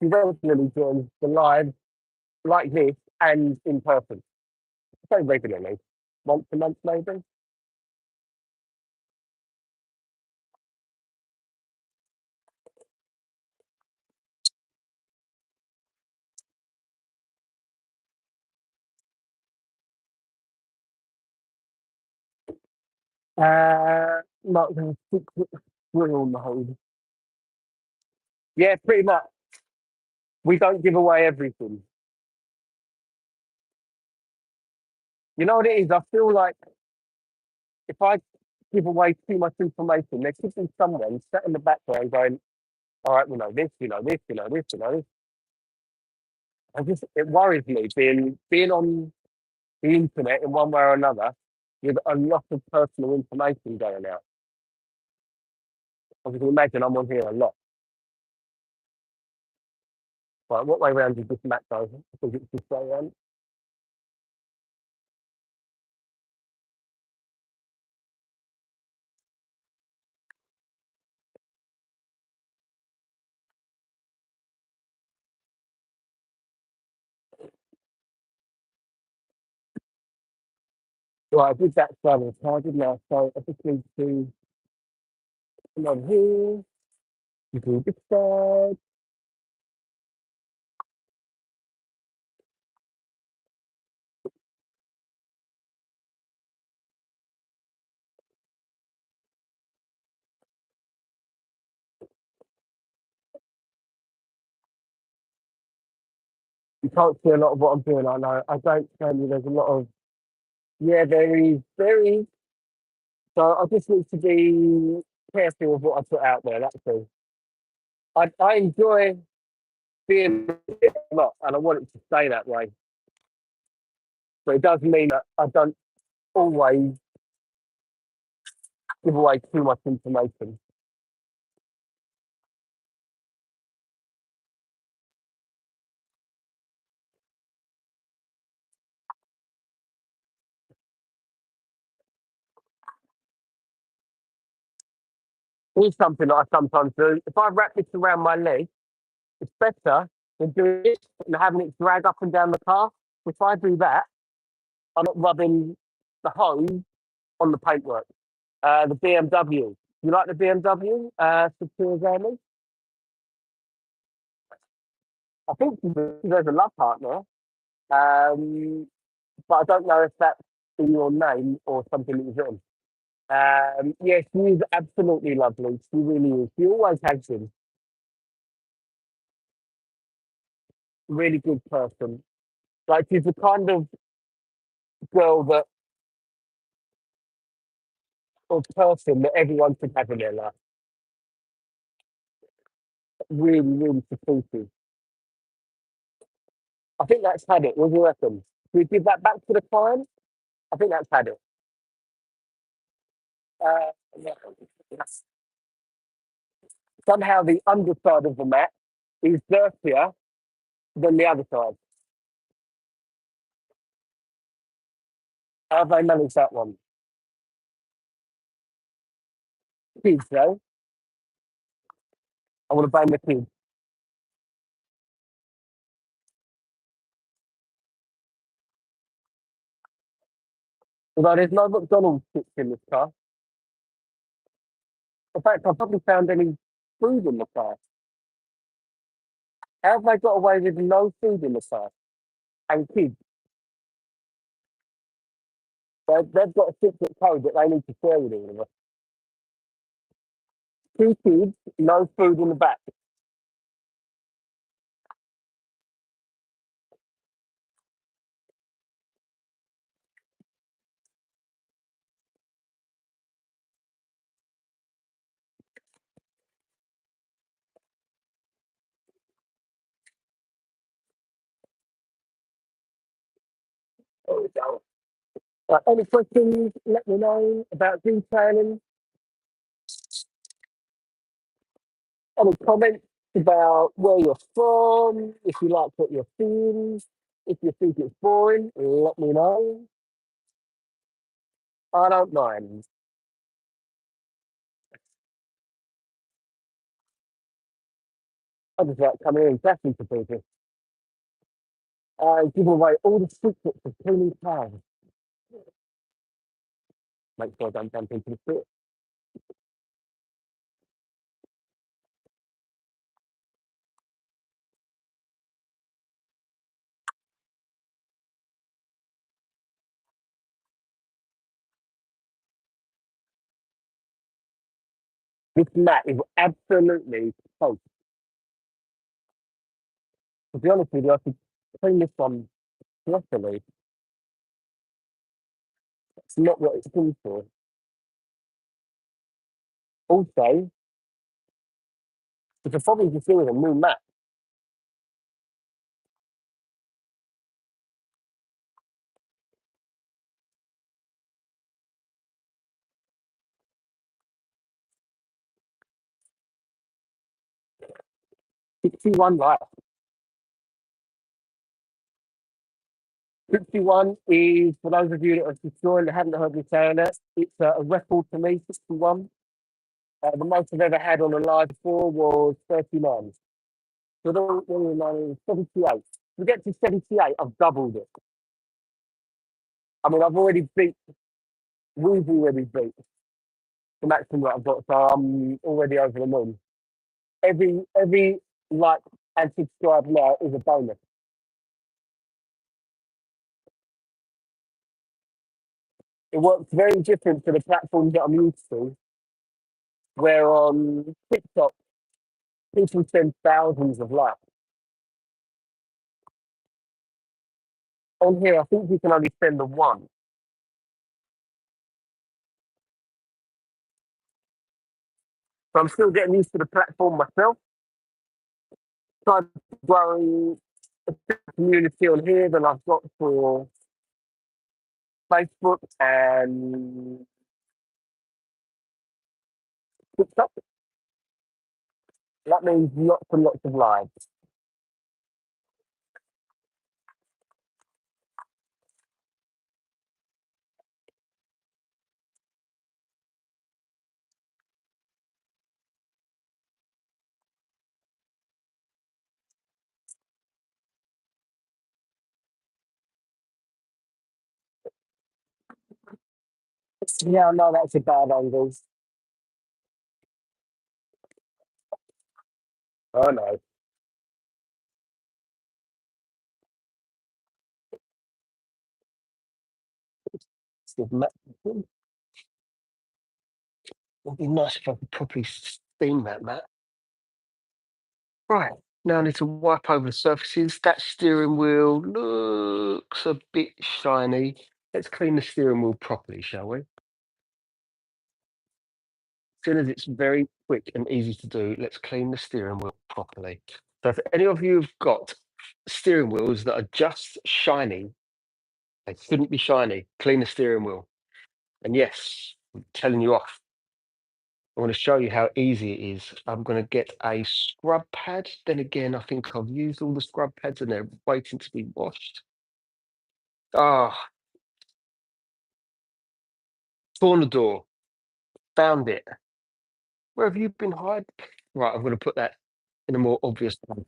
She regularly joins the live like this and in person. So regularly, once a month maybe. Like the secret squirrel mode. Yeah, pretty much. We don't give away everything. You know what it is? I feel like if I give away too much information, there could be someone sat in the background going, all right, we know this, you know this, you know this, you know this. It worries me being on the internet in one way or another with a lot of personal information going out. As you can imagine, I'm on here a lot. Right, what way round did this map go? I think it's this way round. Right, I did that side of the car, didn't I? So I just need to come on here, you do this side. You can't see a lot of what I'm doing. I know. I don't tell you. There's a lot of yeah. There is. So I just need to be careful with what I put out there. That's all. I enjoy being a lot, and I want it to stay that way. But it does mean that I don't always give away too much information. Here's something that I sometimes do. If I wrap this around my leg, it's better than doing it and having it drag up and down the car. If I do that, I'm not rubbing the hose on the paintwork. The BMW. You like the BMW? Secure Family? I think there's a love partner, but I don't know if that's in your name or something that you've written. Yeah, she is absolutely lovely. She really is. She always has been. Really good person. Like she's the kind of girl that or person that everyone should have in their life. Really, really supportive. I think that's had it. What do you reckon? Do we give that back to the client? I think that's had it. Yeah. Somehow the underside of the mat is dirtier than the other side. How have they managed that one? Kids, though. I want to blame the kids. Although there's no McDonald's chips in this car. In fact, I probably found any food in the car. How have they got away with no food in the car? And kids, they've got a secret code that they need to share with all of us. Two kids, no food in the back. Any questions, let me know about detailing. Any comments about where you're from, if you like what you're seeing, if you think it's boring, let me know. I don't mind. I just like coming in and chatting to people. Giving away all the secrets of cleaning cars. Make sure I don't jump into the pit. This mat is absolutely toast. To be honest with you, I could clean this one properly. It's not what it's called for. Also, it's a probably just do with a new mat. 61 right. 61 is, for those of you that are destroying that haven't heard me saying it, it's a record for me, 61. The most I've ever had on a live before was 39. So the 78. To get to 78, I've doubled it. I mean, we've already beat the maximum that I've got, so I'm already over the moon. Every like and subscribe now is a bonus. It works very different to the platforms that I'm used to, where on TikTok, people send thousands of likes. On here, I think you can only send the one. So I'm still getting used to the platform myself. Tried growing a community on here than I've got for Facebook and TikTok. That means lots and lots of lives. Yeah, I know that's a bad angle. Oh no. It'd be nice if I could properly steam that, Matt. Right. Now I need to wipe over the surfaces. That steering wheel looks a bit shiny. Let's clean the steering wheel properly, shall we? As soon as it's very quick and easy to do, let's clean the steering wheel properly. So if any of you have got steering wheels that are just shiny, they shouldn't be shiny, clean the steering wheel. And yes, I'm telling you off. I want to show you how easy it is. I'm going to get a scrub pad. Then again, I think I've used all the scrub pads and they're waiting to be washed. Ah, Tornador, found it. Where have you been hiding? Right, I'm going to put that in a more obvious place.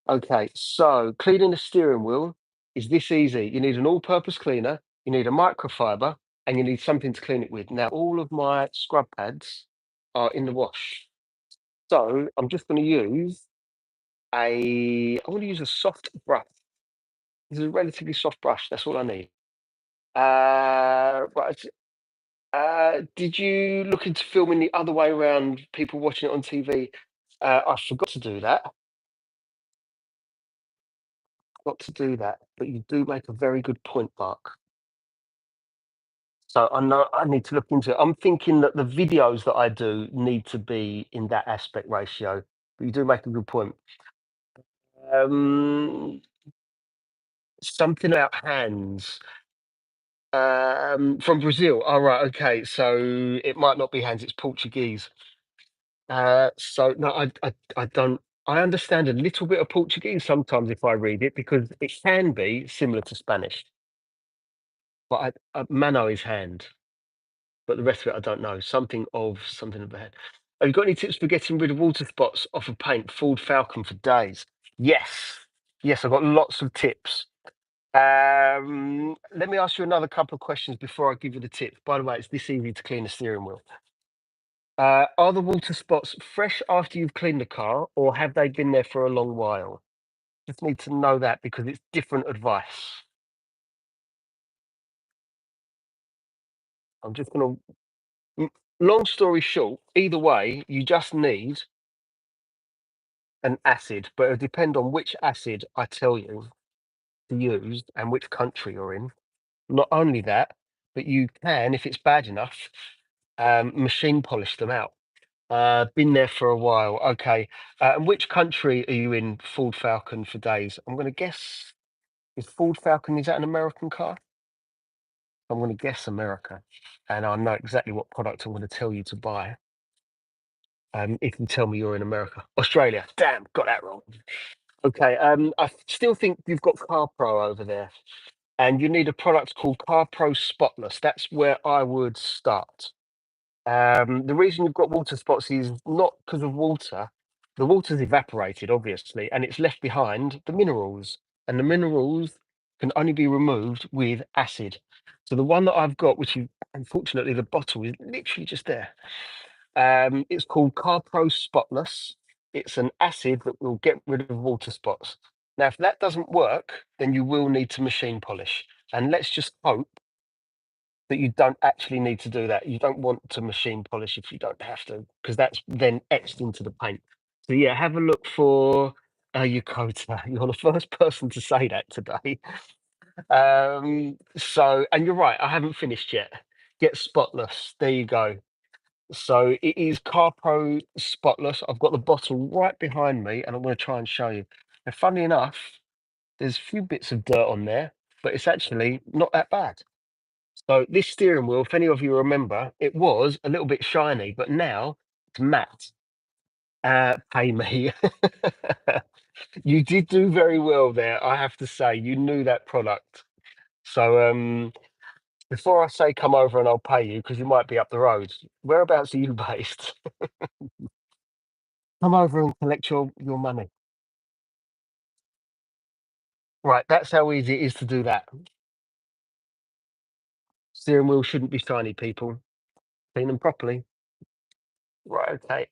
Okay, so cleaning the steering wheel is this easy. You need an all-purpose cleaner, you need a microfiber, and you need something to clean it with. Now, all of my scrub pads are in the wash. So I'm just going to use I want to use a soft brush. This is a relatively soft brush. That's all I need. Right. Did you look into filming the other way around? People watching it on TV. I forgot to do that. Got to do that. But you do make a very good point, Mark. So I know I need to look into it. I'm thinking that the videos that I do need to be in that aspect ratio. But you do make a good point. Um, Something about hands. From Brazil. All right, okay. So it might not be hands, it's Portuguese. So no, I don't. I understand a little bit of Portuguese sometimes if I read it because it can be similar to Spanish. But mano is hand, but the rest of it I don't know. Something of the hand. Have you got any tips for getting rid of water spots off of paint? Ford Falcon for days. Yes, yes, I've got lots of tips. Let me ask you another couple of questions before I give you the tips. By the way, it's this easy to clean the steering wheel. Are the water spots fresh after you've cleaned the car, or have they been there for a long while? Just need to know that because it's different advice. I'm just going to. Long story short, either way, you just need an acid, but it'll depend on which acid I tell you to use and which country you're in. Not only that, but you can, if it's bad enough, machine polish them out. Been there for a while. Okay. And which country are you in, Ford Falcon for days? I'm going to guess, is Ford Falcon, is that an American car? I'm going to guess America. And I know exactly what product I'm going to tell you to buy. If you tell me you're in America. Australia. Damn, got that wrong. Okay. Still think you've got CarPro over there. And you need a product called CarPro Spotless. That's where I would start. The reason you've got water spots is not because of water. The water's evaporated, obviously, and it's left behind the minerals. And the minerals can only be removed with acid. So the one that I've got, which is unfortunately the bottle is literally just there. It's called CarPro Spotless. It's an acid that will get rid of water spots. Now, if that doesn't work, then you will need to machine polish. And let's just hope that you don't actually need to do that. You don't want to machine polish if you don't have to, because that's then etched into the paint. So yeah, have a look for Yokota. You're the first person to say that today. So, and you're right, I haven't finished yet. Get spotless. There you go. So it is Car Pro Spotless. I've got the bottle right behind me, and I'm going to try and show you. And funny enough, there's a few bits of dirt on there, but it's actually not that bad. So this steering wheel, if any of you remember, it was a little bit shiny, but now it's matte. Pay me. You did do very well there, I have to say. You knew that product. So before I say come over and I'll pay you, because you might be up the road, whereabouts are you based? Come over and collect your money. Right, that's how easy it is to do that. Steering wheel shouldn't be shiny, people. Clean them properly. Right, okay.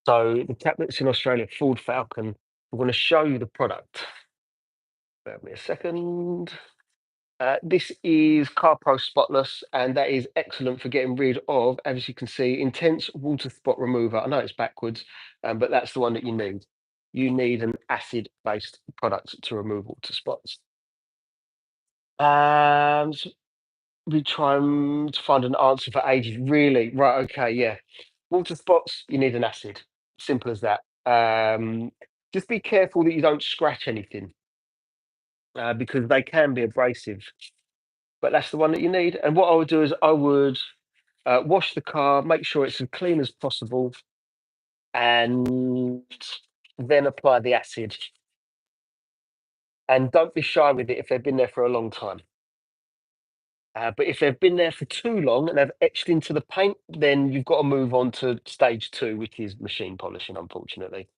So the chap that's in Australia, Ford Falcon, I'm going to show you the product. Bear with me a second. This is CarPro Spotless, and that is excellent for getting rid of, as you can see, intense water spot remover. I know it's backwards, but that's the one that you need. You need an acid-based product to remove water spots. So we try to find an answer for ages. Really? Right, okay, yeah. Water spots, you need an acid. Simple as that. Just be careful that you don't scratch anything, because they can be abrasive. But that's the one that you need. And what I would do is I would wash the car, make sure it's as clean as possible, and then apply the acid. And don't be shy with it if they've been there for a long time. But if they've been there for too long and they've etched into the paint, then you've got to move on to stage two, which is machine polishing, unfortunately.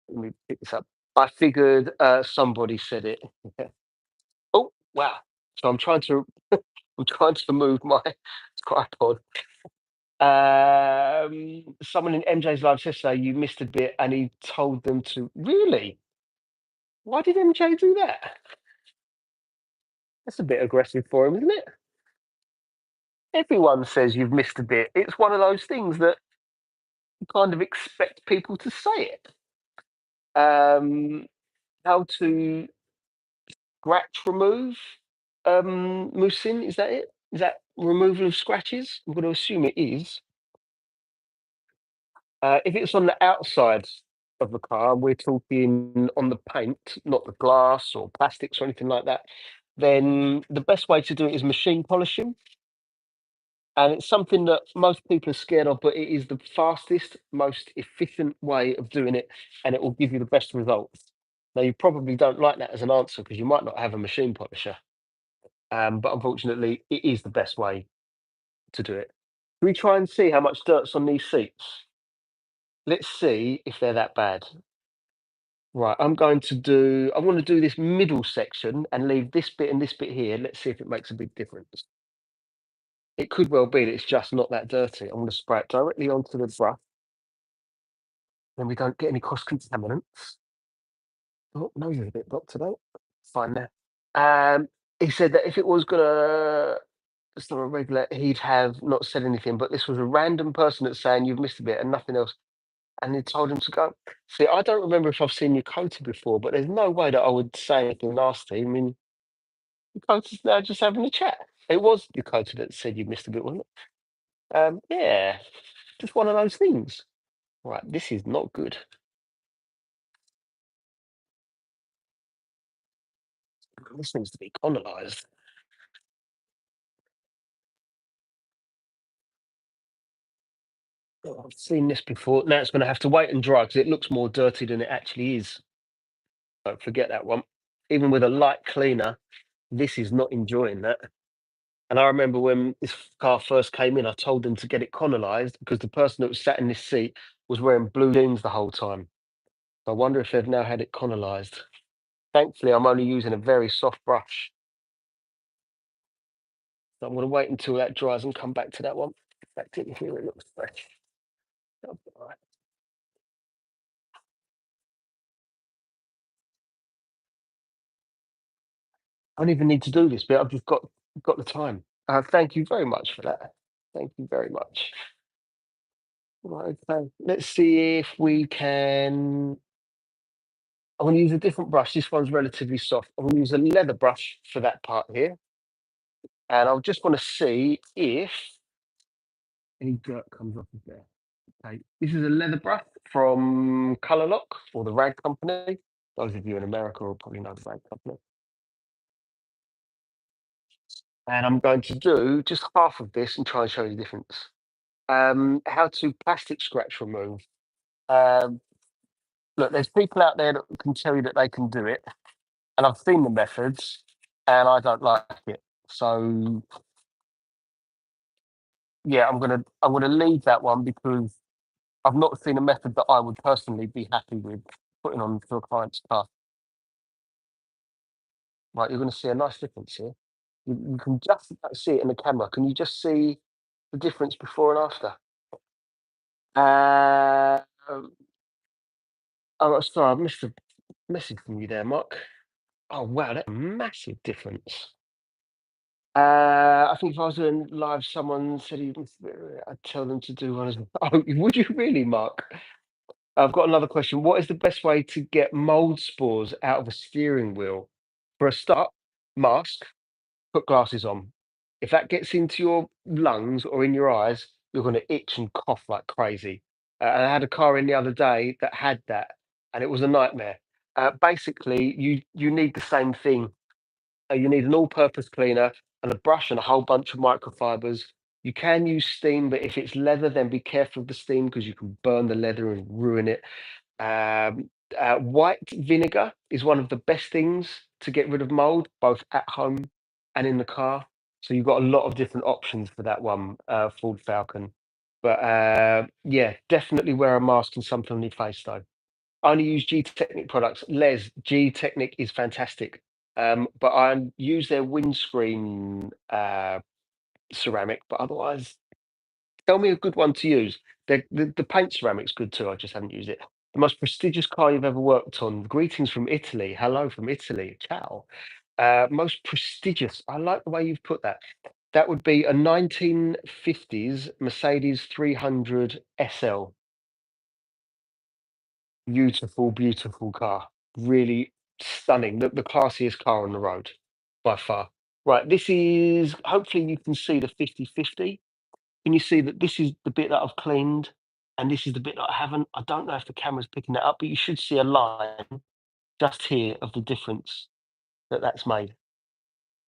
Let me pick this up. I figured somebody said it. Oh, wow. So I'm trying to move my tripod. Someone in MJ's live yesterday, you missed a bit, and he told them to really. Why did MJ do that? That's a bit aggressive for him, isn't it? Everyone says you've missed a bit. It's one of those things that you kind of expect people to say it. How to scratch remove? Musin, is that it? Is that removal of scratches? I'm going to assume it is. If it's on the outside of the car, we're talking on the paint, not the glass or plastics or anything like that, then the best way to do it is machine polishing. And it's something that most people are scared of, but it is the fastest, most efficient way of doing it, and it will give you the best results. Now, you probably don't like that as an answer because you might not have a machine polisher, but unfortunately, it is the best way to do it. Can we try and see how much dirt's on these seats? Let's see if they're that bad. Right, I want to do this middle section and leave this bit and this bit here. Let's see if it makes a big difference. It could well be that it's just not that dirty. I'm going to spray it directly onto the brush, then we don't get any cross contaminants. Oh, nose is a bit blocked today. Fine there. He said that if it was gonna it's not a regular, he'd have not said anything, but this was a random person that's saying you've missed a bit and nothing else. And he told him to go. See, I don't remember if I've seen you coated before, but there's no way that I would say anything nasty. I mean, your coach is now just having a chat. It was your coach that said you missed a bit, wasn't it? Yeah, just one of those things. Right, this is not good. This needs to be colonized. Oh, I've seen this before. Now it's going to have to wait and dry because it looks more dirty than it actually is. Don't forget that one. Even with a light cleaner, this is not enjoying that. And I remember when this car first came in, I told them to get it colonized because the person that was sat in this seat was wearing blue jeans the whole time. I wonder if they've now had it colonized. Thankfully, I'm only using a very soft brush. So I'm going to wait until that dries and come back to that one. In fact, in here it looks fresh. That'll be all right. I don't even need to do this bit. I've just got the time. Thank you very much for that. Thank you very much. Right, okay. Let's see if we can. I'm going to use a different brush. This one's relatively soft. I'm going to use a leather brush for that part here. And I just want to see if any dirt comes off of there. Okay. This is a leather brush from Colour Lock or the Rag Company. Those of you in America will probably know the Rag Company. And I'm going to do just half of this and try and show you the difference. How to plastic scratch remove. Um, Look, there's people out there that can tell you that they can do it, and I've seen the methods, and I don't like it. So yeah, I'm gonna leave that one because I've not seen a method that I would personally be happy with putting on to a client's car. Right, you're gonna see a nice difference here. You can just about see it in the camera. Can you just see the difference before and after? Uh, oh, sorry, I missed a message from you there, Mark. Oh wow, that's a massive difference. I think if I was doing live, someone said I'd tell them to do one as well. Oh, would you really, Mark? I've got another question. What is the best way to get mold spores out of a steering wheel? For a start, mask, put glasses on. If that gets into your lungs or in your eyes, you're going to itch and cough like crazy. And I had a car in the other day that had that, and it was a nightmare. Basically, you need the same thing. You need an all-purpose cleaner and a brush and a whole bunch of microfibers. You can use steam, but if it's leather, then be careful of the steam because you can burn the leather and ruin it. Um, White vinegar is one of the best things to get rid of mold, both at home and in the car. So you've got a lot of different options for that one, Ford Falcon. But yeah, definitely wear a mask and something on your face though. I only use G Technic products. Les, G Technic is fantastic. But I use their windscreen ceramic, but otherwise, tell me a good one to use. The paint ceramic's good too. I just haven't used it. The most prestigious car you've ever worked on. Greetings from Italy. Hello from Italy. Ciao. Most prestigious. I like the way you've put that. That would be a 1950s Mercedes 300 SL. Beautiful, beautiful car. Really stunning. The classiest car on the road by far. Right, this is hopefully you can see the 50/50. Can you see that this is the bit that I've cleaned and this is the bit that I haven't? I don't know if the camera's picking that up, but you should see a line just here of the difference that that's made.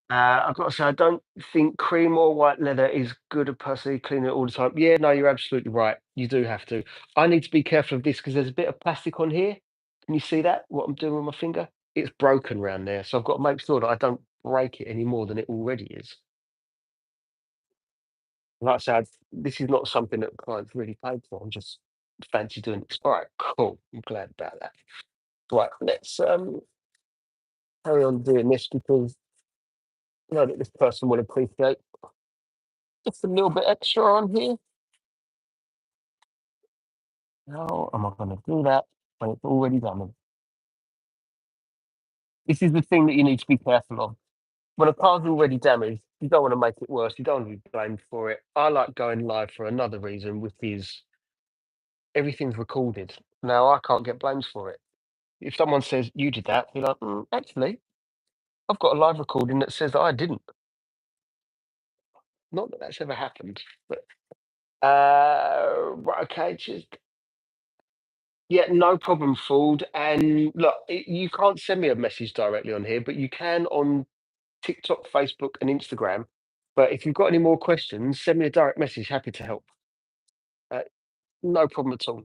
I've got to say, I don't think cream or white leather is good at personally cleaning it all the time. Yeah, no, you're absolutely right. You do have to. I need to be careful of this because there's a bit of plastic on here. Can you see that? What I'm doing with my finger? It's broken around there. So I've got to make sure that I don't break it any more than it already is. Like I said, this is not something that clients really paid for. I'm just fancy doing this. All right, cool. I'm glad about that. Right, let's carry on doing this because I know that this person will appreciate just a little bit extra on here. How am I going to do that when it's already done? This is the thing that you need to be careful of. When a car's already damaged, you don't want to make it worse. You don't want to be blamed for it. I like going live for another reason, which is everything's recorded. Now I can't get blamed for it. If someone says you did that, you're like, actually, I've got a live recording that says that I didn't. Not that that's ever happened, but right, okay, just yeah, no problem, Ford. And look, you can't send me a message directly on here, but you can on TikTok, Facebook, and Instagram. But if you've got any more questions, send me a direct message. Happy to help. Uh, no problem at all.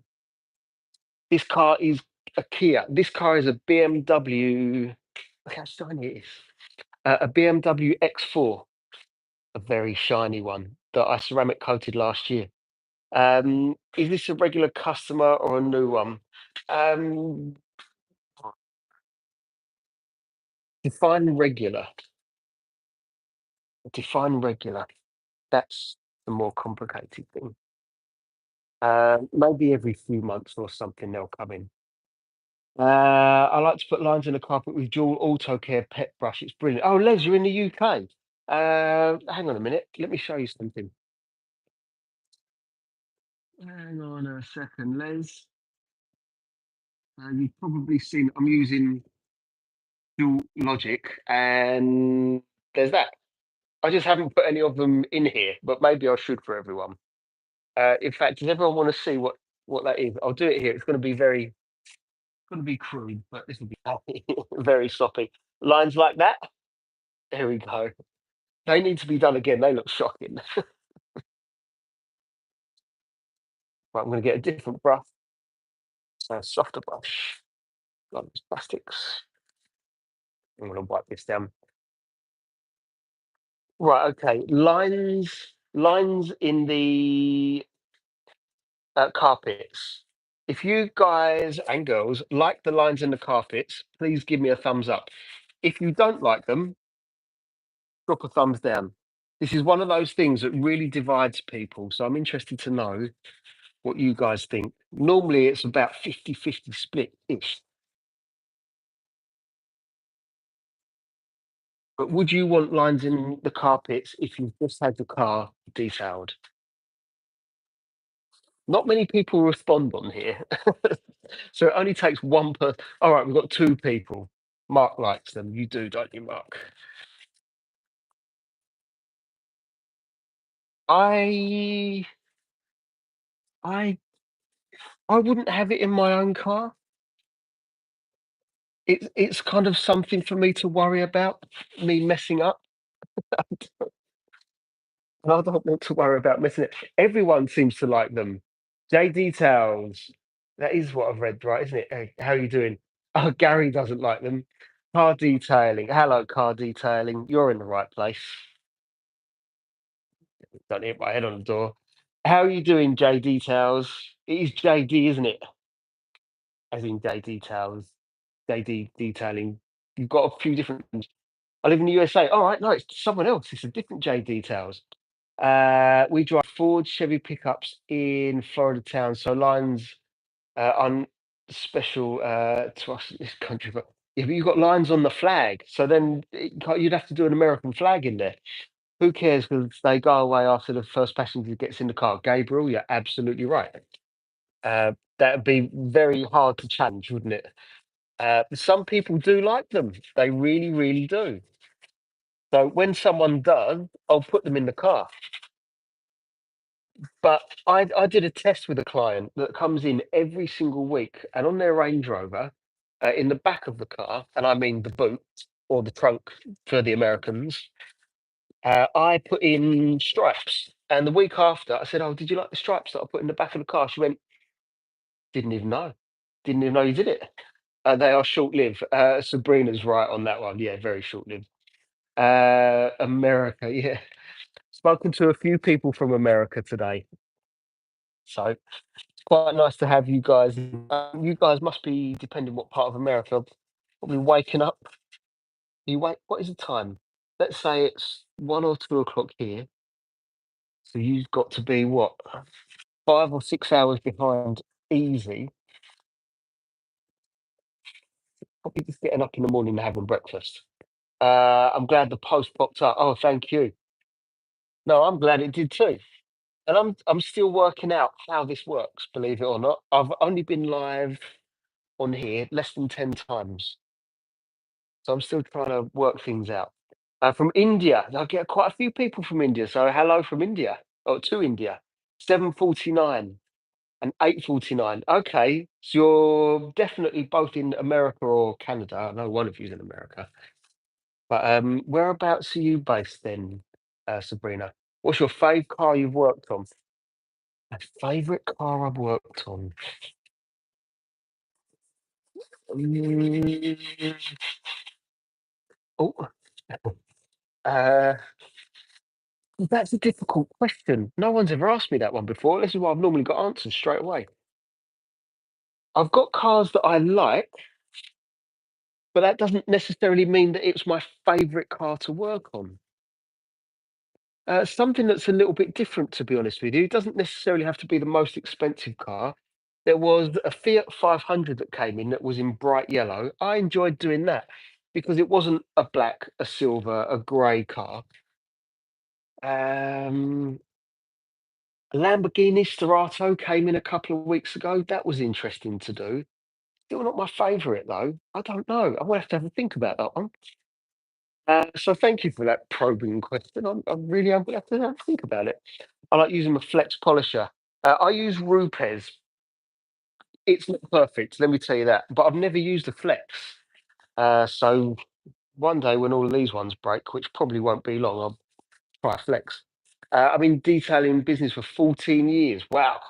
This car is a Kia. This car is a BMW. Look how shiny it is. A BMW X4, a very shiny one that I ceramic coated last year. Is this a regular customer or a new one? Um, define regular. Define regular. That's the more complicated thing. Maybe every few months or something they'll come in. I like to put lines in the carpet with dual auto care pet brush. It's brilliant. Oh, Les, you're in the UK. Hang on a minute. Let me show you something. Hang on a second, Les. You've probably seen I'm using dual logic, and there's that. I just haven't put any of them in here, but maybe I should for everyone. In fact, does everyone want to see what that is? I'll do it here. It's going to be crude, but this will be very sloppy. Lines like that. There we go. They need to be done again. They look shocking. Right, I'm going to get a different brush, a softer brush, like these plastics. I'm going to wipe this down. Right, okay. Lines in the carpets. If you guys and girls like the lines in the carpets, please give me a thumbs up. If you don't like them, drop a thumbs down. This is one of those things that really divides people. So I'm interested to know what you guys think. Normally it's about 50-50 split-ish. But would you want lines in the carpets if you've just had the car detailed? Not many people respond on here. So it only takes one person. All right, we've got two people. Mark likes them. You do, don't you, Mark? I I I wouldn't have it in my own car. It's kind of something for me to worry about, me messing up. And I don't want to worry about messing it. Everyone seems to like them. J details. That is what I've read, right, isn't it? Hey, how are you doing? Oh, Gary doesn't like them. Car detailing. Hello, car detailing. You're in the right place. Don't hit my head on the door. How are you doing, J details? It is JD, isn't it? As in J details, JD detailing. You've got a few different. I live in the USA. All right, no, it's someone else. It's a different J details. We drive Ford Chevy pickups in Florida town, so lines on special to us in this country. But yeah, but you've got lines on the flag, so then you'd have to do an American flag in there. Who cares? Because they go away after the first passenger gets in the car. Gabriel, you're absolutely right. That would be very hard to challenge, wouldn't it? Some people do like them. They really, really do. So when someone does, I'll put them in the car. But I did a test with a client that comes in every single week, and on their Range Rover, in the back of the car, and I mean the boot or the trunk for the Americans, I put in stripes. And the week after, I said, "Oh, did you like the stripes that I put in the back of the car?" She went, "Didn't even know. Didn't even know you did it." They are short-lived. Sabrina's right on that one. Yeah, very short-lived. America, yeah. Spoken to a few people from America today, so it's quite nice to have you guys. You guys must be, depending what part of America, probably waking up. You wait. What is the time? Let's say it's 1 or 2 o'clock here. So you've got to be what, 5 or 6 hours behind, easy. Probably just getting up in the morning and having breakfast. I'm glad the post popped up. Oh, thank you. No, I'm glad it did too. And I'm still working out how this works, believe it or not. I've only been live on here less than 10 times. So I'm still trying to work things out. From India, I get quite a few people from India. So hello from India, or to India. 7:49 and 8:49. Okay, so you're definitely both in America or Canada. I know one of you's in America. But whereabouts are you based then, Sabrina? What's your fave car you've worked on? My favorite car I've worked on. Mm, oh, uh, that's a difficult question. No one's ever asked me that one before. This is why I've normally got answers straight away. I've got cars that I like, but that doesn't necessarily mean that it's my favorite car to work on. Something that's a little bit different, to be honest with you. It doesn't necessarily have to be the most expensive car. There was a Fiat 500 that came in that was in bright yellow. I enjoyed doing that because it wasn't a black, a silver, a grey car. Um, a Lamborghini Sterato came in a couple of weeks ago. That was interesting to do. Still not my favourite though. I don't know. I will have to have a think about that one. So thank you for that probing question. I'm really am gonna have to have a think about it. I like using my flex polisher. I use Rupes. It's not perfect, let me tell you that. But I've never used a flex. So one day when all of these ones break, which probably won't be long, I'll try a flex. I've been detailing business for 14 years. Wow.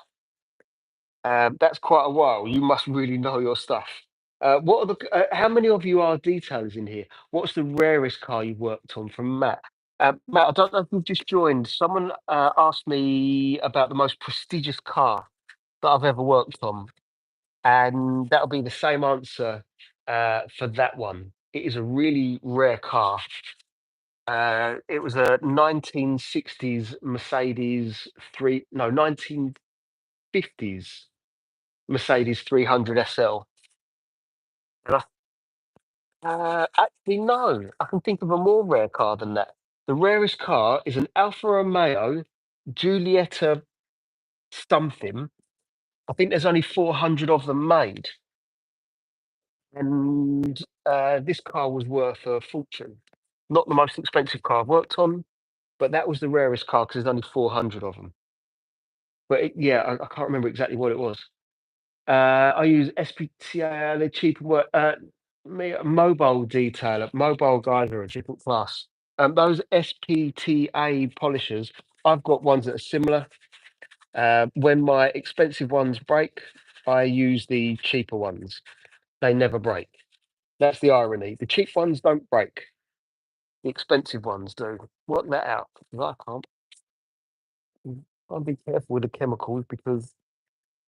That's quite a while. You must really know your stuff. What are the? How many of you are detailers in here? What's the rarest car you've worked on? From Matt. Matt, I don't know if you've just joined. Someone asked me about the most prestigious car that I've ever worked on, and that'll be the same answer for that one. It is a really rare car. It was a 1960s Mercedes three, no, 1950s Mercedes 300 SL. And actually, no, I can think of a more rare car than that. The rarest car is an Alfa Romeo Giulietta something. I think there's only 400 of them made. And this car was worth a fortune. Not the most expensive car I've worked on, but that was the rarest car because there's only 400 of them. But yeah, I can't remember exactly what it was. I use SPTA, they're cheap work. Me, mobile detailer, mobile guys are a different class. Those SPTA polishers, I've got ones that are similar. When my expensive ones break, I use the cheaper ones. They never break. That's the irony. The cheap ones don't break. The expensive ones do. Work that out. 'Cause I can't. I'll be careful with the chemicals because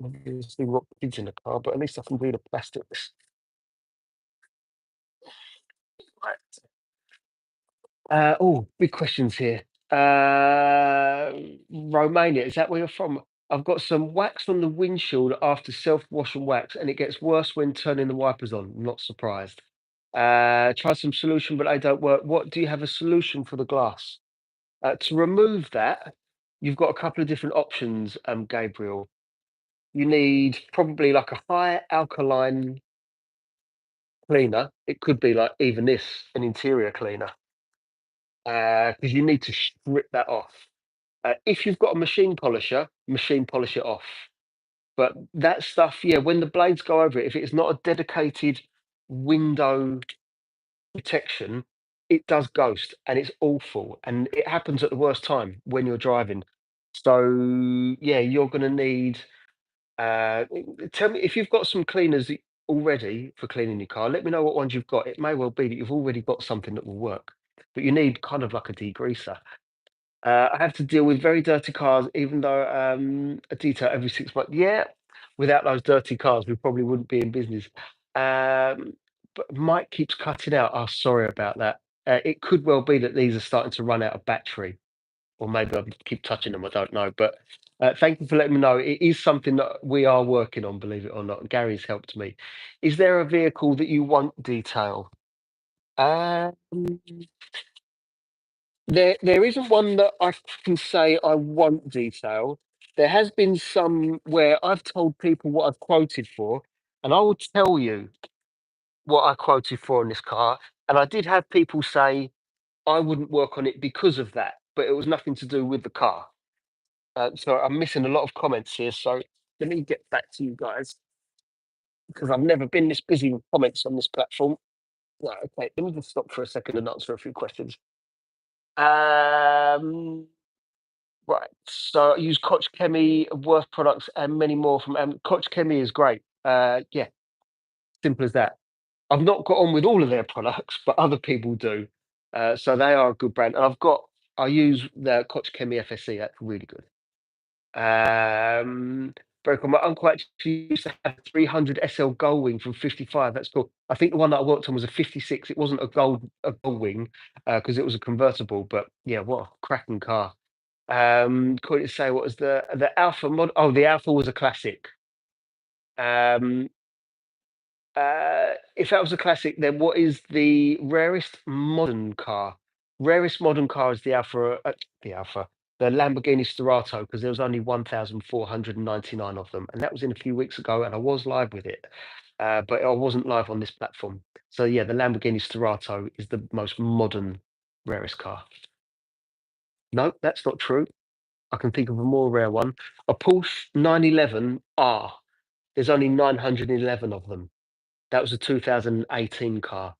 obviously we've got kids in the car, but at least I can do the plastics. Right. Oh, big questions here. Romania, is that where you're from? I've got some wax on the windshield after self-wash and wax, and it gets worse when turning the wipers on. Not surprised. Try some solution, but they don't work. What do you have a solution for the glass? To remove that, you've got a couple of different options, Gabriel. You need probably like a high alkaline cleaner. It could be like even this, an interior cleaner, because you need to strip that off. If you've got a machine polish it off. But that stuff, yeah, when the blades go over it, if it's not a dedicated window protection, it does ghost and it's awful. And it happens at the worst time when you're driving. So yeah, you're gonna need tell me if you've got some cleaners already for cleaning your car, let me know what ones you've got. It may well be that you've already got something that will work, but you need kind of like a degreaser. I have to deal with very dirty cars, even though a detail every 6 months. Yeah, without those dirty cars, we probably wouldn't be in business. Um, but Mike keeps cutting out. Oh, sorry about that. It could well be that these are starting to run out of battery, or maybe I keep touching them. I don't know. But thank you for letting me know. It is something that we are working on, believe it or not. Gary's helped me. Is there a vehicle that you want detail? Um, there isn't one that I can say I want detail. There has been some where I've told people what I've quoted for, and I will tell you what I quoted for in this car. And I did have people say I wouldn't work on it because of that, but it was nothing to do with the car. So I'm missing a lot of comments here. So let me get back to you guys because I've never been this busy with comments on this platform. Right, okay, let me just stop for a second and answer a few questions. Um, Right. So I use Koch Chemie, Worth products, and many more from Koch Chemie is great. Yeah, simple as that. I've not got on with all of their products, but other people do. So they are a good brand. And I use the Koch Chemie FSC. That's really good. Very cool. My uncle actually used to have 300 SL Gullwing from 55. That's cool. I think the one that I worked on was a 56. It wasn't a Gullwing because it was a convertible. But yeah, what a cracking car. Couldn't say what was the Alpha mod. Oh, the Alpha was a classic. Um, if that was a classic, then what is the rarest modern car? Rarest modern car is the Alpha. The Alpha. the Lamborghini Sturato, because there was only 1,499 of them, and that was in a few weeks ago, and I was live with it, but I wasn't live on this platform. So yeah, the Lamborghini Sturato is the most modern, rarest car. No, that's not true. I can think of a more rare one. A Porsche 911R. There's only 911 of them. That was a 2018 car.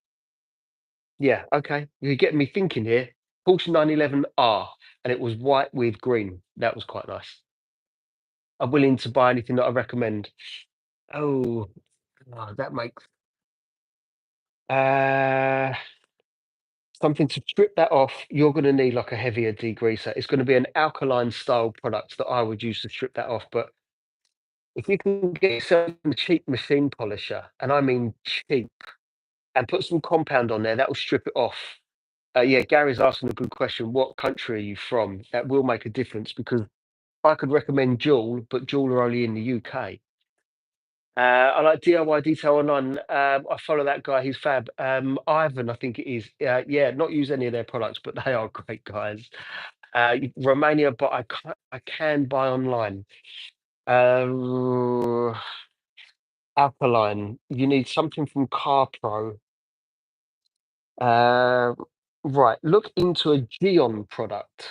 Yeah, okay. You're getting me thinking here. Porsche 911R, and it was white with green. That was quite nice. I'm willing to buy anything that I recommend. Oh, that makes uh, something to strip that off. You're going to need like a heavier degreaser. It's going to be an alkaline style product that I would use to strip that off. But if you can get yourself a cheap machine polisher, and I mean cheap, and put some compound on there, that will strip it off. Yeah, Gary's asking a good question. What country are you from? That will make a difference because I could recommend Jewel, but Jewel are only in the UK. I like DIY Detail Online. I follow that guy. He's fab. Ivan, I think it is. Yeah, not use any of their products, but they are great guys. Romania, but I can buy online. Uh, Alkaline. You need something from CarPro. Uh, right. Look into a Geon product.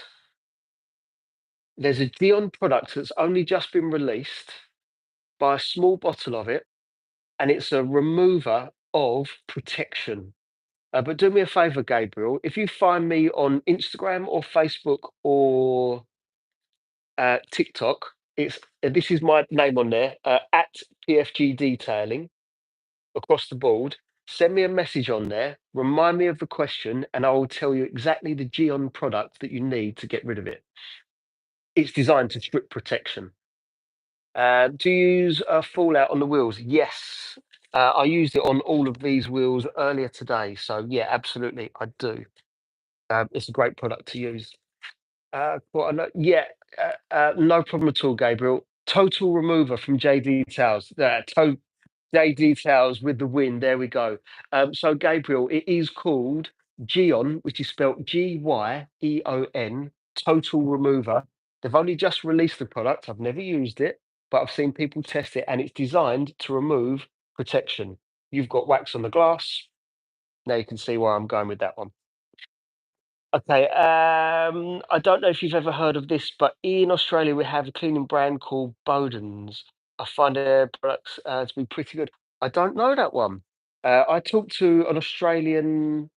There's a Geon product that's only just been released. Buy a small bottle of it, and it's a remover of protection. But do me a favor, Gabriel. If you find me on Instagram or Facebook or TikTok, it's this is my name on there at PFG Detailing across the board. Send me a message on there. Remind me of the question, and I will tell you exactly the Geon product that you need to get rid of it. It's designed to strip protection. Do you use Fallout on the wheels? Yes. I used it on all of these wheels earlier today. So yeah, absolutely, I do. It's a great product to use. Yeah, no problem at all, Gabriel. Total remover from JD Towers. JD Towers with the win. There we go. So Gabriel, it is called Geon, which is spelled Gyeon. Total remover. They've only just released the product. I've never used it, but I've seen people test it, and it's designed to remove protection. You've got wax on the glass. Now you can see where I'm going with that one. Okay, I don't know if you've ever heard of this, but in Australia we have a cleaning brand called Bowden's. I find their products to be pretty good. I don't know that one. I talk to an Australian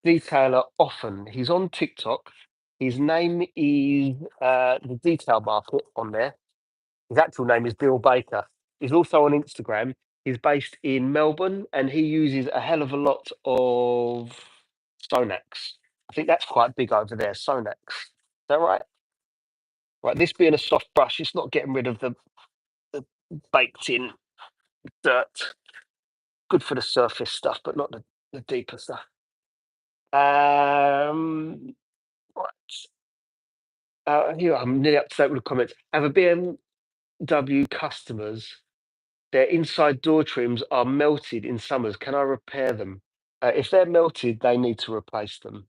detailer often. He's on TikTok. His name is the Detail Market on there. His actual name is Bill Baker. He's also on Instagram. He's based in Melbourne, and he uses a hell of a lot of Sonax. I think that's quite big over there, Sonax. Is that right? Right, this being a soft brush, it's not getting rid of the baked in dirt. Good for the surface stuff, but not the deeper stuff. Right. Here, I'm nearly up to date with the comments. Have a BMW customers, their inside door trims are melted in summers. Can I repair them? If they're melted, they need to replace them.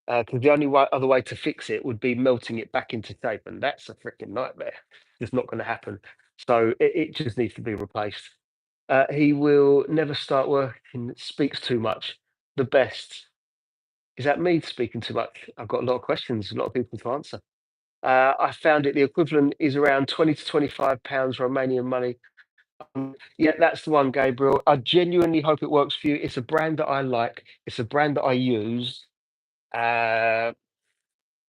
Because the only other way to fix it would be melting it back into shape, and that's a freaking nightmare. It's not going to happen. So it just needs to be replaced. He will never start working. Speaks too much. The best. Is that me speaking too much? I've got a lot of questions, a lot of people to answer. I found it. The equivalent is around 20 to 25 pounds Romanian money. Yeah, that's the one, Gabriel. I genuinely hope it works for you. It's a brand that I like. It's a brand that I use. Uh,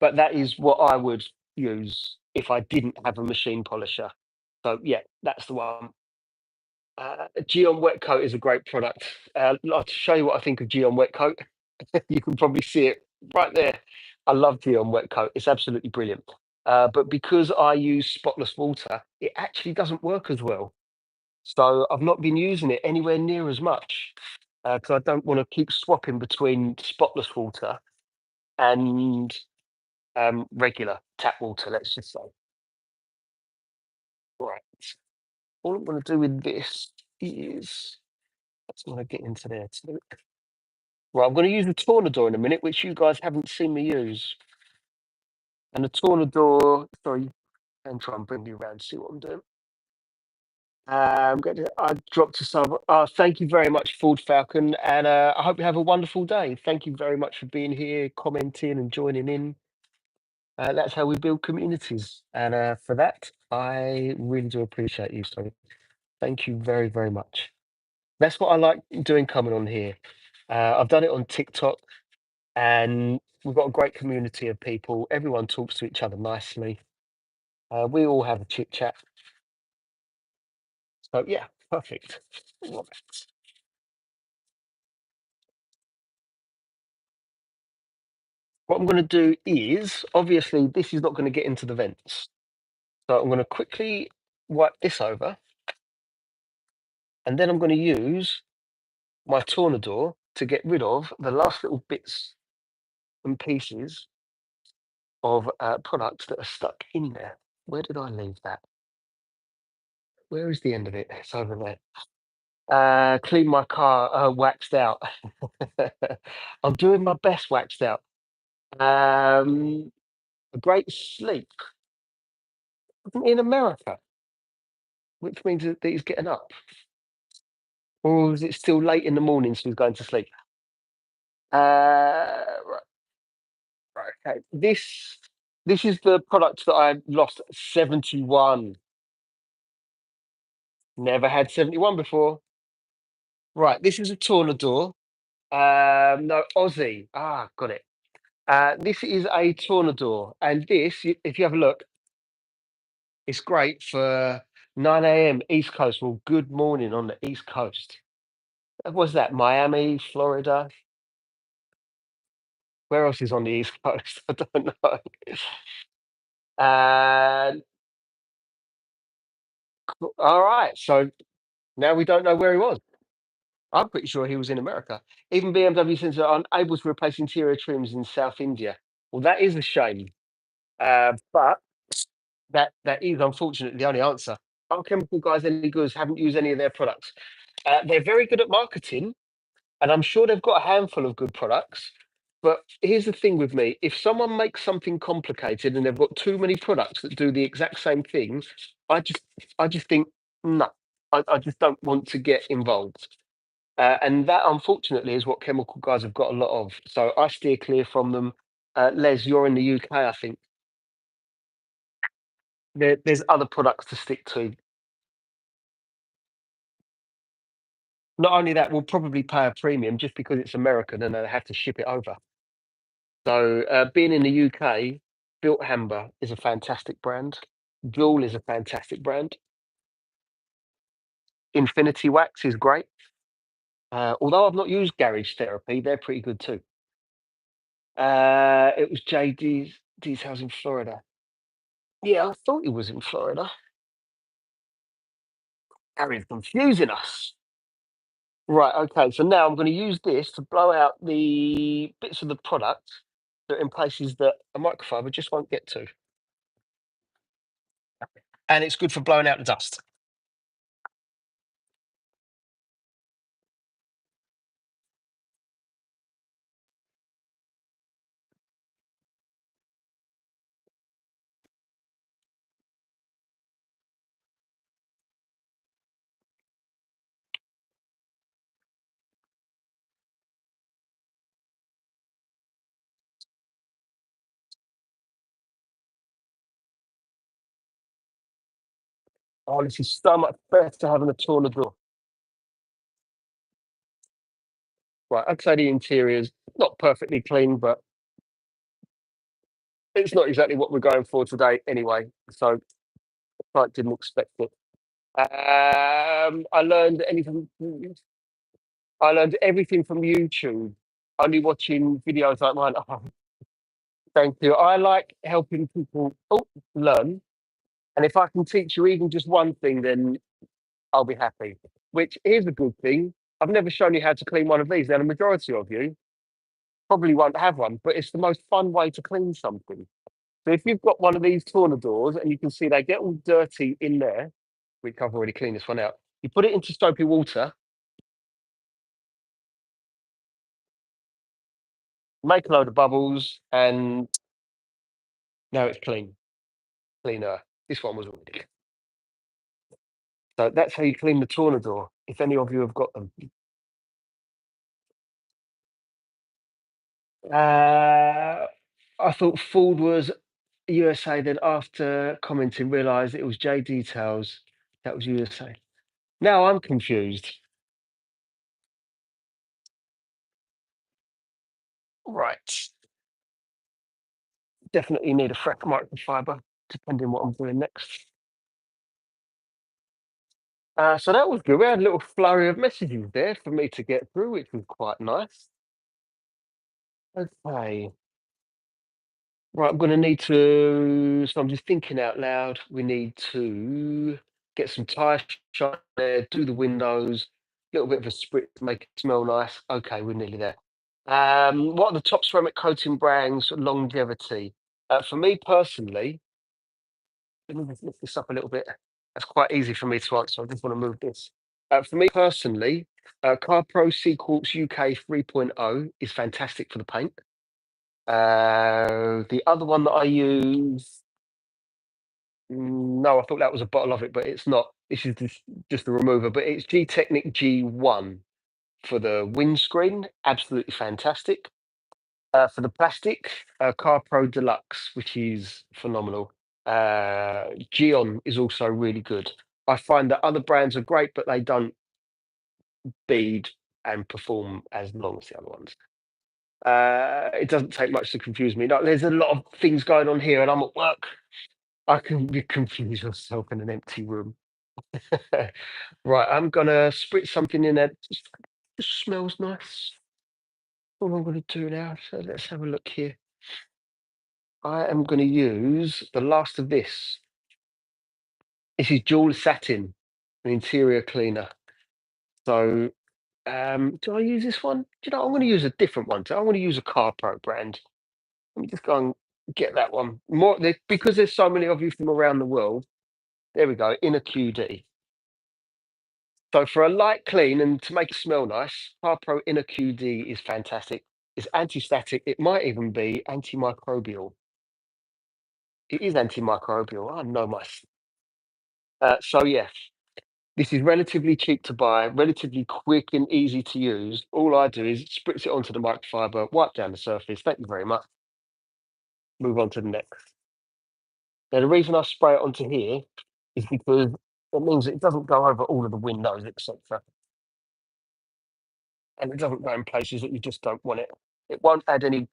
but that is what I would use if I didn't have a machine polisher. So yeah, that's the one. Geon Wet Coat is a great product. I'd like to show you what I think of Geon Wet Coat. You can probably see it right there. I love Geon Wet Coat. It's absolutely brilliant. But because I use spotless water, it actually doesn't work as well. So I've not been using it anywhere near as much because I don't want to keep swapping between spotless water and regular tap water, let's just say. Right. All I'm going to do with this is let's want to get into there too. Right, I'm going to use the Tornador in a minute, which you guys haven't seen me use. And the tornador, sorry, and try and bring you around, see what I'm doing. I dropped a sub. Thank you very much, Ford Falcon, and I hope you have a wonderful day. Thank you very much for being here, commenting, and joining in. That's how we build communities, and for that, I really do appreciate you. So, thank you very, very much. That's what I like doing coming on here. I've done it on TikTok, and we've got a great community of people. Everyone talks to each other nicely. We all have a chit chat. So, yeah, perfect. Right. What I'm going to do is, obviously, this is not going to get into the vents. So I'm going to quickly wipe this over, and then I'm going to use my tornador to get rid of the last little bits and pieces of products that are stuck in there. Where did I leave that? Where is the end of it? It's over there. Clean my car, waxed out. I'm doing my best, waxed out. A great sleep in America, which means that he's getting up. Or is it still late in the morning, so he's going to sleep? Right, right, okay. This is the product that I lost 71. Never had 71 before. Right, this is a Tornador. No, Aussie. Ah, got it. This is a Tornador, and if you have a look, it's great for 9 a.m. East Coast. Well, good morning on the East Coast. What's that? Miami, Florida. Where else is on the East Coast? I don't know. Uh, all right. So now we don't know where he was. I'm pretty sure he was in America. Even BMW says they're unable to replace interior trims in South India. Well, that is a shame. But that is unfortunately the only answer. Our chemical guys any goods haven't used any of their products. They're very good at marketing, and I'm sure they've got a handful of good products. But here's the thing with me: if someone makes something complicated and they've got too many products that do the exact same thing, I just I just think no, I just don't want to get involved. And that unfortunately is what chemical guys have got a lot of. So I steer clear from them. Les, you're in the UK, I think. There's other products to stick to. Not only that, we'll probably pay a premium just because it's American and they have to ship it over. So, being in the UK, Built Hamber is a fantastic brand. Joule is a fantastic brand. Infinity Wax is great. Although I've not used Garage Therapy, they're pretty good too. It was JD's Details in Florida. Yeah, I thought it was in Florida. Harry's confusing us. Right, okay, so now I'm going to use this to blow out the bits of the product that are in places that a microfiber just won't get to. And it's good for blowing out the dust. Oh, this is so much better having a taller door. Right, I'd say the interior's not perfectly clean, but it's not exactly what we're going for today anyway. So I didn't expect it. I learned anything. I learned everything from YouTube. Only watching videos like mine. Oh, thank you. I like helping people learn, and if I can teach you even just one thing, then I'll be happy. Which here's a good thing. I've never shown you how to clean one of these. Now, the majority of you probably won't have one, but it's the most fun way to clean something. So if you've got one of these tornadors and you can see they get all dirty in there, which I've already cleaned this one out, you put it into soapy water, make a load of bubbles, and Now it's cleaner. This one was already. So that's how you clean the Tornador. If any of you have got them. Uh, I thought Ford was USA. Then after commenting, realised it was J Details. That was USA. Now I'm confused. Right. Definitely need a fresh microfiber, depending what I'm doing next. So that was good. We had a little flurry of messages there for me to get through, which was quite nice. Okay. Right, I'm going to need to. So I'm just thinking out loud. We need to get some tire shine there, do the windows, a little bit of a sprit to make it smell nice. Okay, we're nearly there. What are the top ceramic coating brands longevity? For me personally, let me just lift this up a little bit. That's quite easy for me to answer. I just want to move this. For me personally, Car Pro Sequels UK 3.0 is fantastic for the paint. The other one that I use, no, I thought that was a bottle of it, but it's not. This is just the remover, but it's G Technic G1 for the windscreen. Absolutely fantastic. For the plastic, Car Pro Deluxe, which is phenomenal. Geon is also really good. I find that other brands are great, but they don't bead and perform as long as the other ones. It doesn't take much to confuse me. Like, there's a lot of things going on here, and I'm at work. I can be confuse yourself in an empty room. Right, I'm gonna spritz something in there. Just smells nice. All I'm gonna do now. So let's have a look here. I am gonna use the last of this. This is Jewel Satin, an interior cleaner. So, do I use this one? Do you know, I'm gonna use a different one. So I'm gonna use a Car Pro brand. Let me just go and get that one. Because there's so many of you from around the world. There we go, in a QD. So for a light clean and to make it smell nice, Car Pro Inner QD is fantastic. It's anti-static. It might even be antimicrobial. It is antimicrobial. I know my. So yes, this is relatively cheap to buy, relatively quick and easy to use. All I do is spritz it onto the microfiber, wipe down the surface. Thank you very much. Move on to the next. Now the reason I spray it onto here is because it means it doesn't go over all of the windows, etc. And it doesn't go in places that you just don't want it. It won't add any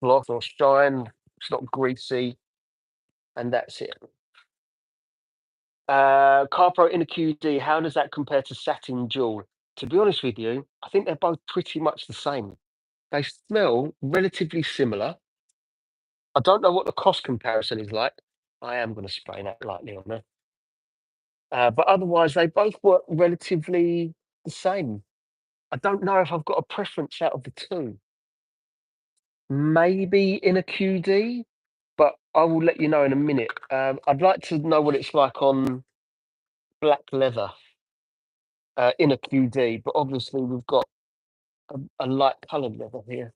gloss or shine. It's not greasy, and that's it. Carpro in a QD, how does that compare to satin jewel? To be honest with you, I think they're both pretty much the same. They smell relatively similar. I don't know what the cost comparison is like. I am going to spray that lightly on there. But otherwise, they both work relatively the same. I don't know if I've got a preference out of the two. Maybe in a QD, but I will let you know in a minute. I'd like to know what it's like on black leather in a QD, but obviously we've got a light coloured leather here.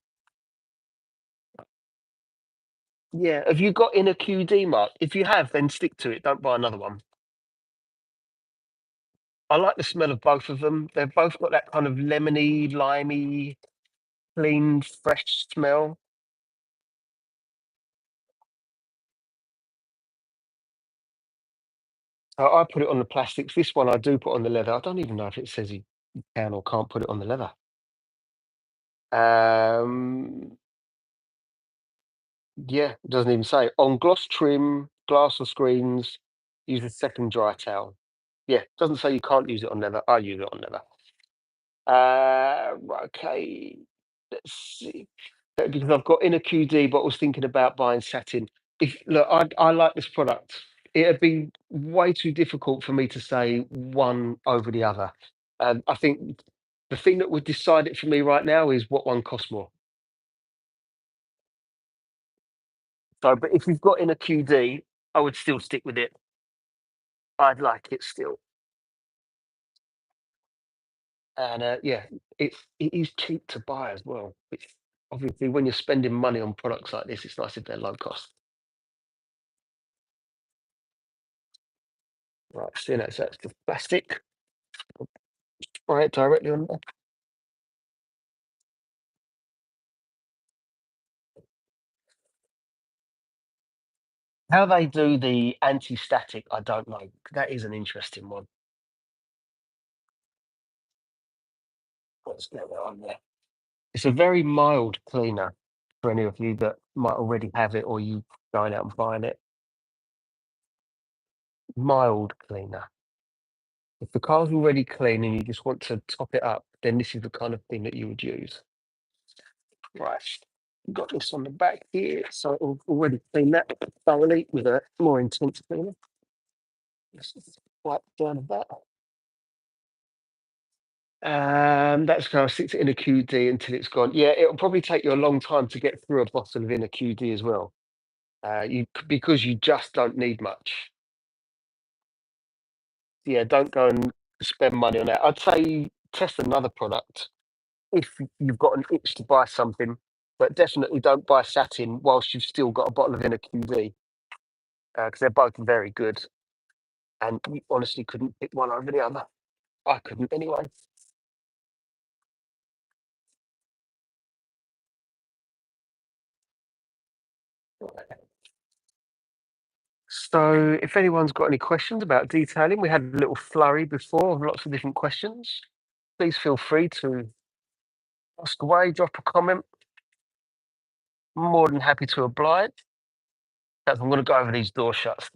Yeah, have you got in a QD, Mark? If you have, then stick to it. Don't buy another one. I like the smell of both of them. They've both got that kind of lemony, limey, clean, fresh smell. I put it on the plastics. This one I do put on the leather. I don't even know if it says you can or can't put it on the leather. Um, Yeah, it doesn't even say. On gloss trim, glass or screens, use a second dry towel. Yeah, doesn't say you can't use it on leather. I use it on leather. Right, okay. Let's see. Because I've got in a QD, but I was thinking about buying satin. If look, I like this product. It'd be way too difficult for me to say one over the other. I think the thing that would decide it for me right now is what one costs more. So, but if you've got in a QD, I would still stick with it. I'd like it still. And yeah, it is cheap to buy as well. Which obviously, when you're spending money on products like this, it's nice if they're low cost. Right, seeing that's the plastic. Spray it directly on there. How they do the anti-static, I don't know. That is an interesting one. Let's get that on there. It's a very mild cleaner for any of you that might already have it or you going out and buying it. Mild cleaner. If the car's already clean and you just want to top it up, then this is the kind of thing that you would use. Right. Got this on the back here, so I've already cleaned that thoroughly with a more intense cleaner. Let's just wipe down that. That's going to stick it in a QD until it's gone. Yeah, it'll probably take you a long time to get through a bottle of in a QD as well. Because you just don't need much. Yeah, don't go and spend money on that. I'd say test another product if you've got an itch to buy something, but definitely don't buy satin whilst you've still got a bottle of in a QD because they're both very good. And you honestly couldn't pick one over the other. I couldn't anyway. So, if anyone's got any questions about detailing, we had a little flurry before of lots of different questions. Please feel free to ask away, drop a comment. More than happy to oblige. I'm going to go over these door shuts.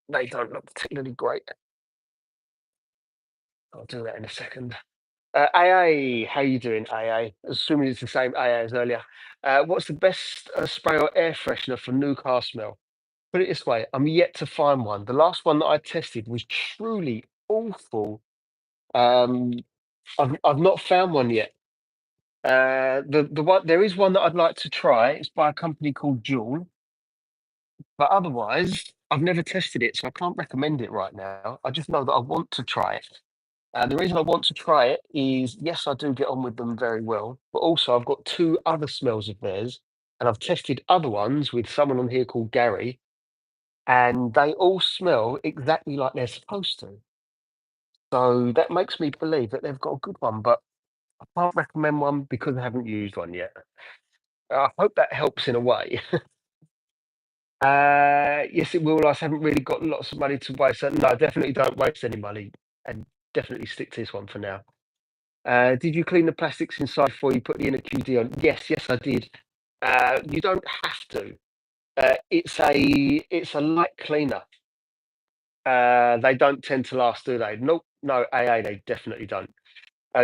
They don't look particularly great. I'll do that in a second. AA, how you doing, AA? Assuming it's the same AA as earlier. What's the best spray or air freshener for new car smell? Put it this way, I'm yet to find one. The last one that I tested was truly awful. Um, I've not found one yet. The one there is one that I'd like to try. It's by a company called Jewel, but otherwise I've never tested it, so I can't recommend it right now. I just know that I want to try it. The reason I want to try it is yes, I do get on with them very well, but also I've got two other smells of theirs, and I've tested other ones with someone on here called Gary, and they all smell exactly like they're supposed to. So that makes me believe that they've got a good one, but I can't recommend one because I haven't used one yet. I hope that helps in a way. Yes, it will. I just haven't really got lots of money to waste. So no, definitely don't waste any money, and definitely stick to this one for now. Did you clean the plastics inside before you put the inner QD on? Yes, yes, I did. You don't have to. It's a light cleaner. They don't tend to last, do they? Nope, no, AA, they definitely don't.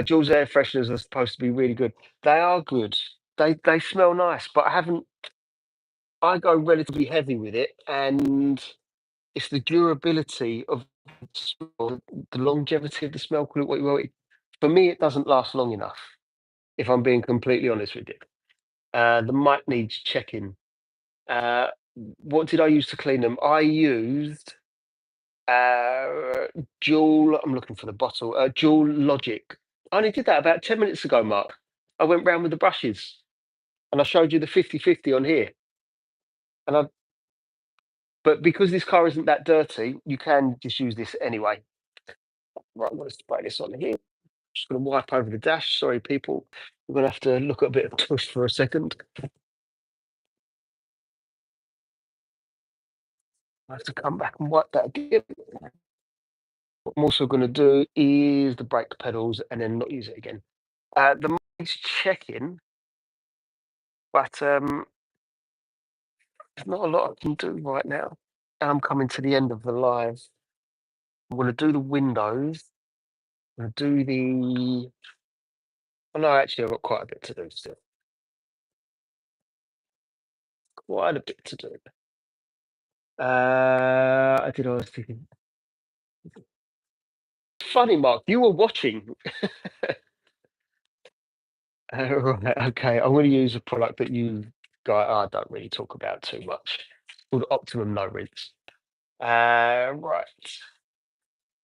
Jules air fresheners are supposed to be really good. They are good. They smell nice, but I haven't. I go relatively heavy with it, and it's the durability of the smell, the longevity of the smell. Call it what you will. For me, it doesn't last long enough. If I'm being completely honest with you, the mic needs checking. Uh, what did I use to clean them? I used uh, Dual. I'm looking for the bottle. Dual Logic. I only did that about 10 minutes ago, Mark. I went round with the brushes, and I showed you the 50/50 on here. And I, but because this car isn't that dirty, you can just use this anyway. Right, I'm going to spray this on here. Just going to wipe over the dash. Sorry, people. We're going to have to look at a bit of tush for a second. I have to come back and wipe that again. What I'm also going to do is the brake pedals and then not use it again. The mic's checking, but there's not a lot I can do right now. And I'm coming to the end of the live. I'm going to do the windows. I'm going to do the. Oh, no, actually, I've got quite a bit to do still. Quite a bit to do. I was thinking. Funny, Mark, you were watching. Right, okay. I'm going to use a product that you guys I don't really talk about too much. Called Optimum No Rinse. Right.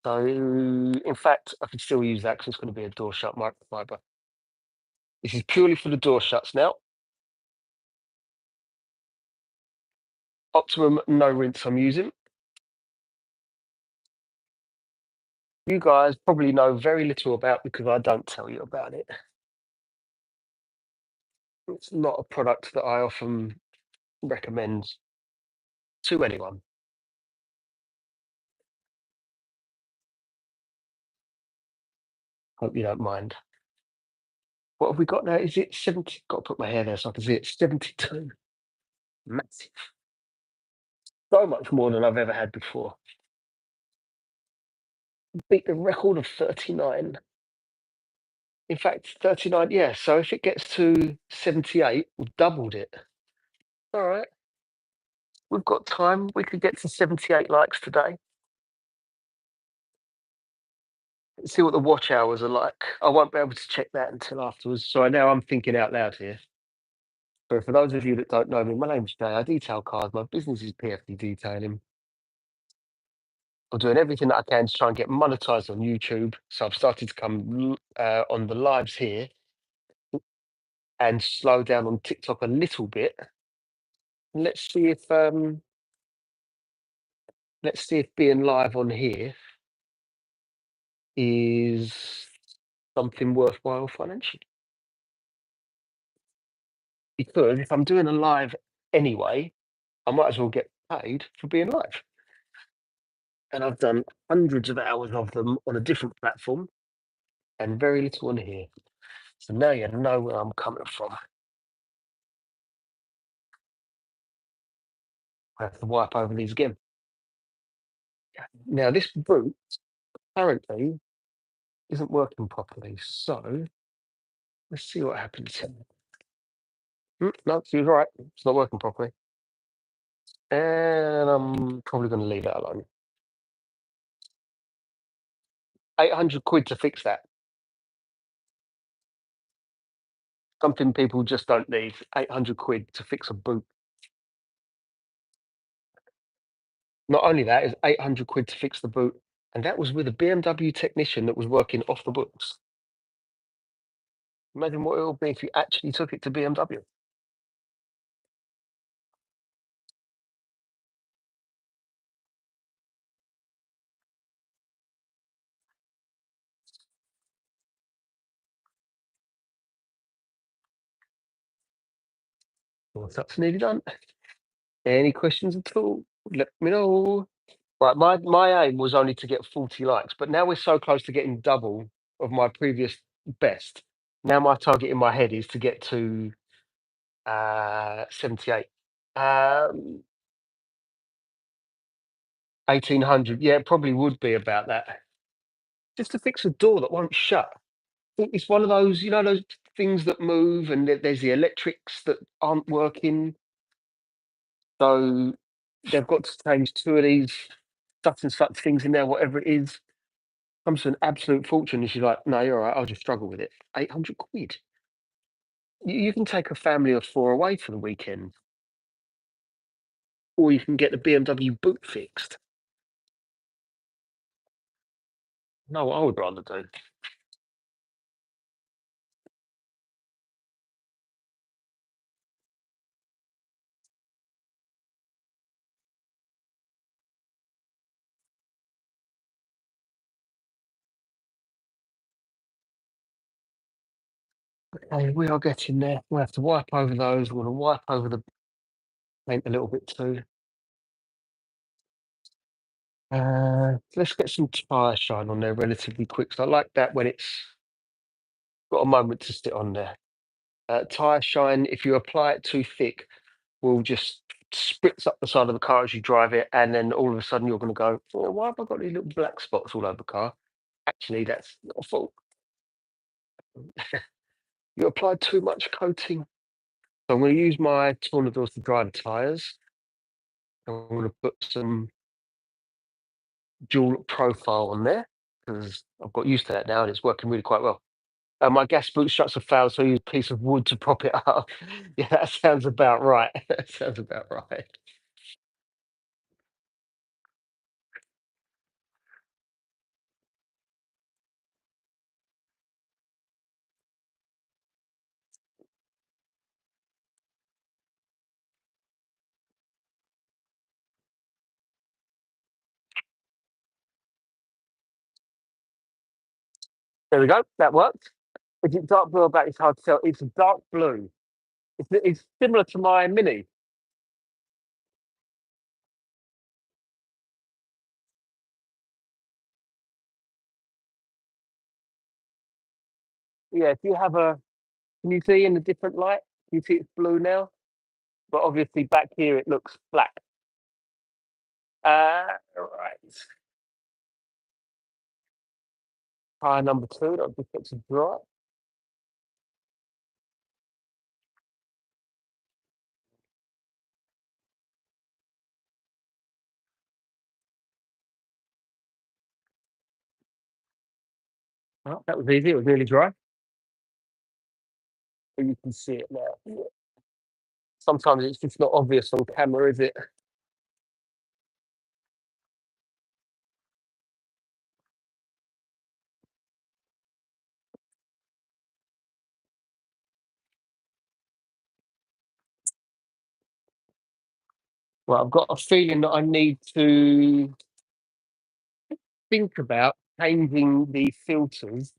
So, in fact, I can still use that because it's going to be a door shut microfiber. This is purely for the door shuts now. Optimum No Rinse I'm using. you guys probably know very little about because I don't tell you about it. It's not a product that I often recommend to anyone. Hope you don't mind. What have we got now? Is it 70? Got to put my hair there so I can see it. 72. Massive. So much more than I've ever had before. Beat the record of 39. In fact, 39, yeah. So if it gets to 78, we've doubled it. All right. We've got time. We could get to 78 likes today. Let's see what the watch hours are like. I won't be able to check that until afterwards. So now I'm thinking out loud here. So for those of you that don't know me, my name's Jay. I detail cars. My business is PFD detailing. I'm doing everything that I can to try and get monetized on YouTube. So I've started to come on the lives here and slow down on TikTok a little bit. Let's see if being live on here is something worthwhile financially. Because if I'm doing a live anyway, I might as well get paid for being live. And I've done hundreds of hours of them on a different platform and very little on here. So now you know where I'm coming from. I have to wipe over these again. Now this boot apparently isn't working properly. So let's see what happens here. No, she was right. It's not working properly. And I'm probably going to leave that alone. 800 quid to fix that. Something people just don't need. 800 quid to fix a boot. Not only that, it's 800 quid to fix the boot. And that was with a BMW technician that was working off the books. Imagine what it would be if you actually took it to BMW. Well, that's nearly done. Any questions at all? Let me know. Right, my aim was only to get 40 likes, but now we're so close to getting double of my previous best. Now my target in my head is to get to 78. 1800. Yeah, it probably would be about that. Just to fix a door that won't shut. It's one of those, those things that move and there's the electrics that aren't working. So they've got to change two of these such and such things in there, whatever it is. Comes to an absolute fortune. And she's like, no, you're all right. I'll just struggle with it. 800 quid. You can take a family of four away for the weekend, or you can get the BMW boot fixed. No, what I would rather do. Okay, we are getting there. We'll have to wipe over those. We're going to wipe over the paint a little bit too. Let's get some tyre shine on there relatively quick. So I like that when it's got a moment to sit on there. Tyre shine, if you apply it too thick, will just spritz up the side of the car as you drive it, and then all of a sudden you're going to go, oh, why have I got these little black spots all over the car? Actually, that's not a fault. You applied too much coating. So I'm going to use my tornadors to dry the tyres. I'm going to put some dual profile on there because I've got used to that now and it's working really quite well. My gas boot struts have failed, so I use a piece of wood to prop it up. Yeah, that sounds about right. That sounds about right. There we go. That worked. Is it dark blue or black? It's hard to tell. It's a dark blue. It's similar to my Mini. Yeah. Do you have a? Can you see in the different light? Can you see it's blue now? But obviously back here it looks black. Right. Tire number two. That'll just get to dry. Oh, that was easy. It was nearly dry. But you can see it now. Yeah. Sometimes it's just not obvious on camera, is it? Well, I've got a feeling that I need to think about changing the filters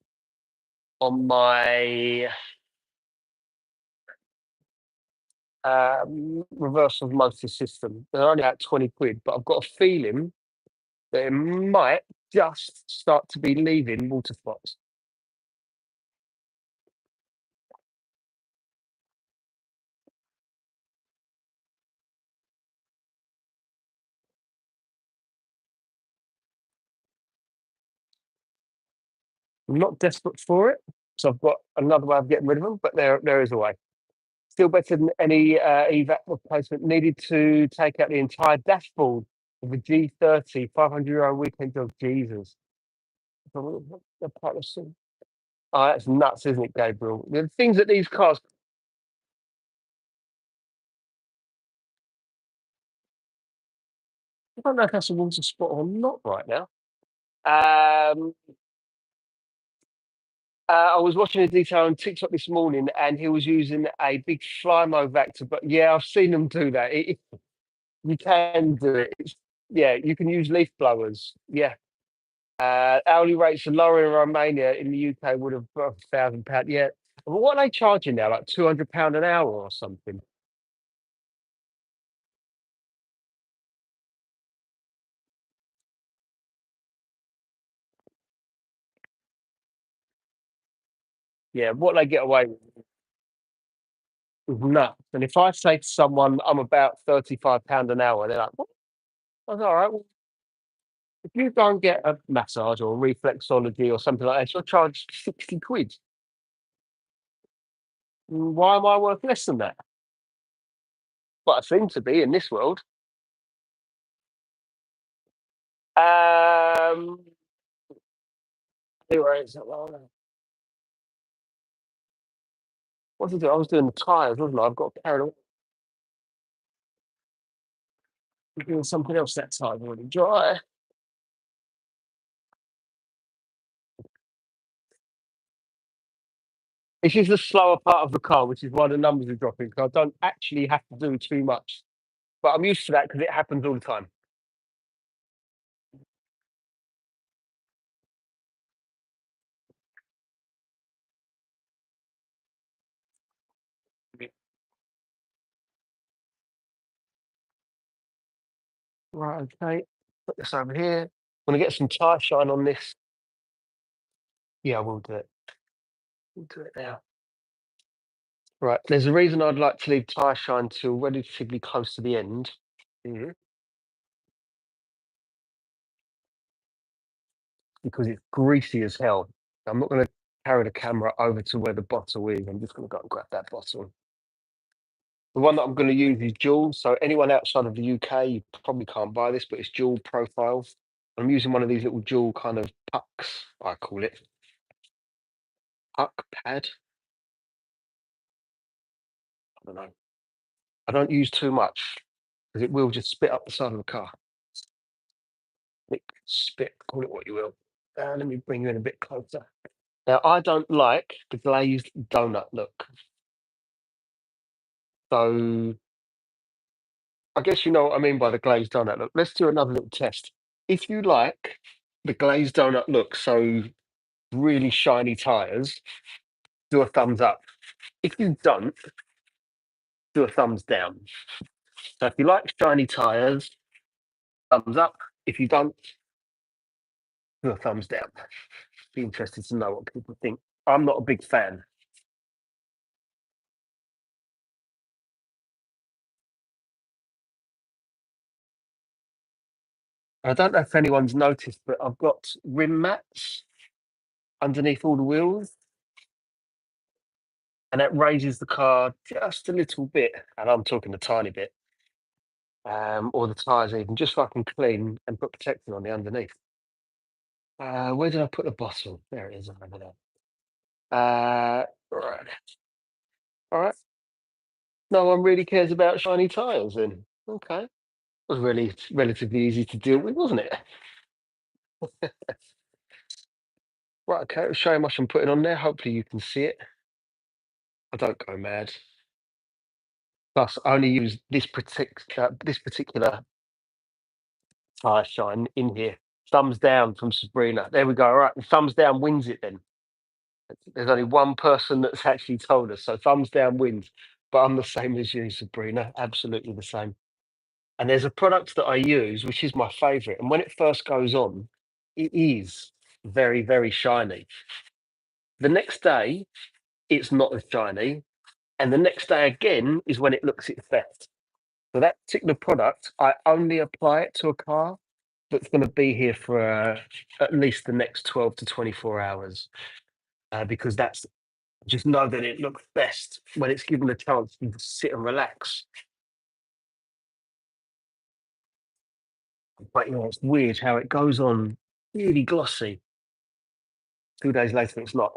on my reverse osmosis system. They're only at 20 quid, but I've got a feeling that it might just start to be leaving water spots. I'm not desperate for it, so I've got another way of getting rid of them, but there is a way. Still better than any EVAC replacement. Needed to take out the entire dashboard of a G30, €500 weekend dog. Jesus. The part of oh, that's nuts, isn't it, Gabriel? The things that these cars, I don't know if that's a water spot or not right now. Um, I was watching a detail on TikTok this morning, and he was using a big Flymo Vector. But yeah, I've seen them do that. You can do it. Yeah, you can use leaf blowers. Yeah. Hourly rates are lower in Romania. In the UK, would have £1,000. Yeah. But what are they charging now? Like £200 an hour or something? Yeah. What they get away with is nuts. And if I say to someone, I'm about £35 an hour, they're like, what? I was all right. Well, if you go and get a massage or reflexology or something like that, you'll charge 60 quid. Why am I worth less than that? But I seem to be in this world. Um, anyway, what did I do? I was doing the tyres, wasn't I? I've got carried away doing something else that time already dry. This is the slower part of the car, which is why the numbers are dropping, because I don't actually have to do too much. But I'm used to that because it happens all the time. Right, okay. Put this over here. I'm gonna get some tyre shine on this. Yeah, I will do it. We'll do it now. Right. There's a reason I'd like to leave tyre shine till relatively close to the end. Mhm. Because it's greasy as hell. I'm not gonna carry the camera over to where the bottle is. I'm just gonna go and grab that bottle. The one that I'm gonna use is dual. So anyone outside of the UK, you probably can't buy this, but it's dual profile. I'm using one of these little dual kind of pucks, I call it. Puck pad. I don't know. I don't use too much because it will just spit up the side of the car. Spit, call it what you will. Let me bring you in a bit closer. Now, I don't like the glazed donut look. So I guess you know what I mean by the glazed donut look. Let's do another little test. If you like the glazed donut look, so really shiny tyres, do a thumbs up. If you don't, do a thumbs down. So if you like shiny tyres, thumbs up. If you don't, do a thumbs down. Be interested to know what people think. I'm not a big fan. I don't know if anyone's noticed, but I've got rim mats underneath all the wheels, and that raises the car just a little bit, and I'm talking a tiny bit, or the tyres even, just so I can clean and put protection on the underneath. Where did I put the bottle? There it is over there. Right. All right. No one really cares about shiny tyres then. Okay. It was really relatively easy to deal with, wasn't it? Right, okay, I'll show you how much I'm putting on there. Hopefully you can see it. I don't go mad. Plus, I only use this particular tyre shine in here. Thumbs down from Sabrina. There we go. All right, the thumbs down wins it then. There's only one person that's actually told us, so thumbs down wins. But I'm the same as you, Sabrina. Absolutely the same. And there's a product that I use, which is my favourite. And when it first goes on, it is very, very shiny. The next day, it's not as shiny. And the next day again is when it looks its best. So that particular product, I only apply it to a car that's going to be here for at least the next 12 to 24 hours, because that's just know that it looks best when it's given a chance to sit and relax. But it's weird how it goes on really glossy. 2 days later, it's not.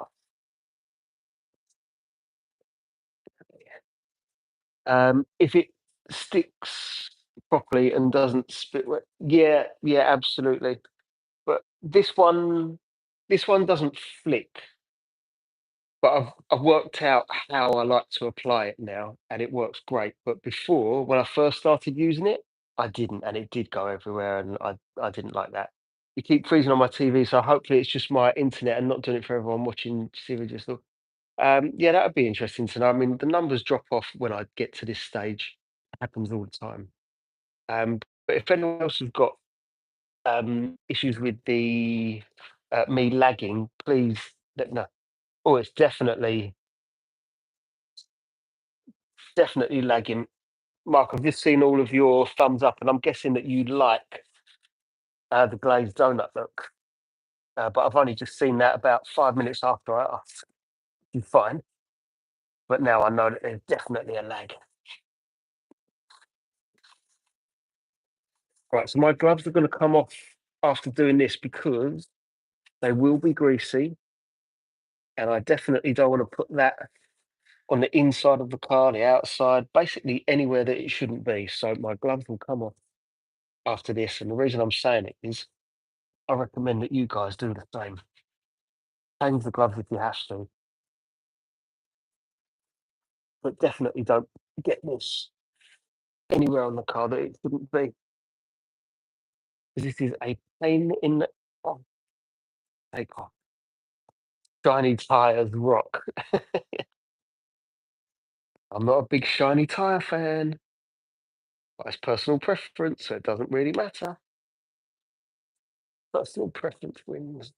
If it sticks properly and doesn't spit, yeah, yeah, absolutely. But this one doesn't flick. But I've worked out how I like to apply it now, and it works great. But before, when I first started using it, I didn't, and it did go everywhere, and I didn't like that. You keep freezing on my TV, so hopefully it's just my internet and not doing it for everyone watching TV. Just thought, yeah, that would be interesting to know. I mean, the numbers drop off when I get to this stage. It happens all the time. But if anyone else has got issues with the me lagging, please let me know. Oh, it's definitely lagging. Mark, I've just seen all of your thumbs up, and I'm guessing that you like the glazed donut look. But I've only just seen that about 5 minutes after I asked. You fine, but now I know that there's definitely a lag. Right, so my gloves are going to come off after doing this because they will be greasy, and I definitely don't want to put that on the inside of the car, the outside, basically anywhere that it shouldn't be. So my gloves will come off after this, and the reason I'm saying it is I recommend that you guys do the same. Change the gloves if you have to, but definitely don't get this anywhere on the car that it shouldn't be. Because this is a pain in the oh, take off. Shiny tires rock. I'm not a big shiny tire fan, but it's personal preference, so it doesn't really matter. Personal preference wins.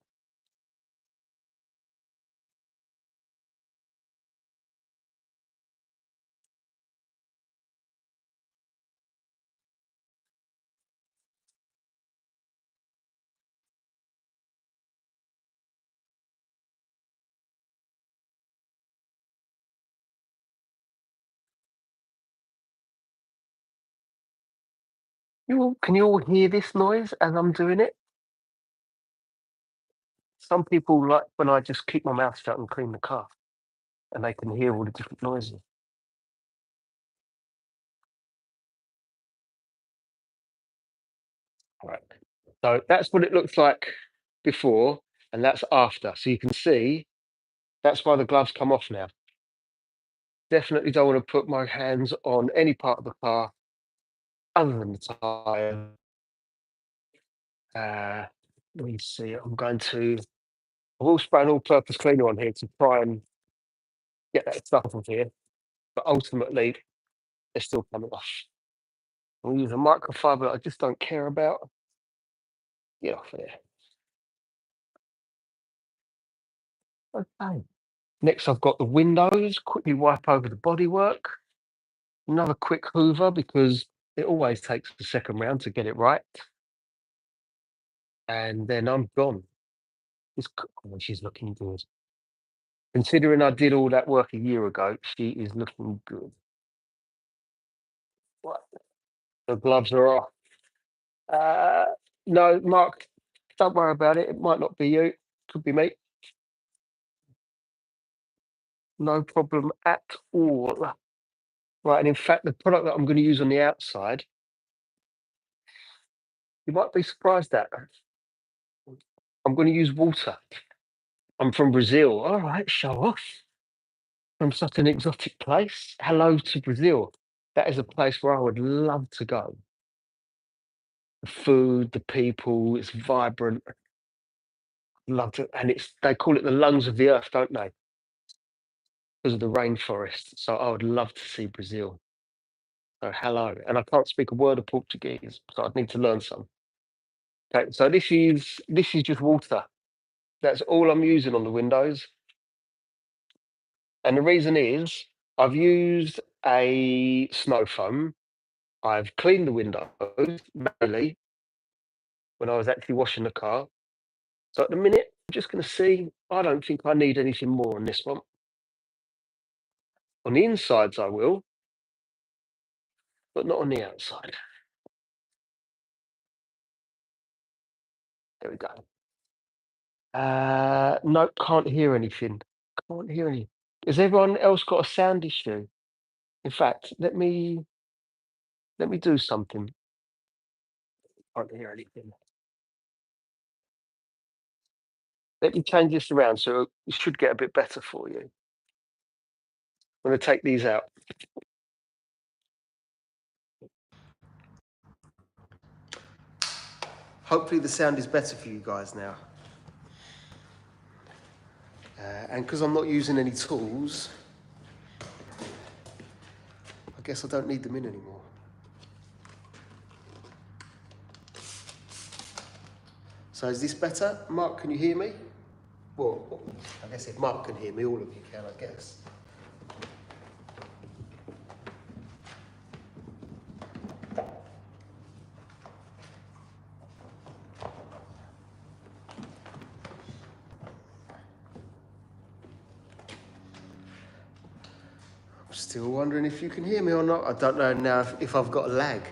Can you all hear this noise as I'm doing it? Some people like when I just keep my mouth shut and clean the car, and they can hear all the different noises. Right. So that's what it looks like before, and that's after. So you can see that's why the gloves come off now. Definitely don't want to put my hands on any part of the car other than the tyre. Let me see. I'm going to will spray an all-purpose cleaner on here to try and get that stuff off here, but ultimately they're still coming off. We'll use a microfiber that I just don't care about. Get off of there. Okay. Next, I've got the windows. Quickly wipe over the bodywork. Another quick hoover because it always takes the second round to get it right. And then I'm gone. She's looking good. Considering I did all that work a year ago, she is looking good. Right. The gloves are off. No, Mark, don't worry about it. It might not be you. Could be me. No problem at all. Right, and in fact, the product that I'm going to use on the outside, you might be surprised at. I'm going to use water. I'm from Brazil. All right, show off. From such an exotic place. Hello to Brazil. That is a place where I would love to go. The food, the people, it's vibrant. Love to, and they call it the lungs of the earth, don't they? Because of the rainforest. So I would love to see Brazil. So hello, and I can't speak a word of Portuguese, so I'd need to learn some. Okay, so this is just water. That's all I'm using on the windows, and the reason is I've used a snow foam. I've cleaned the windows manually when I was actually washing the car. So at the minute, I'm just going to see. I don't think I need anything more on this one. On the insides, I will, but not on the outside. There we go. Nope, can't hear anything. Can't hear any. Has everyone else got a sound issue? In fact, let me do something. Can't hear anything. Let me change this around so it should get a bit better for you. I'm going to take these out. Hopefully the sound is better for you guys now. And because I'm not using any tools, I guess I don't need them in anymore. So is this better? Mark, can you hear me? Well, I guess if Mark can hear me, all of you can, I guess. Still wondering if you can hear me or not. I don't know now if I've got a lag.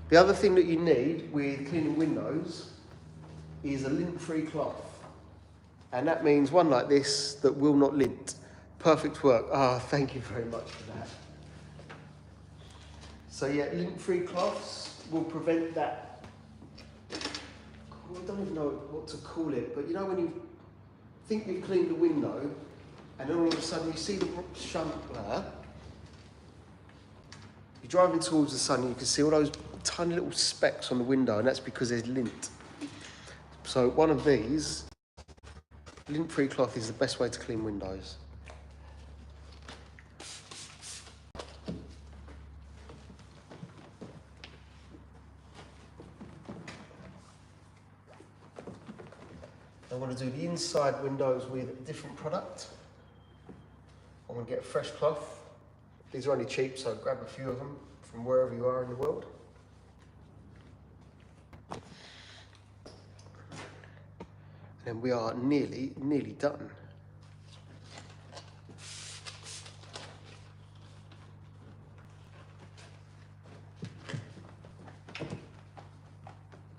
The other thing that you need with cleaning windows is a lint-free cloth. And that means one like this that will not lint. Perfect work. Ah, thank you very much for that. So yeah, lint-free cloths will prevent that. I don't even know what to call it, but you know when you think you've cleaned the window and then all of a sudden you see the shunt there, you're driving towards the sun and you can see all those tiny little specks on the window, and that's because there's lint. So one of these, lint-free cloth, is the best way to clean windows. I want to do the inside windows with a different product. I want to get a fresh cloth. These are only cheap, so grab a few of them from wherever you are in the world. And we are nearly done.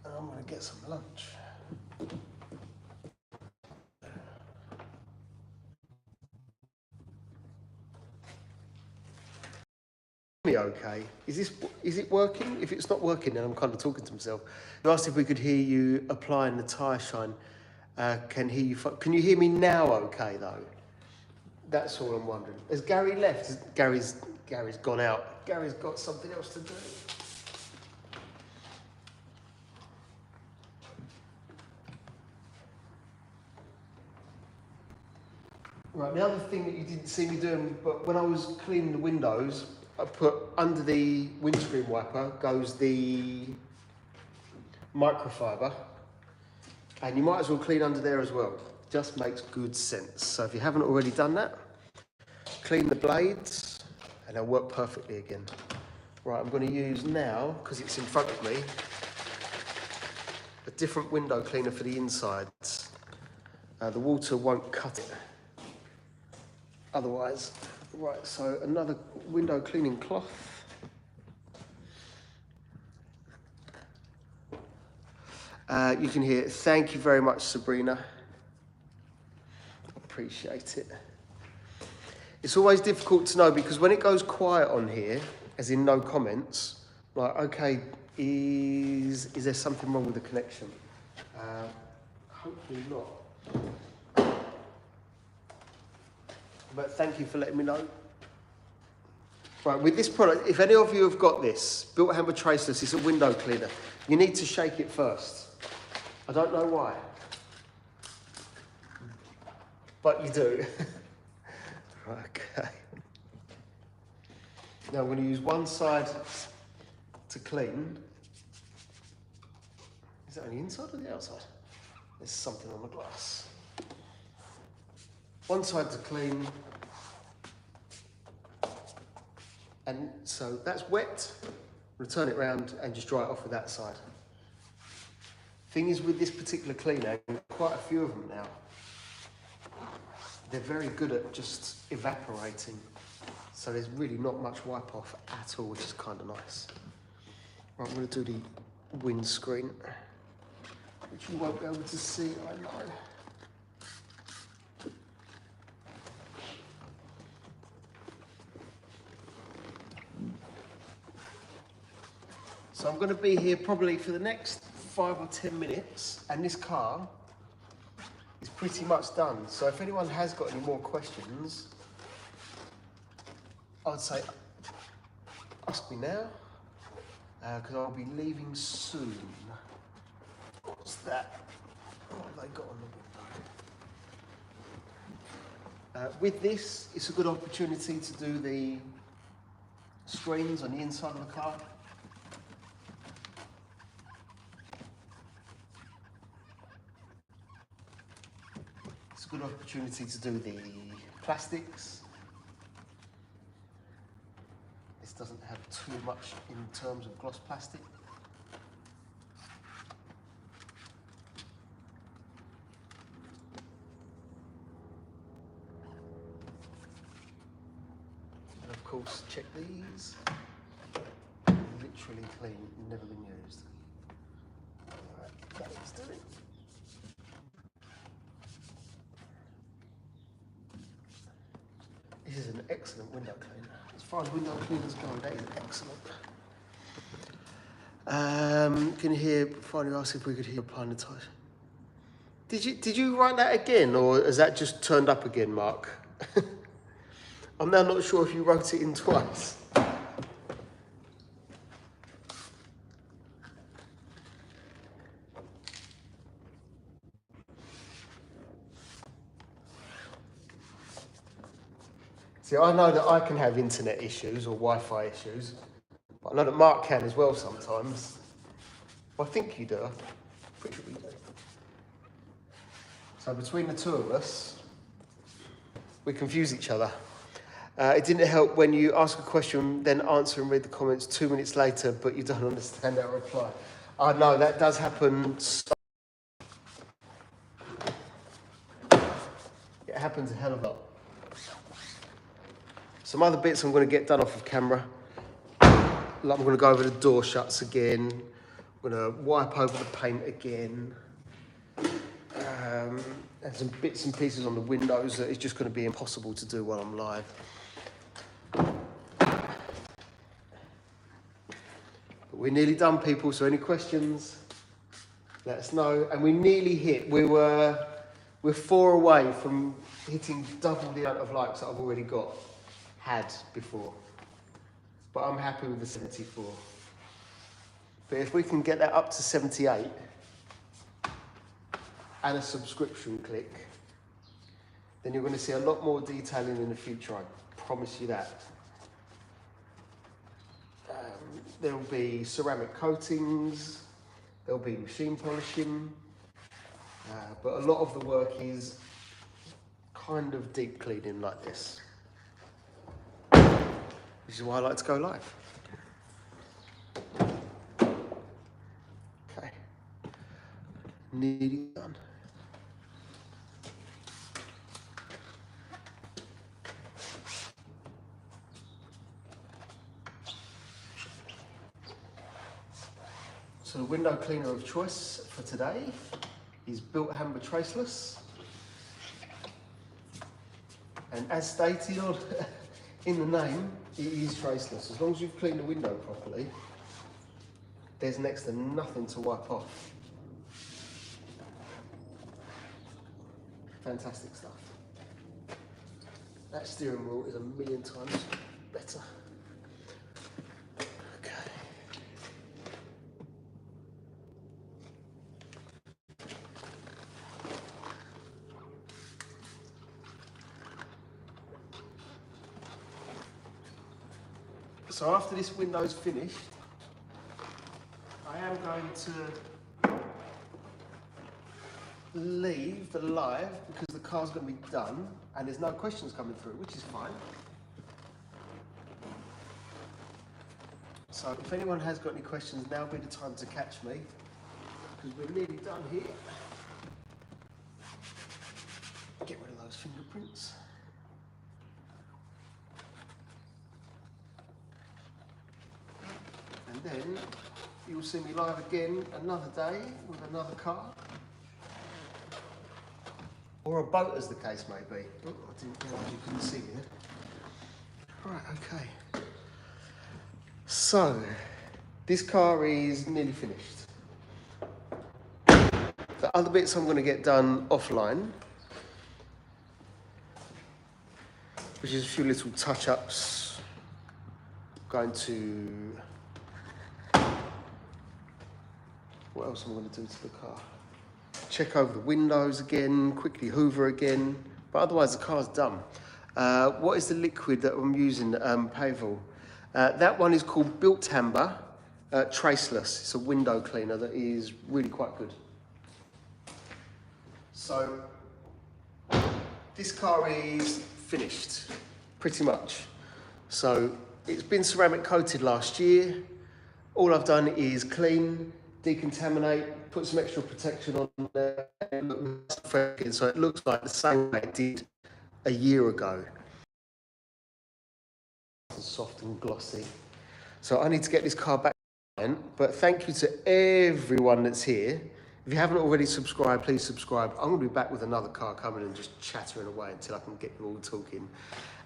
And I'm going to get some lunch. Okay, is it working? If it's not working, then I'm kind of talking to myself. You asked if we could hear you applying the tyre shine. Can you hear me now? Okay, though. That's all I'm wondering. Has Gary left? Gary's gone out. Gary's got something else to do. Right, the other thing that you didn't see me doing, but when I was cleaning the windows, I put under the windscreen wiper goes the microfiber, and you might as well clean under there as well. Just makes good sense. So if you haven't already done that, clean the blades and they'll work perfectly again. Right, I'm going to use now, because it's in front of me, a different window cleaner for the insides. The water won't cut it otherwise. Right, so another window cleaning cloth. You can hear, thank you very much, Sabrina. Appreciate it. It's always difficult to know because when it goes quiet on here, as in no comments, like, okay, is there something wrong with the connection? Hopefully not. But thank you for letting me know. Right, with this product, if any of you have got this, Built Hammer Traceless, it's a window cleaner. You need to shake it first. I don't know why, but you do. Okay. Now I'm going to use one side to clean. Is that on the inside or the outside? There's something on the glass. One side to clean. And so that's wet. I'm going to turn it around and just dry it off with that side. Thing is, with this particular cleaner, quite a few of them now, they're very good at just evaporating. So there's really not much wipe off at all, which is kind of nice. Right, I'm going to do the windscreen, which you won't be able to see, I know. So I'm going to be here probably for the next 5 or 10 minutes, and this car is pretty much done. So if anyone has got any more questions, I'd say ask me now, because I'll be leaving soon. What's that? What have they got on the window? With this, it's a good opportunity to do the screens on the inside of the car. It's a good opportunity to do the plastics. This doesn't have too much in terms of gloss plastic. And of course, check these. Literally clean, never been used. Alright, that is doing. This is an excellent window cleaner. As far as window cleaners go, that is excellent. Can you hear, finally ask if we could hear applying the tires. Did you write that again, or has that just turned up again, Mark? I'm now not sure if you wrote it in twice. See, I know that I can have internet issues or Wi-Fi issues, but I know that Mark can as well sometimes. Well, I think you do. I'm pretty sure you do. So between the two of us, we confuse each other. It didn't help when you ask a question, then answer and read the comments 2 minutes later, but you don't understand our reply. I know that does happen. It happens a hell of a lot. Some other bits I'm going to get done off of camera. Like I'm going to go over the door shuts again. I'm going to wipe over the paint again. And some bits and pieces on the windows that it's just going to be impossible to do while I'm live. But we're nearly done, people, so any questions, let us know. And we nearly hit. We we're 4 away from hitting double the amount of likes that I've already had before. But I'm happy with the 74. But if we can get that up to 78 and a subscription click, then you're going to see a lot more detailing in the future, I promise you that. There'll be ceramic coatings, there'll be machine polishing, but a lot of the work is kind of deep cleaning like this, which is why I like to go live. Okay, nearly done. So the window cleaner of choice for today is Built Hamber Traceless. And as stated in the name, it is traceless. As long as you've cleaned the window properly, there's next to nothing to wipe off. Fantastic stuff. That steering wheel is a million times better. So after this window's finished, I am going to leave the live because the car's going to be done and there's no questions coming through, which is fine. So if anyone has got any questions, now would be the time to catch me because we're nearly done here. Get rid of those fingerprints. And then you'll see me live again another day with another car. Or a boat, as the case may be. Oh, I didn't realise you couldn't see it. Right, okay. So, this car is nearly finished. The other bits I'm going to get done offline, which is a few little touch-ups. Going to... What else am I going to do to the car? Check over the windows again, quickly hoover again, but otherwise the car's done. What is the liquid that I'm using, Pavel? That one is called Built Hamber Traceless. It's a window cleaner that is really quite good. So, this car is finished, pretty much. So, it's been ceramic coated last year. All I've done is clean, decontaminate, put some extra protection on there, so it looks like the same way it did a year ago. Soft and glossy. So I need to get this car back, but thank you to everyone that's here. If you haven't already subscribed, please subscribe. I'm going to be back with another car coming and just chattering away until I can get you all talking.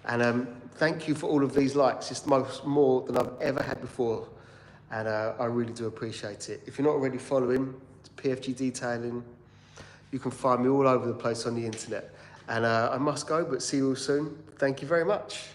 And thank you for all of these likes. It's more than I've ever had before. And I really do appreciate it. If you're not already following, it's PFG Detailing. You can find me all over the place on the internet. And I must go, but see you all soon. Thank you very much.